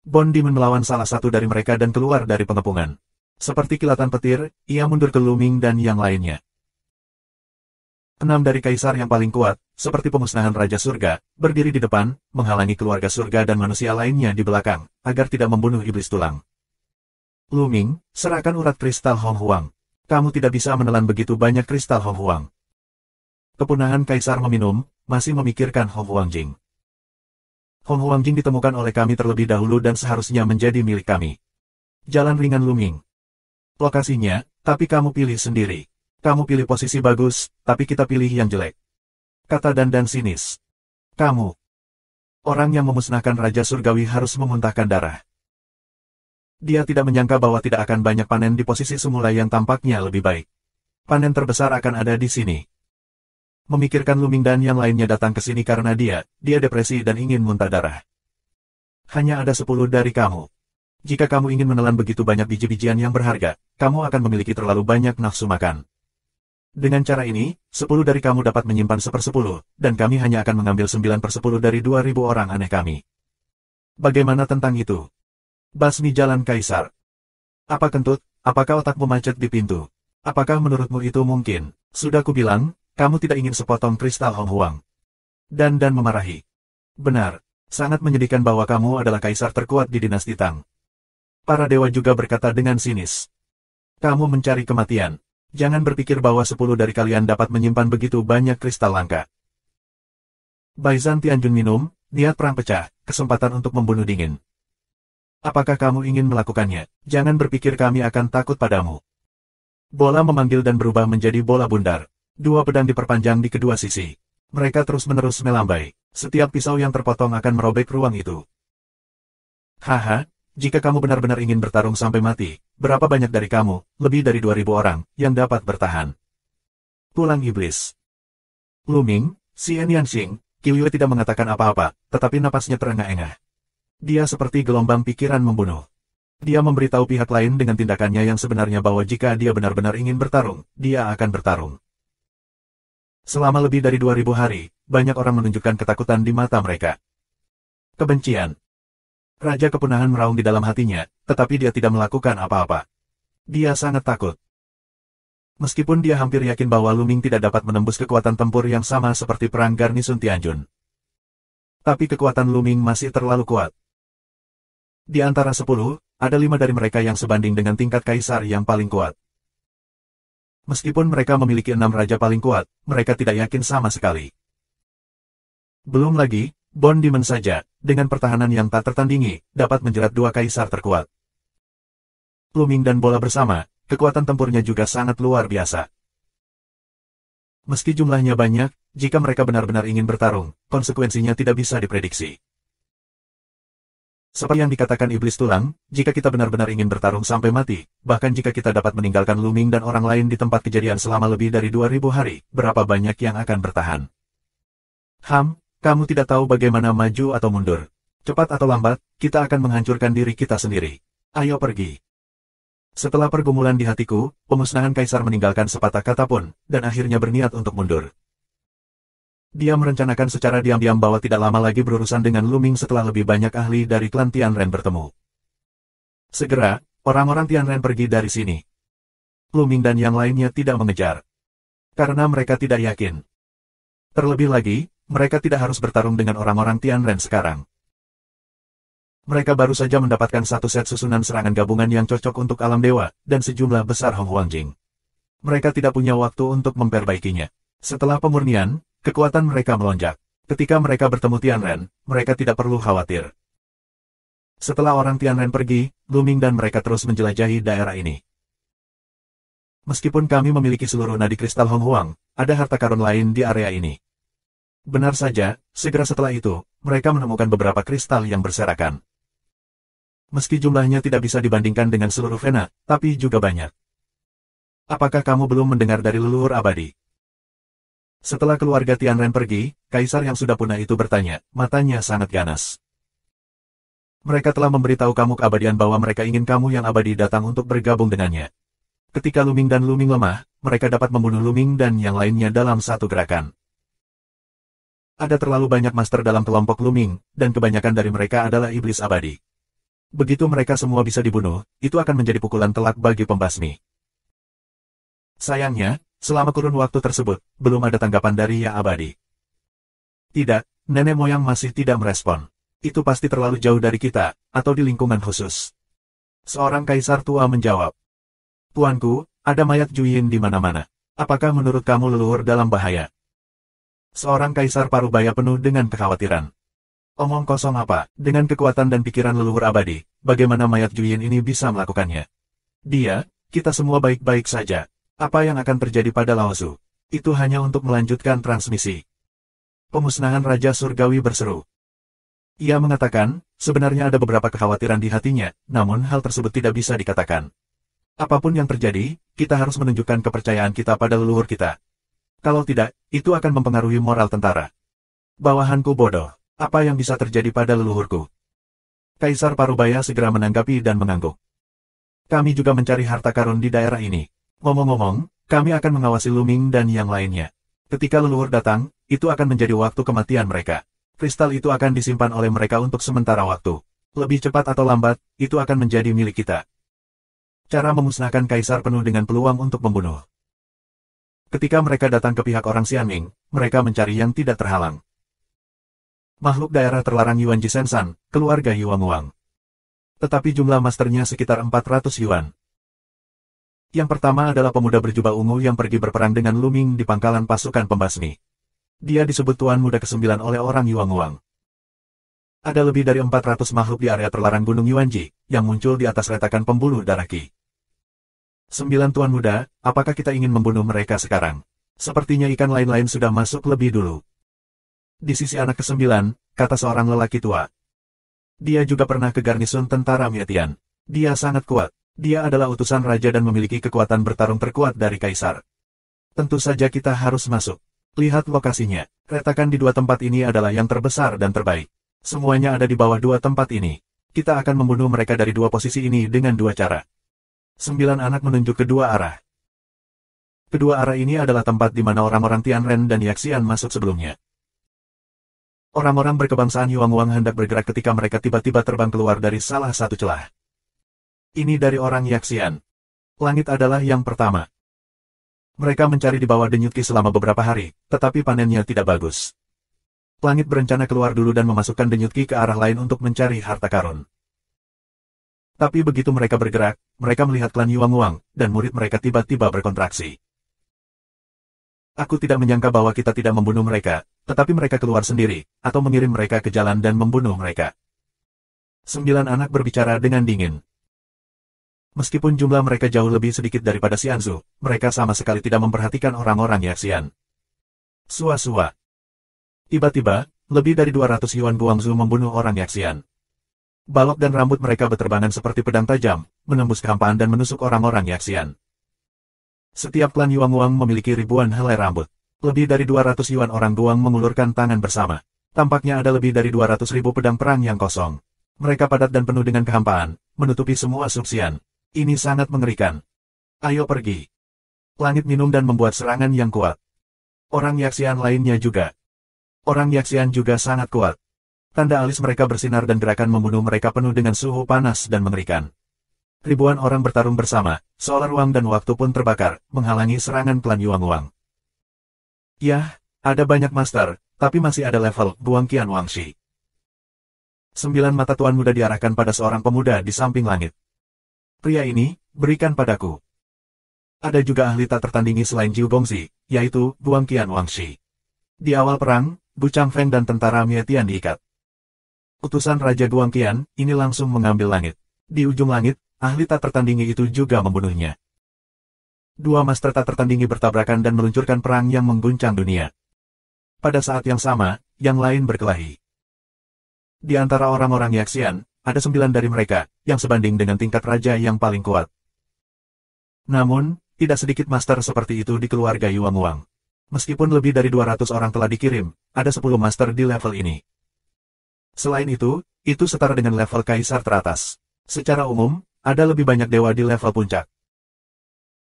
Bond Demon melawan salah satu dari mereka dan keluar dari pengepungan. Seperti kilatan petir, ia mundur ke Luming dan yang lainnya. 6 dari kaisar yang paling kuat, seperti pemusnahan Raja Surga, berdiri di depan, menghalangi keluarga surga dan manusia lainnya di belakang, agar tidak membunuh iblis tulang. Luming, serahkan urat kristal Hong Huang. Kamu tidak bisa menelan begitu banyak kristal Hong Huang. Kepunahan kaisar meminum, masih memikirkan Hong Huangjing. Hong Huangjing ditemukan oleh kami terlebih dahulu dan seharusnya menjadi milik kami. Jalan ringan Luming. Lokasinya, tapi kamu pilih sendiri. Kamu pilih posisi bagus, tapi kita pilih yang jelek. Kata Dan sinis. Kamu. Orang yang memusnahkan Raja Surgawi harus memuntahkan darah. Dia tidak menyangka bahwa tidak akan banyak panen di posisi semula yang tampaknya lebih baik. Panen terbesar akan ada di sini. Memikirkan Luming dan yang lainnya datang ke sini karena dia depresi dan ingin muntah darah. Hanya ada 10 dari kamu. Jika kamu ingin menelan begitu banyak biji-bijian yang berharga, kamu akan memiliki terlalu banyak nafsu makan. Dengan cara ini, 10 dari kamu dapat menyimpan 1/10, dan kami hanya akan mengambil 9/10 dari 2.000 orang aneh kami. Bagaimana tentang itu? Basmi jalan kaisar. Apa kentut? Apakah otakmu macet di pintu? Apakah menurutmu itu mungkin? Sudah kubilang, kamu tidak ingin sepotong kristal Hong Huang. Dan memarahi. Benar, sangat menyedihkan bahwa kamu adalah kaisar terkuat di dinasti Tang. Para dewa juga berkata dengan sinis. Kamu mencari kematian. Jangan berpikir bahwa 10 dari kalian dapat menyimpan begitu banyak kristal langka. Baizhan Tianjun minum, niat perang pecah, kesempatan untuk membunuh dingin. Apakah kamu ingin melakukannya? Jangan berpikir kami akan takut padamu. Bola memanggil dan berubah menjadi bola bundar. 2 pedang diperpanjang di kedua sisi. Mereka terus-menerus melambai. Setiap pisau yang terpotong akan merobek ruang itu. Haha. Jika kamu benar-benar ingin bertarung sampai mati, berapa banyak dari kamu, lebih dari 2.000 orang, yang dapat bertahan? Tulang iblis. Luming, Xian Yanxing, Qiuyue tidak mengatakan apa-apa, tetapi napasnya terengah-engah. Dia seperti gelombang pikiran membunuh. Dia memberitahu pihak lain dengan tindakannya yang sebenarnya bahwa jika dia benar-benar ingin bertarung, dia akan bertarung. Selama lebih dari 2.000 hari, banyak orang menunjukkan ketakutan di mata mereka. Kebencian. Raja kepunahan meraung di dalam hatinya, tetapi dia tidak melakukan apa-apa. Dia sangat takut. Meskipun dia hampir yakin bahwa Luming tidak dapat menembus kekuatan tempur yang sama seperti perang Garnison Tianjun. Tapi kekuatan Luming masih terlalu kuat. Di antara 10, ada 5 dari mereka yang sebanding dengan tingkat kaisar yang paling kuat. Meskipun mereka memiliki 6 raja paling kuat, mereka tidak yakin sama sekali. Belum lagi, Bond Demon saja, dengan pertahanan yang tak tertandingi, dapat menjerat 2 kaisar terkuat. Luming dan bola bersama, kekuatan tempurnya juga sangat luar biasa. Meski jumlahnya banyak, jika mereka benar-benar ingin bertarung, konsekuensinya tidak bisa diprediksi. Seperti yang dikatakan iblis tulang, jika kita benar-benar ingin bertarung sampai mati, bahkan jika kita dapat meninggalkan Luming dan orang lain di tempat kejadian selama lebih dari 2000 hari, berapa banyak yang akan bertahan? Kamu tidak tahu bagaimana maju atau mundur. Cepat atau lambat, kita akan menghancurkan diri kita sendiri. Ayo pergi. Setelah pergumulan di hatiku, pemusnahan kaisar meninggalkan sepatah kata pun, dan akhirnya berniat untuk mundur. Dia merencanakan secara diam-diam bahwa tidak lama lagi berurusan dengan Luming setelah lebih banyak ahli dari klan Tianren bertemu. Segera, orang-orang Tianren pergi dari sini. Luming dan yang lainnya tidak mengejar. Karena mereka tidak yakin. Terlebih lagi, mereka tidak harus bertarung dengan orang-orang Tianren sekarang. Mereka baru saja mendapatkan satu set susunan serangan gabungan yang cocok untuk alam dewa, dan sejumlah besar Hong Huangjing. Mereka tidak punya waktu untuk memperbaikinya. Setelah pemurnian, kekuatan mereka melonjak. Ketika mereka bertemu Tianren, mereka tidak perlu khawatir. Setelah orang Tianren pergi, Luming dan mereka terus menjelajahi daerah ini. Meskipun kami memiliki seluruh nadi kristal Hong Huang, ada harta karun lain di area ini. Benar saja, segera setelah itu, mereka menemukan beberapa kristal yang berserakan. Meski jumlahnya tidak bisa dibandingkan dengan seluruh Vena, tapi juga banyak. Apakah kamu belum mendengar dari leluhur abadi? Setelah keluarga Tianren pergi, kaisar yang sudah punah itu bertanya, matanya sangat ganas. Mereka telah memberitahu kamu keabadian bahwa mereka ingin kamu yang abadi datang untuk bergabung dengannya. Ketika Luming dan Luming lemah, mereka dapat membunuh Luming dan yang lainnya dalam satu gerakan. Ada terlalu banyak master dalam kelompok Luming, dan kebanyakan dari mereka adalah iblis abadi. Begitu mereka semua bisa dibunuh, itu akan menjadi pukulan telak bagi pembasmi. Sayangnya, selama kurun waktu tersebut, belum ada tanggapan dari Ya Abadi. Tidak, nenek moyang masih tidak merespon. Itu pasti terlalu jauh dari kita, atau di lingkungan khusus. Seorang kaisar tua menjawab. Tuanku, ada mayat Juyin di mana-mana. Apakah menurut kamu leluhur dalam bahaya? Seorang kaisar parubaya penuh dengan kekhawatiran. Omong kosong apa, dengan kekuatan dan pikiran leluhur abadi, bagaimana mayat Juyin ini bisa melakukannya? Kita semua baik-baik saja. Apa yang akan terjadi pada Laozu? Itu hanya untuk melanjutkan transmisi. Pemusnahan Raja Surgawi berseru. Ia mengatakan, sebenarnya ada beberapa kekhawatiran di hatinya, namun hal tersebut tidak bisa dikatakan. Apapun yang terjadi, kita harus menunjukkan kepercayaan kita pada leluhur kita. Kalau tidak, itu akan mempengaruhi moral tentara. Bawahanku bodoh, apa yang bisa terjadi pada leluhurku? Kaisar Parubaya segera menanggapi dan mengangguk. Kami juga mencari harta karun di daerah ini. Ngomong-ngomong, kami akan mengawasi Luming dan yang lainnya. Ketika leluhur datang, itu akan menjadi waktu kematian mereka. Kristal itu akan disimpan oleh mereka untuk sementara waktu. Lebih cepat atau lambat, itu akan menjadi milik kita. Cara memusnahkan kaisar penuh dengan peluang untuk membunuh. Ketika mereka datang ke pihak orang Xianming, mereka mencari yang tidak terhalang. Makhluk daerah terlarang Yuan Jisensan, keluarga Yuang Wang. Tetapi jumlah masternya sekitar 400 yuan. Yang pertama adalah pemuda berjubah ungu yang pergi berperang dengan Luming di pangkalan pasukan pembasmi. Dia disebut Tuan Muda ke-9 oleh orang Yuang Wang. Ada lebih dari 400 makhluk di area terlarang Gunung Yuanji, yang muncul di atas retakan pembuluh darah Qi. 9 Tuan Muda, apakah kita ingin membunuh mereka sekarang? Sepertinya ikan lain-lain sudah masuk lebih dulu. Di sisi anak ke-9, kata seorang lelaki tua. Dia juga pernah ke garnison tentara Mietian. Dia sangat kuat. Dia adalah utusan raja dan memiliki kekuatan bertarung terkuat dari kaisar. Tentu saja kita harus masuk. Lihat lokasinya. Retakan di dua tempat ini adalah yang terbesar dan terbaik. Semuanya ada di bawah dua tempat ini. Kita akan membunuh mereka dari dua posisi ini dengan dua cara. 9 anak menunjuk kedua arah. Kedua arah ini adalah tempat di mana orang-orang Tianren dan Yaxian masuk sebelumnya. Orang-orang berkebangsaan Yuang Wang hendak bergerak ketika mereka tiba-tiba terbang keluar dari salah satu celah. Ini dari orang Yaxian. Langit adalah yang pertama. Mereka mencari di bawah denyut Qi selama beberapa hari, tetapi panennya tidak bagus. Langit berencana keluar dulu dan memasukkan denyut Qi ke arah lain untuk mencari harta karun. Tapi begitu mereka bergerak, mereka melihat klan Yuang Wang, dan murid mereka tiba-tiba berkontraksi. Aku tidak menyangka bahwa kita tidak membunuh mereka, tetapi mereka keluar sendiri, atau mengirim mereka ke jalan dan membunuh mereka. 9 anak berbicara dengan dingin. Meskipun jumlah mereka jauh lebih sedikit daripada Xianzu, mereka sama sekali tidak memperhatikan orang-orang Yaxian. Sua-sua. Tiba-tiba, lebih dari 200 Yuan Guangzhou membunuh orang Yaxian. Balok dan rambut mereka beterbangan seperti pedang tajam, menembus kehampaan dan menusuk orang-orang Yaxian. Setiap klan Yuang-Wang memiliki ribuan helai rambut. Lebih dari 200 yuan orang Guang mengulurkan tangan bersama. Tampaknya ada lebih dari 200.000 pedang perang yang kosong. Mereka padat dan penuh dengan kehampaan, menutupi semua subsian. Ini sangat mengerikan. Ayo pergi. Langit minum dan membuat serangan yang kuat. Orang Yaxian lainnya juga. Orang Yaxian juga sangat kuat. Tanda alis mereka bersinar dan gerakan membunuh mereka penuh dengan suhu panas dan mengerikan. Ribuan orang bertarung bersama, seolah ruang dan waktu pun terbakar, menghalangi serangan klan Yuang-Wang. Yah, ada banyak master, tapi masih ada level Guang Qian Wangxi. 9 mata tuan muda diarahkan pada seorang pemuda di samping langit. Pria ini, berikan padaku. Ada juga ahli tak tertandingi selain Jiu Gongzi, yaitu Guang Qian Wangxi. Di awal perang, Bu Changfeng dan tentara Mietian diikat. Utusan Raja Guang Qian, ini langsung mengambil langit. Di ujung langit, ahli tak tertandingi itu juga membunuhnya. Dua master tak tertandingi bertabrakan dan meluncurkan perang yang mengguncang dunia. Pada saat yang sama, yang lain berkelahi. Di antara orang-orang Yaxian, ada 9 dari mereka, yang sebanding dengan tingkat raja yang paling kuat. Namun, tidak sedikit master seperti itu di keluarga Yuang-Wang. Meskipun lebih dari 200 orang telah dikirim, ada 10 master di level ini. Selain itu setara dengan level kaisar teratas. Secara umum, ada lebih banyak dewa di level puncak.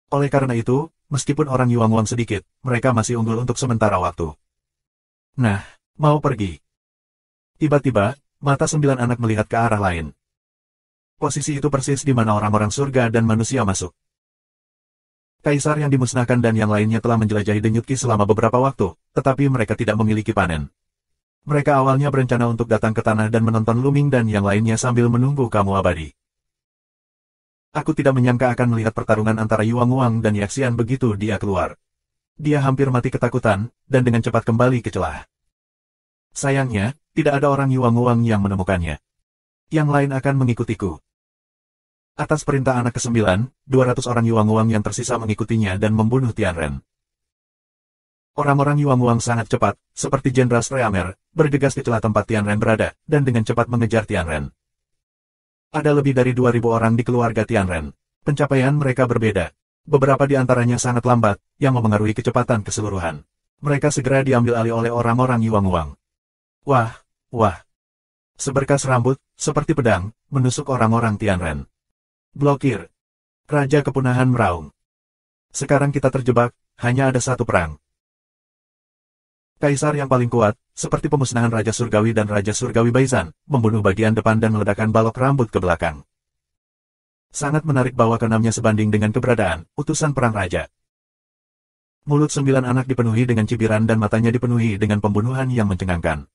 Oleh karena itu, meskipun orang Yuang-Wang sedikit, mereka masih unggul untuk sementara waktu. Nah, mau pergi. Tiba-tiba, mata 9 anak melihat ke arah lain. Posisi itu persis di mana orang-orang surga dan manusia masuk. Kaisar yang dimusnahkan dan yang lainnya telah menjelajahi Denyut Qi selama beberapa waktu, tetapi mereka tidak memiliki panen. Mereka awalnya berencana untuk datang ke tanah dan menonton Luming dan yang lainnya sambil menunggu kamu abadi. Aku tidak menyangka akan melihat pertarungan antara Yuang-Wang dan Yaxian begitu dia keluar. Dia hampir mati ketakutan, dan dengan cepat kembali ke celah. Sayangnya, tidak ada orang Yuang-Wang yang menemukannya. Yang lain akan mengikutiku. Atas perintah anak ke-9, 200 orang Yuang-Wang yang tersisa mengikutinya dan membunuh Tianren. Orang-orang Yuang-Wang sangat cepat, seperti Jenderal Streamer, bergegas ke celah tempat Tianren berada, dan dengan cepat mengejar Tianren. Ada lebih dari 2.000 orang di keluarga Tianren. Pencapaian mereka berbeda. Beberapa di antaranya sangat lambat, yang memengaruhi kecepatan keseluruhan. Mereka segera diambil alih oleh orang-orang Yuang-Wang. Wah, wah. Seberkas rambut, seperti pedang, menusuk orang-orang Tianren. Blokir. Raja Kepunahan meraung. Sekarang kita terjebak, hanya ada satu perang. Kaisar yang paling kuat, seperti pemusnahan Raja Surgawi dan Raja Surgawi Baizan, membunuh bagian depan dan meledakkan balok rambut ke belakang. Sangat menarik bahwa keenamnya sebanding dengan keberadaan, utusan perang raja. Mulut 9 anak dipenuhi dengan cibiran dan matanya dipenuhi dengan pembunuhan yang mencengangkan.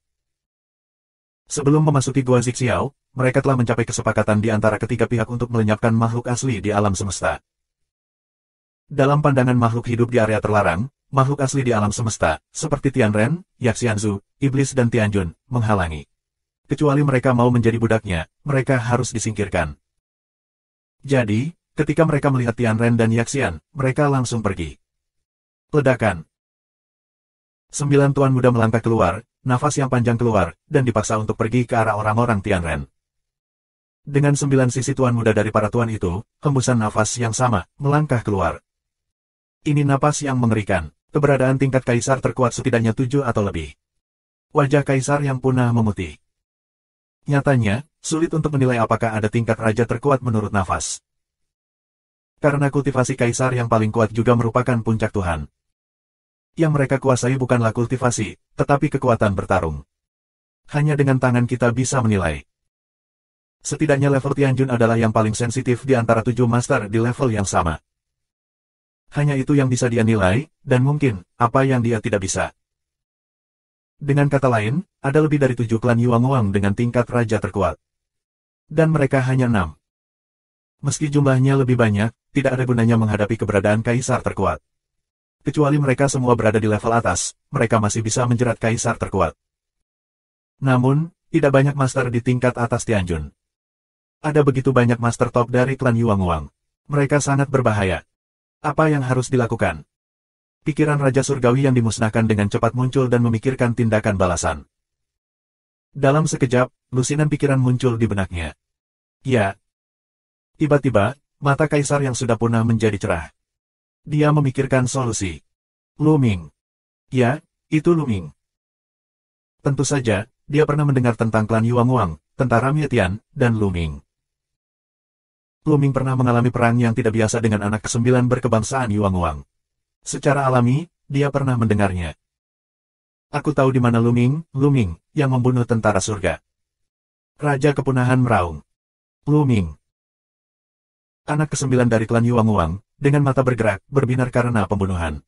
Sebelum memasuki Gua Zixiao, mereka telah mencapai kesepakatan di antara ketiga pihak untuk melenyapkan makhluk asli di alam semesta. Dalam pandangan makhluk hidup di area terlarang, makhluk asli di alam semesta, seperti Tianren, Yaxianzu, Iblis dan Tianjun, menghalangi. Kecuali mereka mau menjadi budaknya, mereka harus disingkirkan. Jadi, ketika mereka melihat Tianren dan Yaxian, mereka langsung pergi. Ledakan. 9 tuan muda melangkah keluar, nafas yang panjang keluar, dan dipaksa untuk pergi ke arah orang-orang Tianren. Dengan 9 sisi tuan muda dari para tuan itu, hembusan nafas yang sama, melangkah keluar. Ini napas yang mengerikan. Keberadaan tingkat kaisar terkuat setidaknya 7 atau lebih. Wajah kaisar yang punah memutih. Nyatanya, sulit untuk menilai apakah ada tingkat raja terkuat menurut nafas. Karena kultivasi kaisar yang paling kuat juga merupakan puncak Tuhan. Yang mereka kuasai bukanlah kultivasi, tetapi kekuatan bertarung. Hanya dengan tangan kita bisa menilai. Setidaknya level Tianjun adalah yang paling sensitif di antara 7 master di level yang sama. Hanya itu yang bisa dia nilai, dan mungkin, apa yang dia tidak bisa. Dengan kata lain, ada lebih dari 7 klan Yuang-Wang dengan tingkat raja terkuat. Dan mereka hanya 6. Meski jumlahnya lebih banyak, tidak ada gunanya menghadapi keberadaan kaisar terkuat. Kecuali mereka semua berada di level atas, mereka masih bisa menjerat kaisar terkuat. Namun, tidak banyak master di tingkat atas Tianjun. Ada begitu banyak master top dari klan Yuang-Wang. Mereka sangat berbahaya. Apa yang harus dilakukan? Pikiran Raja Surgawi yang dimusnahkan dengan cepat muncul dan memikirkan tindakan balasan. Dalam sekejap, lusinan pikiran muncul di benaknya. Ya. Tiba-tiba, mata kaisar yang sudah punah menjadi cerah. Dia memikirkan solusi. Lu Ming. Ya, itu Lu Ming. Tentu saja, dia pernah mendengar tentang klan Yuanguang, tentara Mietian, dan Lu Ming. Lu Ming pernah mengalami perang yang tidak biasa dengan anak ke-9 berkebangsaan Yuanguang. Secara alami, dia pernah mendengarnya. Aku tahu di mana Lu Ming, yang membunuh tentara surga. Raja Kepunahan meraung. Lu Ming. Anak ke-9 dari klan Yuanguang, dengan mata bergerak, berbinar karena pembunuhan.